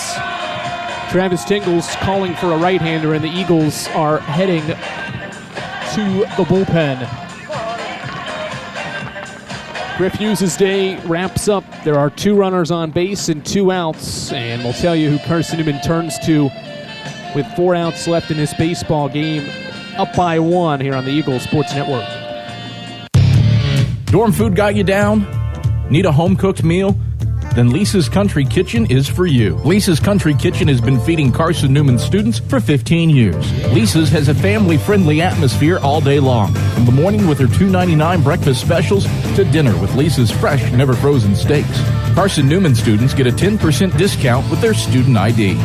Travis Tingle's calling for a right-hander, and the Eagles are heading to the bullpen. Griff Hughes' day wraps up. There are 2 runners on base and 2 outs, and we'll tell you who Carson-Newman turns to with 4 outs left in this baseball game, up by 1 here on the Eagles Sports Network. Dorm food got you down? Need a home-cooked meal? Then Lisa's Country Kitchen is for you. Lisa's Country Kitchen has been feeding Carson-Newman students for 15 years. Lisa's has a family-friendly atmosphere all day long, from the morning with her $2.99 breakfast specials to dinner with Lisa's fresh, never-frozen steaks. Carson-Newman students get a 10% discount with their student ID.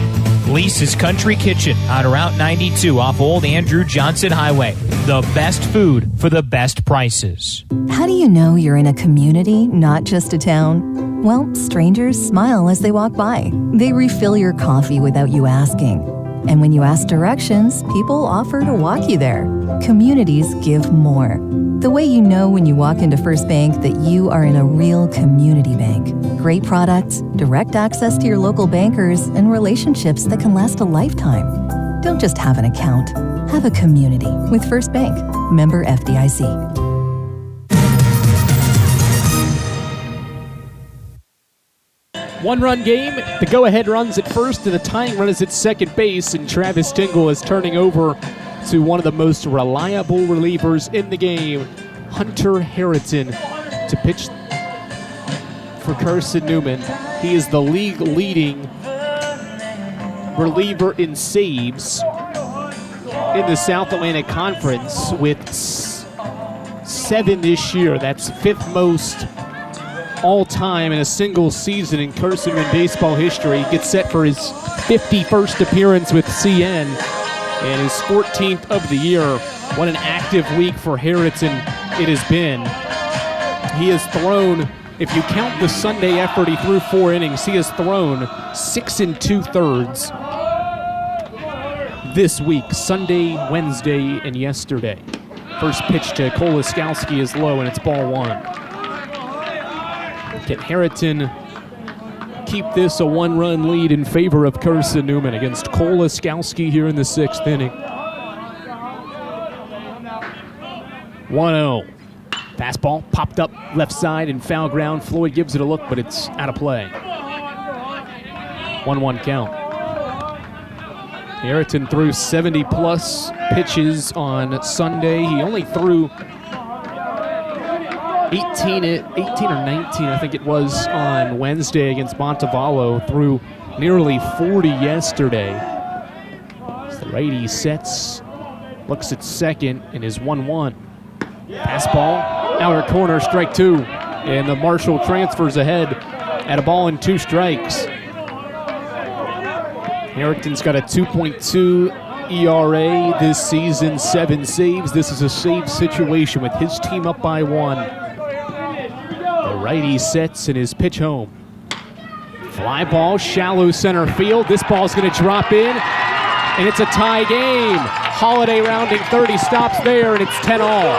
Lisa's Country Kitchen on Route 92 off Old Andrew Johnson Highway. The best food for the best prices. How do you know you're in a community, not just a town? Well, strangers smile as they walk by. They refill your coffee without you asking. And when you ask directions, people offer to walk you there. Communities give more. The way you know when you walk into First Bank that you are in a real community bank. Great products, direct access to your local bankers, and relationships that can last a lifetime. Don't just have an account. Have a community with First Bank. Member FDIC. One-run game. The go-ahead run's at first, and the tying run is at second base, and Travis Tingle is turning over to one of the most reliable relievers in the game, Hunter Harrington, to pitch for Carson-Newman. He is the league-leading reliever in saves in the South Atlantic Conference with 7 this year. That's 5th most all-time in a single season in Carson-Newman baseball history. He gets set for his 51st appearance with CN and his 14th of the year. What an active week for Harrington it has been. He has thrown, if you count the Sunday effort, he threw 4 innings. He has thrown 6 2/3 this week, Sunday, Wednesday, and yesterday. First pitch to Koliskowski is low, and it's ball 1. Can Harrington keep this a 1-run lead in favor of Carson-Newman against Koliskowski here in the 6th inning? 1-0. Fastball popped up left side and foul ground. Floyd gives it a look, but it's out of play. 1-1 count. Harrington threw 70-plus pitches on Sunday. He only threw 18 or 19, I think it was, on Wednesday against Montevallo. Threw nearly 40 yesterday. As the righty sets, looks at second, and is 1-1. Fastball, outer corner, strike 2. And the Marshall transfers ahead at a ball and 2 strikes. Harrington's got a 2.2 ERA this season, 7 saves. This is a save situation with his team up by 1. The righty sets and his pitch home. Fly ball, shallow center field. This ball's going to drop in, and it's a tie game. Holiday rounding 30, stops there, and it's 10-all.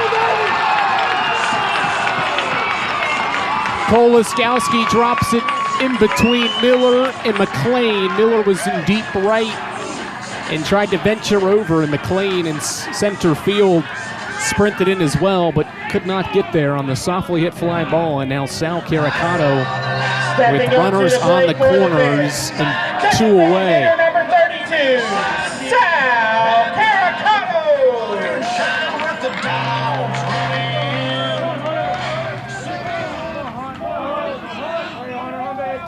Koliskowski drops it in between Miller and McLean. Miller was in deep right and tried to venture over, and McLean in center field sprinted in as well, but could not get there on the softly hit fly ball. And now Sal Caricato with runners on the corners and 2 away. Number 32, Sal Caricato.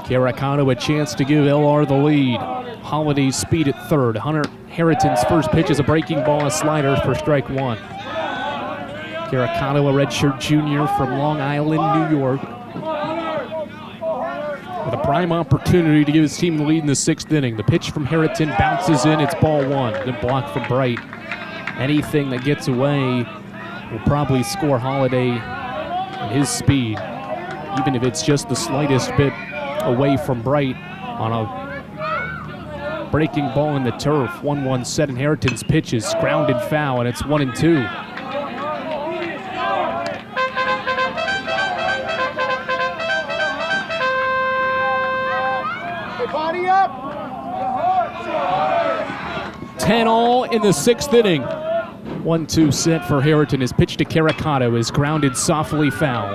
Caricato a chance to give LR the lead. Holiday's speed at third. Hunter Harrington's first pitch is a breaking ball, a slider for strike 1. Caricato, a redshirt junior from Long Island, New York, with a prime opportunity to give his team the lead in the 6th inning. The pitch from Harrington bounces in, it's ball 1. Good block from Bright. Anything that gets away will probably score Holiday at his speed, even if it's just the slightest bit away from Bright on a breaking ball in the turf. 1-1 set, and Harrington's pitch is grounded foul, and it's 1-2. Body up! 10-all in the 6th inning. 1-2 set for Harrington. His pitch to Caricato is grounded softly foul,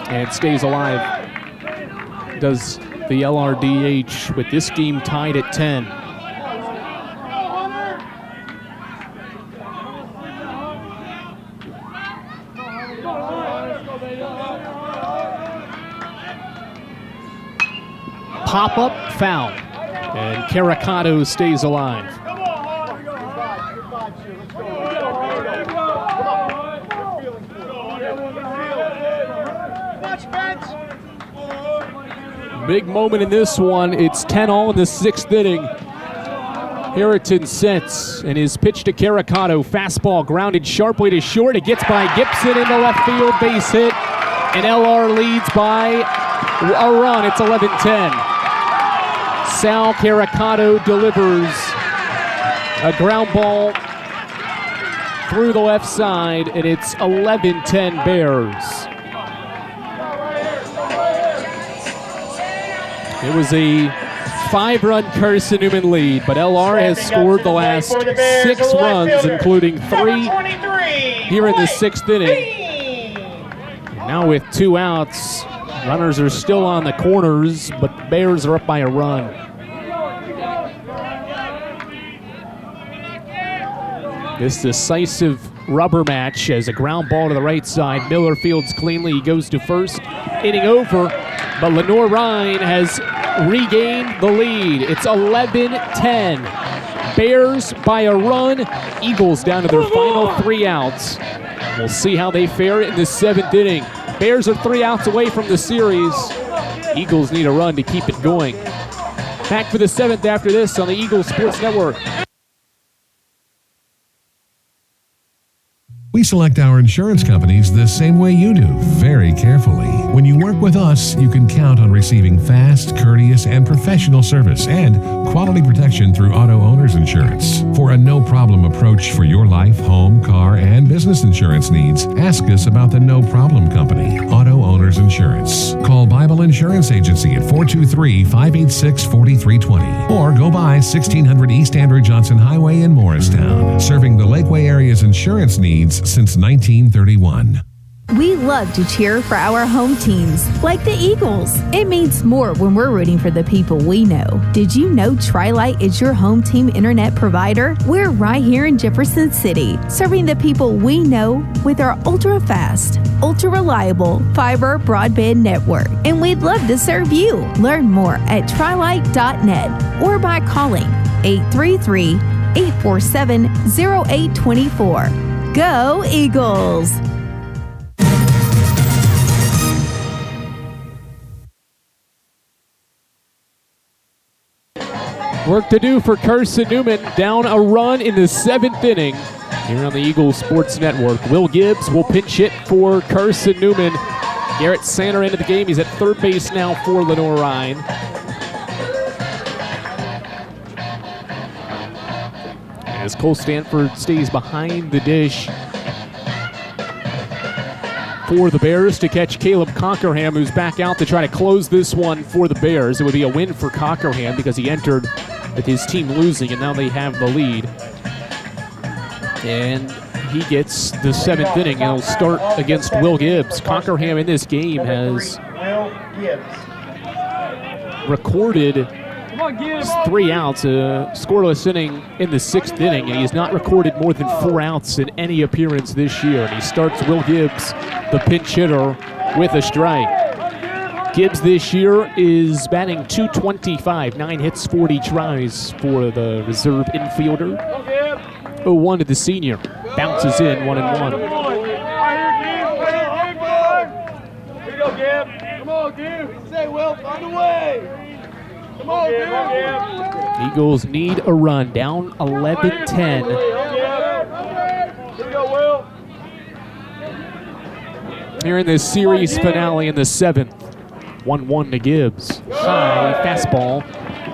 and it stays alive. Does the LRDH with this game tied at 10. Pop-up foul, and Caricato stays alive. Big moment in this one. It's 10-all in the 6th inning. Harrington sets, and his pitch to Caricato. Fastball grounded sharply to short. It gets by Gibson into left field, base hit, and LR leads by a run. It's 11-10. Sal Caricato delivers a ground ball through the left side, and it's 11-10 Bears. It was a 5-run Carson-Newman lead, but LR has scored the last 6 runs, including 3 here in the 6th inning. Now with 2 outs, runners are still on the corners, but the Bears are up by a run. This decisive rubber match as a ground ball to the right side. Miller fields cleanly. He goes to first. Inning over, but Lenoir-Rhyne has regained the lead. It's 11-10. Bears by a run. Eagles down to their final 3 outs. We'll see how they fare in the 7th inning. Bears are 3 outs away from the series. Eagles need a run to keep it going. Back for the 7th after this on the Eagles Sports Network. We select our insurance companies the same way you do, very carefully. When you work with us, you can count on receiving fast, courteous, and professional service and quality protection through Auto Owners Insurance. For a no-problem approach for your life, home, car, and business insurance needs, ask us about the No Problem Company, Auto Owners Insurance. Call Bible Insurance Agency at 423-586-4320 or go by 1600 East Andrew Johnson Highway in Morristown, serving the Lakeway area's insurance needs since 1931. We love to cheer for our home teams, like the Eagles. It means more when we're rooting for the people we know. Did you know Tri-Lite is your home team internet provider? We're right here in Jefferson City, serving the people we know with our ultra-fast, ultra-reliable fiber broadband network. And we'd love to serve you. Learn more at trilite.net or by calling 833-847-0824. Go Eagles! Work to do for Carson-Newman, down a run in the 7th inning here on the Eagles Sports Network. Will Gibbs will pinch hit for Carson-Newman. Garrett Sander into the game. He's at third base now for Lenoir-Rhyne. As Cole Stanford stays behind the dish for the Bears to catch Caleb Cockerham, who's back out to try to close this one for the Bears. It would be a win for Cockerham because he entered with his team losing, and now they have the lead. And he gets the 7th inning, and he'll start against Will Gibbs. Cockerham in this game has recorded 3 outs, a scoreless inning in the 6th inning, and he's not recorded more than 4 outs in any appearance this year. And he starts Will Gibbs, the pinch hitter, with a strike. Gibbs this year is batting .225, 9 hits, 40 tries for the reserve infielder. 0-1 to the senior, bounces in 1-1. Here you go, Gibb. Come on, Gibb. Say, Will, find a way. Come on, Gibb. Eagles need a run, down 11-10. Here you go, Will. Here in this series finale in the 7th. 1-1 to Gibbs. High fastball,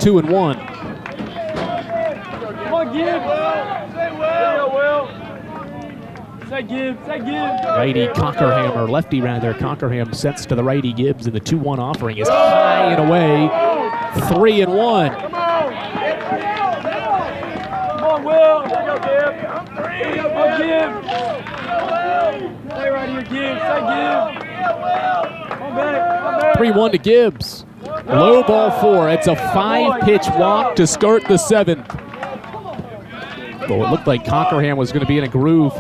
2-1. Come on, Gibb. Say, Will. Say, Gibb. Say, Gibb. Righty Cockerham, or lefty rather, Cockerham sets to the righty Gibbs, and the 2-1 offering is high and away. 3-1. Come on, Will. Here you go, Gibb. Here you go, Gibb. Stay right here, Gibb. Say, Gibb. Come back. 3-1 to Gibbs. Low ball 4. It's a 5-pitch walk to start the 7th. Well, it looked like Cockerham was going to be in a groove.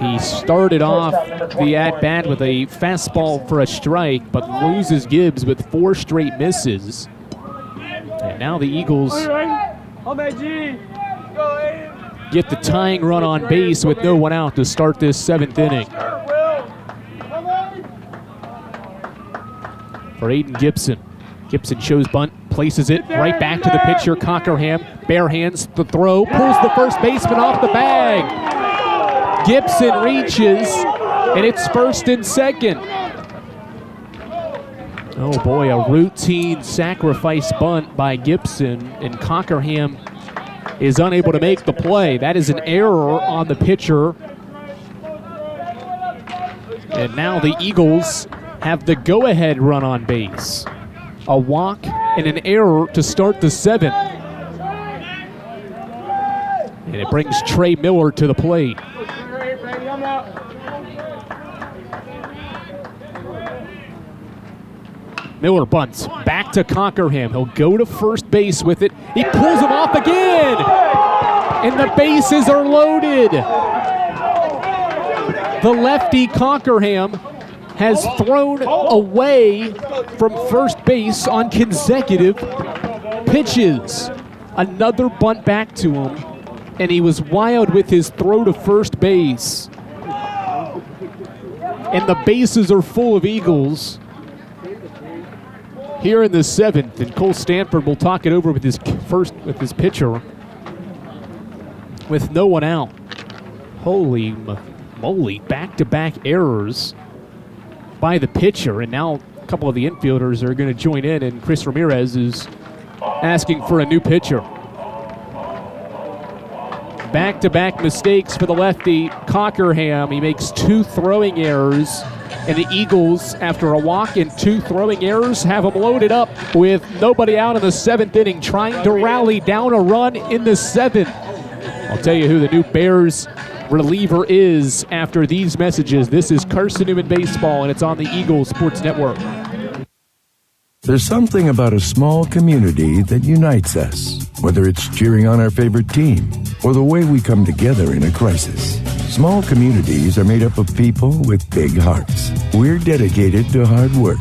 He started off the at-bat with a fastball for a strike, but loses Gibbs with 4 straight misses. And now the Eagles get the tying run on base with no one out to start this 7th inning. For Aiden Gibson. Gibson shows bunt, places it right back to the pitcher, Cockerham. Bare hands the throw, pulls the first baseman off the bag. Gibson reaches, and it's first and second. Oh boy, a routine sacrifice bunt by Gibson, and Cockerham is unable to make the play. That is an error on the pitcher. And now the Eagles have the go-ahead run on base. A walk and an error to start the 7th. And it brings Trey Miller to the plate. Miller bunts back to Cockerham. He'll go to first base with it. He pulls him off again, and the bases are loaded. The lefty Cockerham has thrown away from first base on consecutive pitches. Another bunt back to him, and he was wild with his throw to first base. and the bases are full of Eagles here in the 7th. And Cole Stanford will talk it over with his pitcher with no one out. Holy moly, back-to-back errors by the pitcher, and now a couple of the infielders are going to join in, and Chris Ramirez is asking for a new pitcher. Back-to-back mistakes for the lefty, Cockerham. He makes 2 throwing errors, and the Eagles, after a walk and 2 throwing errors, have them loaded up with nobody out in the 7th inning, trying to rally down a run in the 7th. I'll tell you who the new Bears reliever is after these messages. This is Carson-Newman Baseball, and it's on the Eagles Sports Network. There's something about a small community that unites us, whether it's cheering on our favorite team or the way we come together in a crisis. Small communities are made up of people with big hearts. We're dedicated to hard work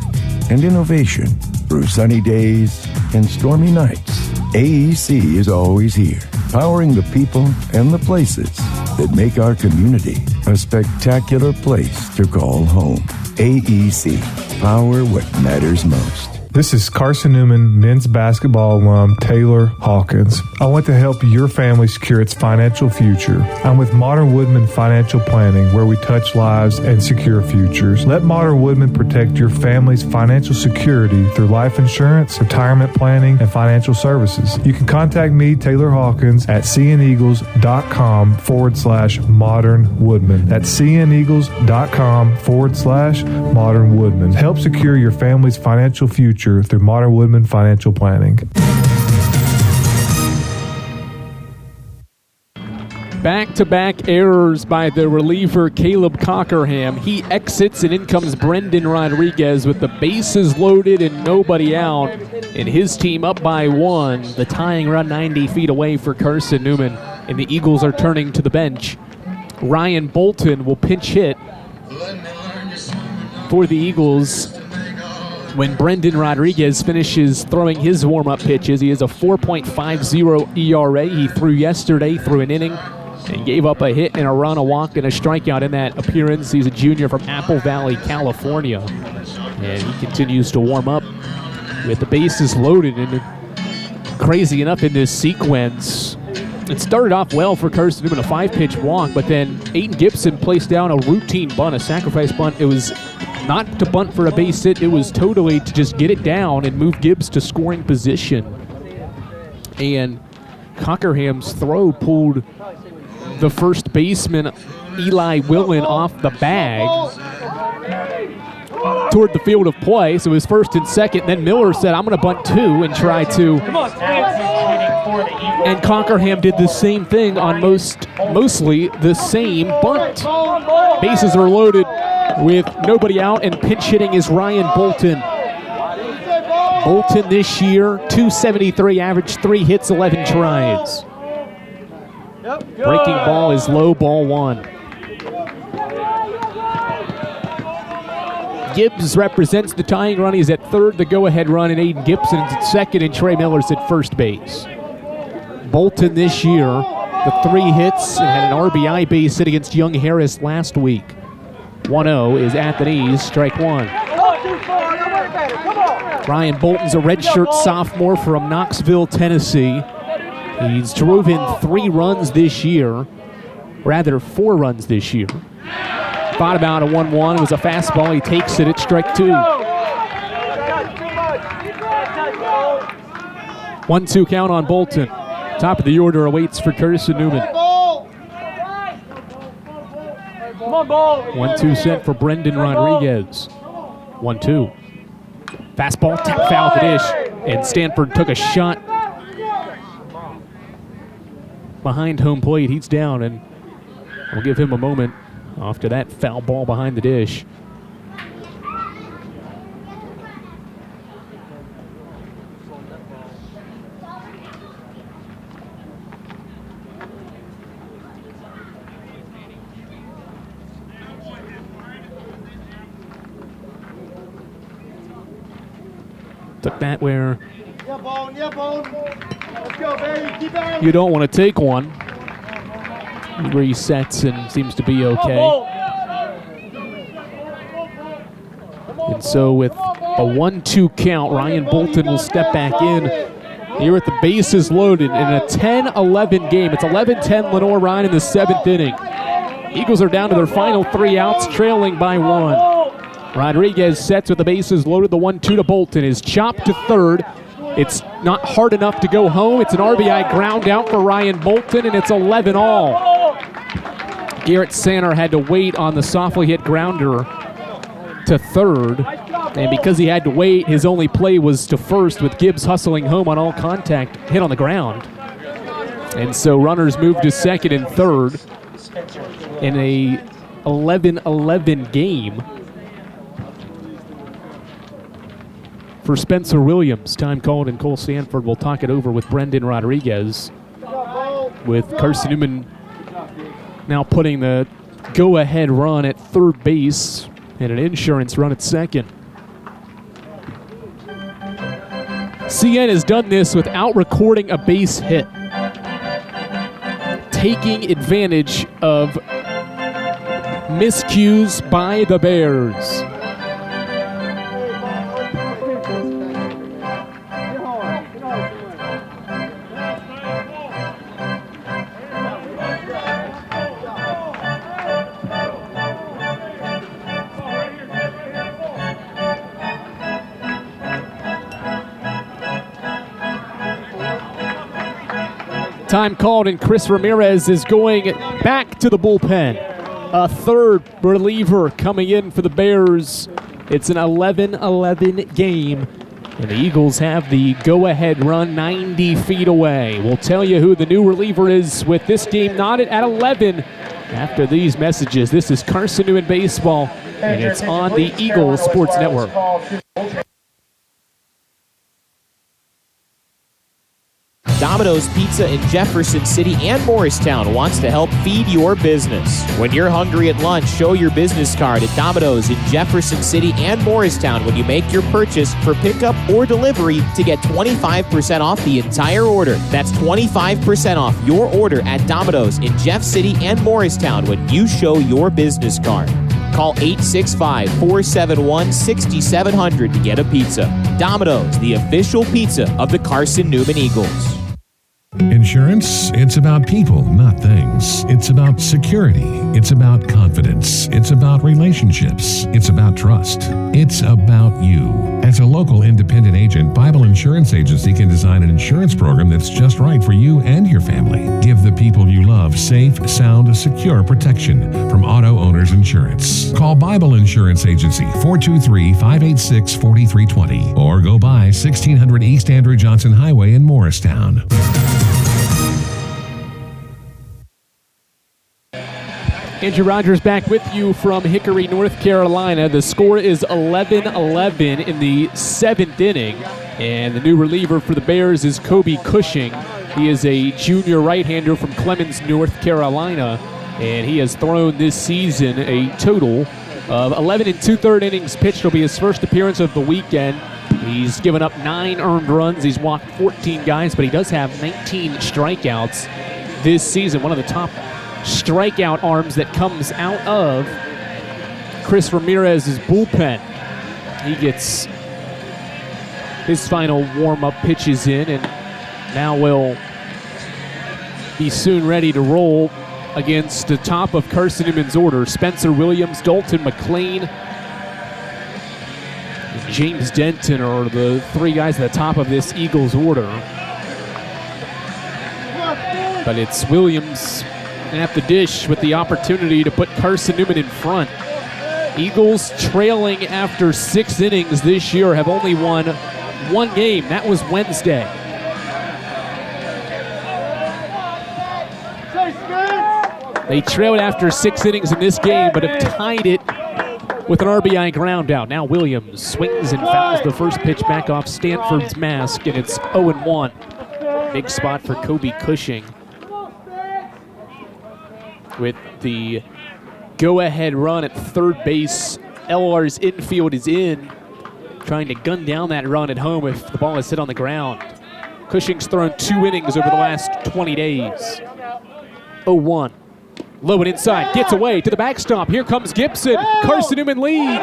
and innovation through sunny days and stormy nights. AEC is always here, powering the people and the places that make our community a spectacular place to call home. AEC, power what matters most. This is Carson-Newman men's basketball alum Taylor Hawkins. I want to help your family secure its financial future. I'm with Modern Woodman Financial Planning, where we touch lives and secure futures. Let Modern Woodman protect your family's financial security through life insurance, retirement planning, and financial services. You can contact me, Taylor Hawkins, at cneagles.com/Modern Woodman. That's cneagles.com/Modern Woodman. Help secure your family's financial future through Modern Woodman Financial Planning. Back-to-back errors by the reliever Caleb Cockerham. He exits, and in comes Brendan Rodriguez with the bases loaded and nobody out, and his team up by 1. The tying run 90 feet away for Carson-Newman, and the Eagles are turning to the bench. Ryan Bolton will pinch hit for the Eagles when Brendan Rodriguez finishes throwing his warm-up pitches. He has a 4.50 ERA. He threw yesterday through an inning and gave up a hit and a run, a walk, and a strikeout in that appearance. He's a junior from Apple Valley, California. And he continues to warm up with the bases loaded. And crazy enough in this sequence, it started off well for Carson-Newman, a 5-pitch walk, but then Aiden Gibson placed down a routine bunt, a sacrifice bunt. It was not to bunt for a base hit, it was totally to just get it down and move Gibbs to scoring position. And Cockerham's throw pulled the first baseman, Eli Willen, off the bag toward the field of play. So it was first and second. Then Miller said, I'm going to bunt 2 and try to. And Cockerham did the same thing on mostly the same bunt. Bases are loaded with nobody out, and pinch hitting is Ryan Bolton. Bolton this year, .273 average, 3 hits, 11 tries. Breaking ball is low, ball 1. Gibbs represents the tying run. He's at third, the go-ahead run, and Aiden Gibson's at second, and Trey Miller's at first base. Bolton this year, the 3 hits, and had an RBI base hit against Young Harris last week. 1-0 is at the knees, strike 1. Ryan Bolton's a redshirt sophomore from Knoxville, Tennessee. He's drove in 3 runs this year, rather 4 runs this year. Thought about a 1-1. It was a fastball. He takes it at strike 2. 1-2 count on Bolton. Top of the order awaits for Carson-Newman. 1-2 set for Brendan Rodriguez. 1-2. Fastball, tap foul at the dish, and Stanford took a shot behind home plate. He's down, and we'll give him a moment after that foul ball behind the dish. Took that where you don't want to take one. He resets and seems to be okay. And so with a 1-2 count, Ryan Bolton will step back in here with the bases loaded in a 10-11 game. It's 11-10 Lenoir-Rhyne in the 7th inning. Eagles are down to their final 3 outs, trailing by 1. Rodriguez sets with the bases loaded. The 1-2 to Bolton is chopped to third. It's not hard enough to go home. It's an RBI ground out for Ryan Bolton, and it's 11-all. Garrett Sanner had to wait on the softly hit grounder to third. And because he had to wait, his only play was to first, with Gibbs hustling home on all contact hit on the ground. And so runners move to second and third in a 11-11 game for Spencer Williams. Time called, and Cole Sanford will talk it over with Brendan Rodriguez, with Carson-Newman now putting the go-ahead run at third base and an insurance run at second. CN has done this without recording a base hit, taking advantage of miscues by the Bears. Time called, and Chris Ramirez is going back to the bullpen. A third reliever coming in for the Bears. It's an 11-11 game, and the Eagles have the go-ahead run 90 feet away. We'll tell you who the new reliever is with this game knotted at 11 after these messages. This is Carson-Newman Baseball, and it's on the Eagles Sports Network. Domino's Pizza in Jefferson City and Morristown wants to help feed your business. When you're hungry at lunch, show your business card at Domino's in Jefferson City and Morristown when you make your purchase for pickup or delivery to get 25% off the entire order. That's 25% off your order at Domino's in Jeff City and Morristown when you show your business card. Call 865-471-6700 to get a pizza. Domino's, the official pizza of the Carson-Newman Eagles. Insurance, it's about people, not things. It's about security. It's about confidence. It's about relationships. It's about trust. It's about you. As a local independent agent, Bible Insurance Agency can design an insurance program that's just right for you and your family. Give the people you love safe, sound, secure protection from Auto Owners Insurance. Call Bible Insurance Agency, 423-586-4320, or go by 1600 East Andrew Johnson Highway in Morristown. Andrew Rogers back with you from Hickory, North Carolina. The score is 11-11 in the 7th inning, and the new reliever for the Bears is Kobe Cushing. He is a junior right-hander from Clemens, North Carolina, and he has thrown this season a total of 11 2/3 innings pitched. Will be his first appearance of the weekend. He's given up 9 earned runs. He's walked 14 guys, but he does have 19 strikeouts this season. One of the top strikeout arms that comes out of Chris Ramirez's bullpen. He gets his final warm-up pitches in, and now will be soon ready to roll against the top of Carson-Newman's order. Spencer Williams, Dalton McLean, and James Denton are the 3 guys at the top of this Eagles order. But it's Williams at the dish with the opportunity to put Carson-Newman in front. Eagles trailing after 6 innings this year have only won 1 game. That was Wednesday. They trailed after 6 innings in this game, but have tied it with an RBI ground out. Now Williams swings and fouls the first pitch back off Stanford's mask, and it's 0-1. Big spot for Kobe Cushing, with the go-ahead run at third base. LR's infield is in, trying to gun down that run at home if the ball is hit on the ground. Cushing's thrown 2 innings over the last 20 days. 0-1. Low and inside, gets away to the backstop. Here comes Gibson. Carson-Newman leads.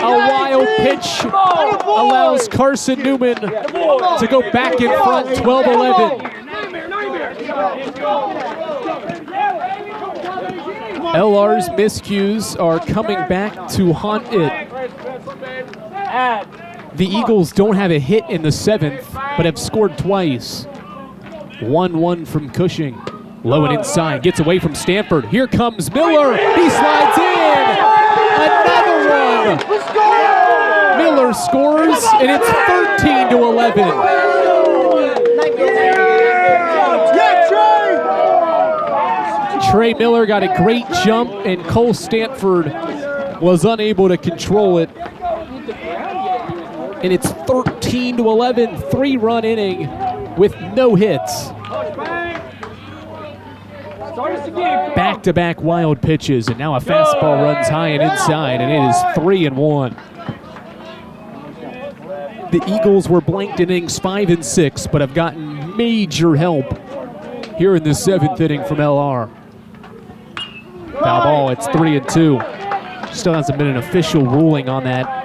wild pitch allows Carson-Newman to go back in front, 12-11. LR's miscues are coming back to haunt it. The Eagles don't have a hit in the 7th, but have scored twice. 1-1 from Cushing. Low and inside, gets away from Stanford. Here comes Miller. He slides in. Another one. Miller scores, and it's 13-11. Trey Miller got a great jump, and Cole Stanford was unable to control it. And it's 13-11, 3-run inning with no hits. Back-to-back wild pitches, and now a fastball runs high and inside, and it is 3-1. The Eagles were blanked in innings 5 and 6, but have gotten major help here in the 7th inning from LR. Foul ball, it's 3-2. Still hasn't been an official ruling on that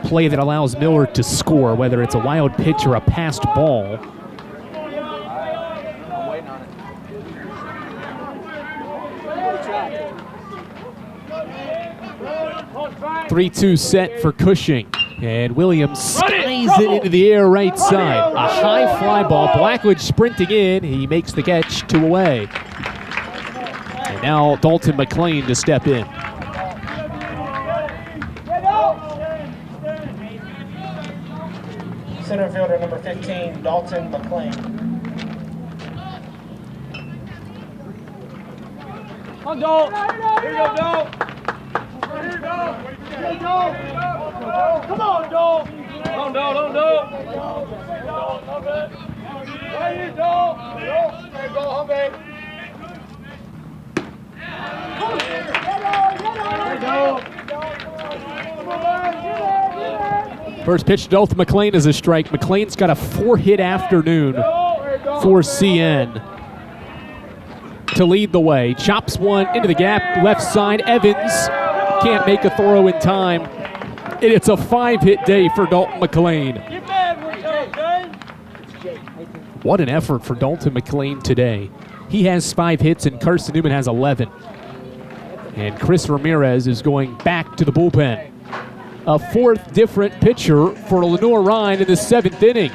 play that allows Miller to score, whether it's a wild pitch or a passed ball. 3-2 set for Cushing. And Williams skies it into the air right side. A high fly ball. Blackwood sprinting in. He makes the catch, 2 away. And now Dalton McLean to step in. Center fielder number 15, Dalton McLean. Come on, Dalt. Here you go, Dalt. Here you go. Come on, Dalt. Come on, Dalt. On Dalt. Right here, Dalt. There you go, home, babe. First pitch to Dalton McLean is a strike. McLean's got a 4-hit afternoon for CN to lead the way. Chops one into the gap, left side. Evans can't make a throw in time. And it's a 5-hit day for Dalton McLean. What an effort for Dalton McLean today. He has 5 hits and Carson-Newman has 11. And Chris Ramirez is going back to the bullpen. A 4th different pitcher for Lenoir-Rhyne in the 7th inning.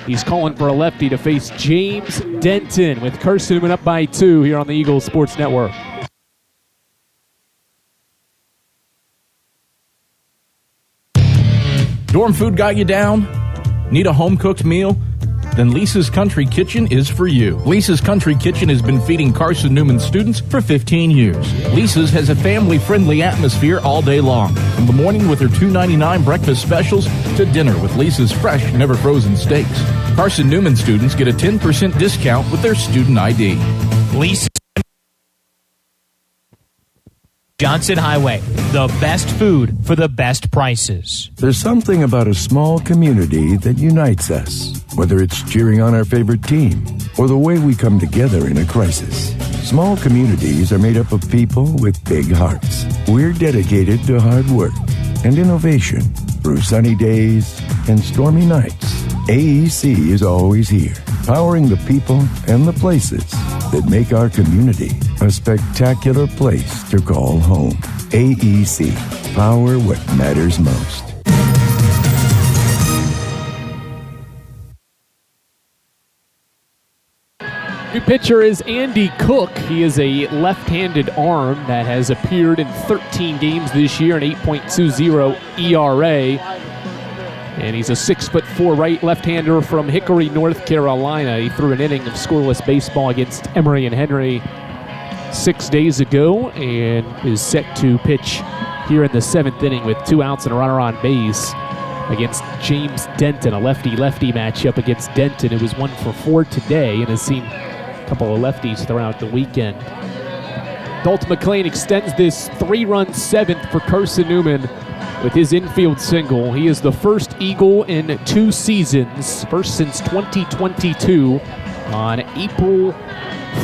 He's calling for a lefty to face James Denton with Carson-Newman up by 2 here on the Eagles Sports Network. Dorm food got you down? Need a home-cooked meal? Then Lisa's Country Kitchen is for you. Lisa's Country Kitchen has been feeding Carson-Newman students for 15 years. Lisa's has a family-friendly atmosphere all day long. From the morning with her $2.99 breakfast specials to dinner with Lisa's fresh, never-frozen steaks. Carson-Newman students get a 10% discount with their student ID. Lisa Johnson Highway, the best food for the best prices. There's something about a small community that unites us, whether it's cheering on our favorite team or the way we come together in a crisis. Small communities are made up of people with big hearts. We're dedicated to hard work and innovation through sunny days and stormy nights. AEC is always here, powering the people and the places that make our community a spectacular place to call home. AEC, power what matters most. New pitcher is Andy Cook. He is a left-handed arm that has appeared in 13 games this year, an 8.20 ERA. And he's a 6'4" left-hander from Hickory, North Carolina. He threw an inning of scoreless baseball against Emory and Henry 6 days ago and is set to pitch here in the 7th inning with 2 outs and a runner on base against James Denton, a lefty-lefty matchup against Denton. It was 1 for 4 today and has seen a couple of lefties throughout the weekend. Dalton McLean extends this 3-run 7th for Carson-Newman with his infield single. He is the first Eagle in 2 seasons, first since 2022, on April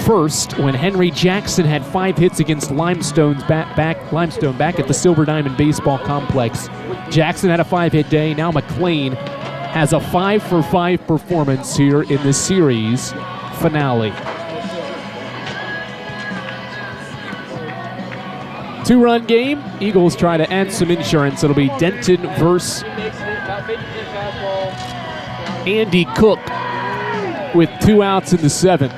1st when Henry Jackson had 5 hits against Limestone back at the Silver Diamond Baseball Complex. Jackson had a 5-hit day. Now McLean has a 5-for-5 performance here in the series finale. 2-run game. Eagles try to add some insurance. It'll be Denton versus Andy Cook with 2 outs in the 7th.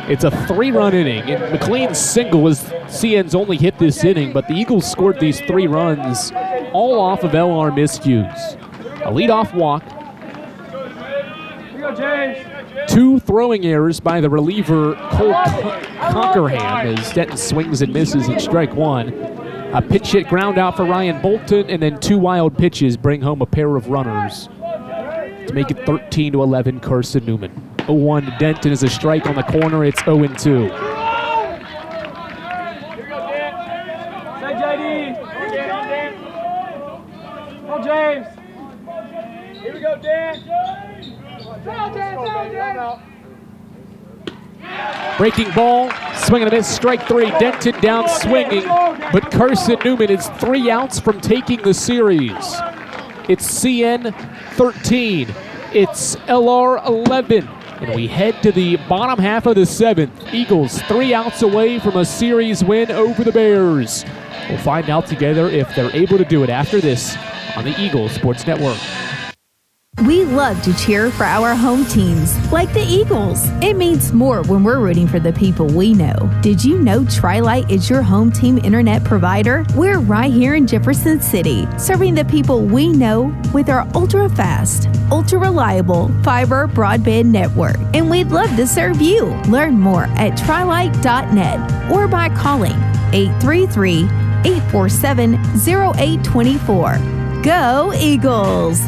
It's a 3-run inning, and McLean's single is CN's only hit this inning, but the Eagles scored these 3 runs all off of LR miscues. A leadoff walk, 2 throwing errors by the reliever Cole Conkerham as Denton swings and misses at strike 1. A pitch hit ground out for Ryan Bolton, and then 2 wild pitches bring home a pair of runners to make it 13-11 Carson-Newman. 0-1 to Denton is a strike on the corner. It's 0-2. Here we go, Dan. Say JD. Come on, James. Here we go, Dan. Breaking ball, swing and a miss, strike 3. Denton down swinging, but Carson-Newman is 3 outs from taking the series. It's CN 13. It's LR 11. And we head to the bottom half of the 7th. Eagles 3 outs away from a series win over the Bears. We'll find out together if they're able to do it after this on the Eagles Sports Network. We love to cheer for our home teams, like the Eagles. It means more when we're rooting for the people we know. Did you know Tri-Lite is your home team internet provider? We're right here in Jefferson City, serving the people we know with our ultra-fast, ultra-reliable fiber broadband network. And we'd love to serve you. Learn more at trilite.net or by calling 833-847-0824. Go Eagles!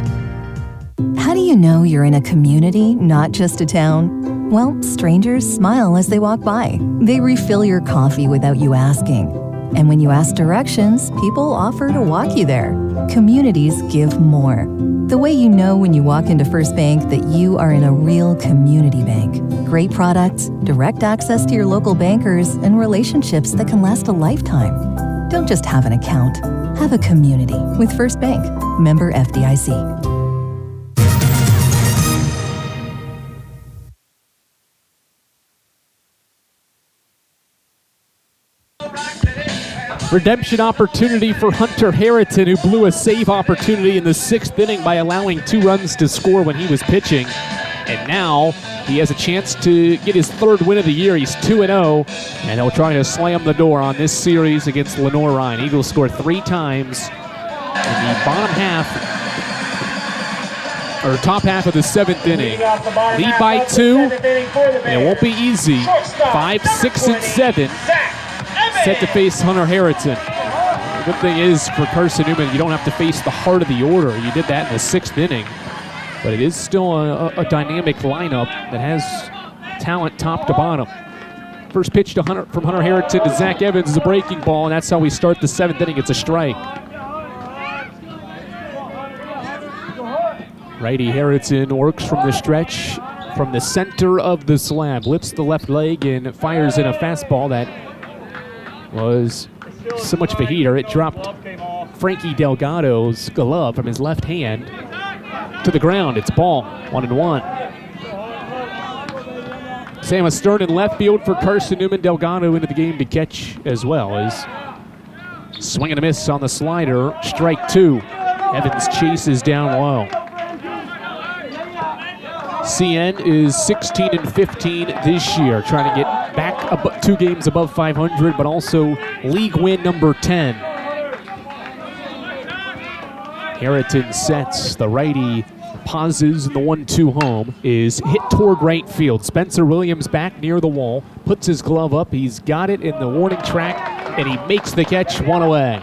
How do you know you're in a community, not just a town? Well, strangers smile as they walk by. They refill your coffee without you asking. And when you ask directions, people offer to walk you there. Communities give more. The way you know when you walk into First Bank that you are in a real community bank. Great products, direct access to your local bankers, and relationships that can last a lifetime. Don't just have an account. Have a community with First Bank. Member FDIC. Redemption opportunity for Hunter Harrington, who blew a save opportunity in the 6th inning by allowing 2 runs to score when he was pitching. And now he has a chance to get his 3rd win of the year. He's 2-0, and he'll try to slam the door on this series against Lenoir-Rhyne. Eagles scored 3 times in the bottom half, or top half of the 7th inning. Lead by 2, and it won't be easy. 5, 6, and 7. Set to face Hunter Harrington. The good thing is for Carson-Newman, you don't have to face the heart of the order. You did that in the 6th inning. But it is still a dynamic lineup that has talent top to bottom. First pitch from Hunter Harrington to Zach Evans is a breaking ball, and that's how we start the 7th inning. It's a strike. Righty Harrington works from the stretch from the center of the slab. Lifts the left leg and fires in a fastball that was so much of a heater, it dropped Frankie Delgado's glove from his left hand to the ground. It's ball, 1-1. Sam Stern in left field for Carson-Newman. Delgado into the game to catch as well. As swing and a miss on the slider, strike 2. Evans chases down low. CN is 16-15 this year, trying to get back 2 games above 500, but also league win number 10. Harrington sets, the righty pauses, and the 1-2 home is hit toward right field. Spencer Williams back near the wall, puts his glove up, he's got it in the warning track, and he makes the catch, 1 away.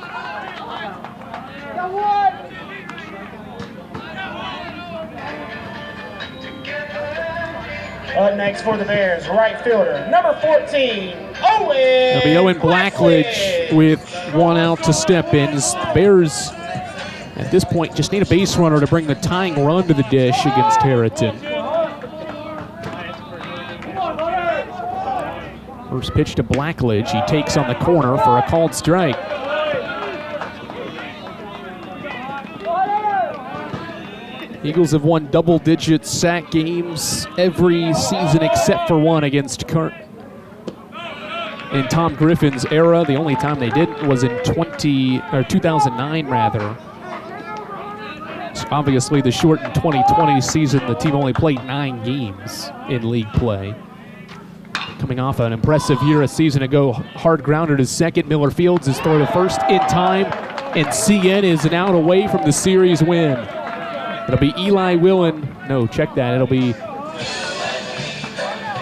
Up next for the Bears, right fielder, number 14, Owen It'll be Owen Blackledge with 1 out to step in. The Bears, at this point, just need a base runner to bring the tying run to the dish against Harrington. First pitch to Blackledge. He takes on the corner for a called strike. Eagles have won double-digit sack games every season except for one against in Tom Griffin's era. The only time they didn't was in 2009 rather. Obviously, the shortened 2020 season, the team only played 9 games in league play. Coming off an impressive year a season ago, hard grounded his second. Miller Fields is throw to first in time, and CN is an out away from the series win. It'll be Eli Willen. No, check that. It'll be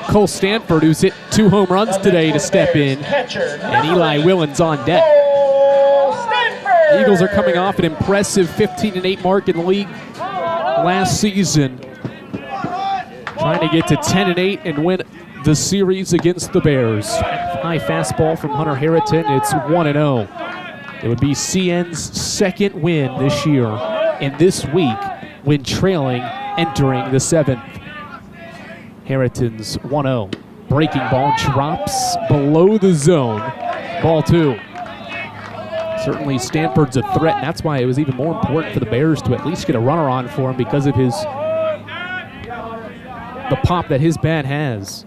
Cole Stanford, who's hit 2 home runs today to step in, and Eli Willen's on deck. The Eagles are coming off an impressive 15-8 mark in the league last season, trying to get to 10-8 and win the series against the Bears. High fastball from Hunter Harrington. It's 1-0. It would be CN's second win this year, and this week when trailing entering the 7th. Harrington's 1-0. Breaking ball drops below the zone. Ball 2. Certainly Stanford's a threat, and that's why it was even more important for the Bears to at least get a runner on for him because of the pop that his bat has.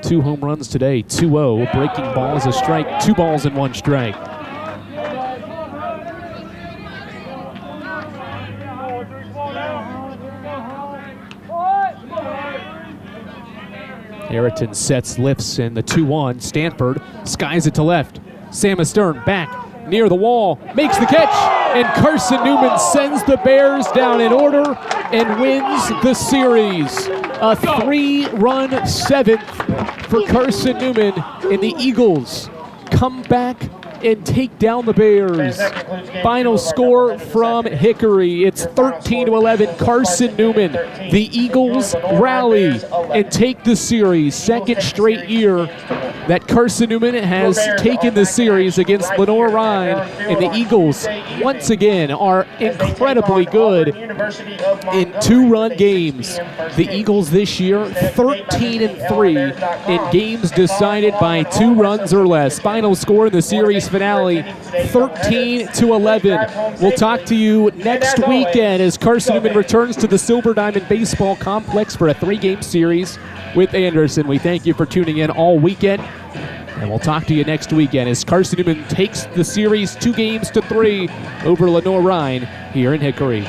2 home runs today, 2-0. Breaking ball is a strike, 2 balls and 1 strike. Harrington sets, lifts, and the 2-1. Stanford skies it to left. Sam Astern back near the wall, makes the catch, and Carson-Newman sends the Bears down in order and wins the series. A 3-run 7th for Carson-Newman, and the Eagles come back and take down the Bears. Final score from Hickory. It's 13-11. Carson-Newman. The Eagles rally and take the series. Second straight year that Carson-Newman has taken the series against Lenoir-Rhyne, and the Eagles once again are incredibly good in 2-run games. The Eagles this year 13-3 in games decided by 2 runs or less. Final score in the series finale 13-11. We'll talk to you next weekend as Carson-Newman returns to the Silver Diamond Baseball Complex for a 3-game series with Anderson. We thank you for tuning in all weekend, and we'll talk to you next weekend as Carson-Newman takes the series 2-3 over Lenoir-Rhyne here in Hickory.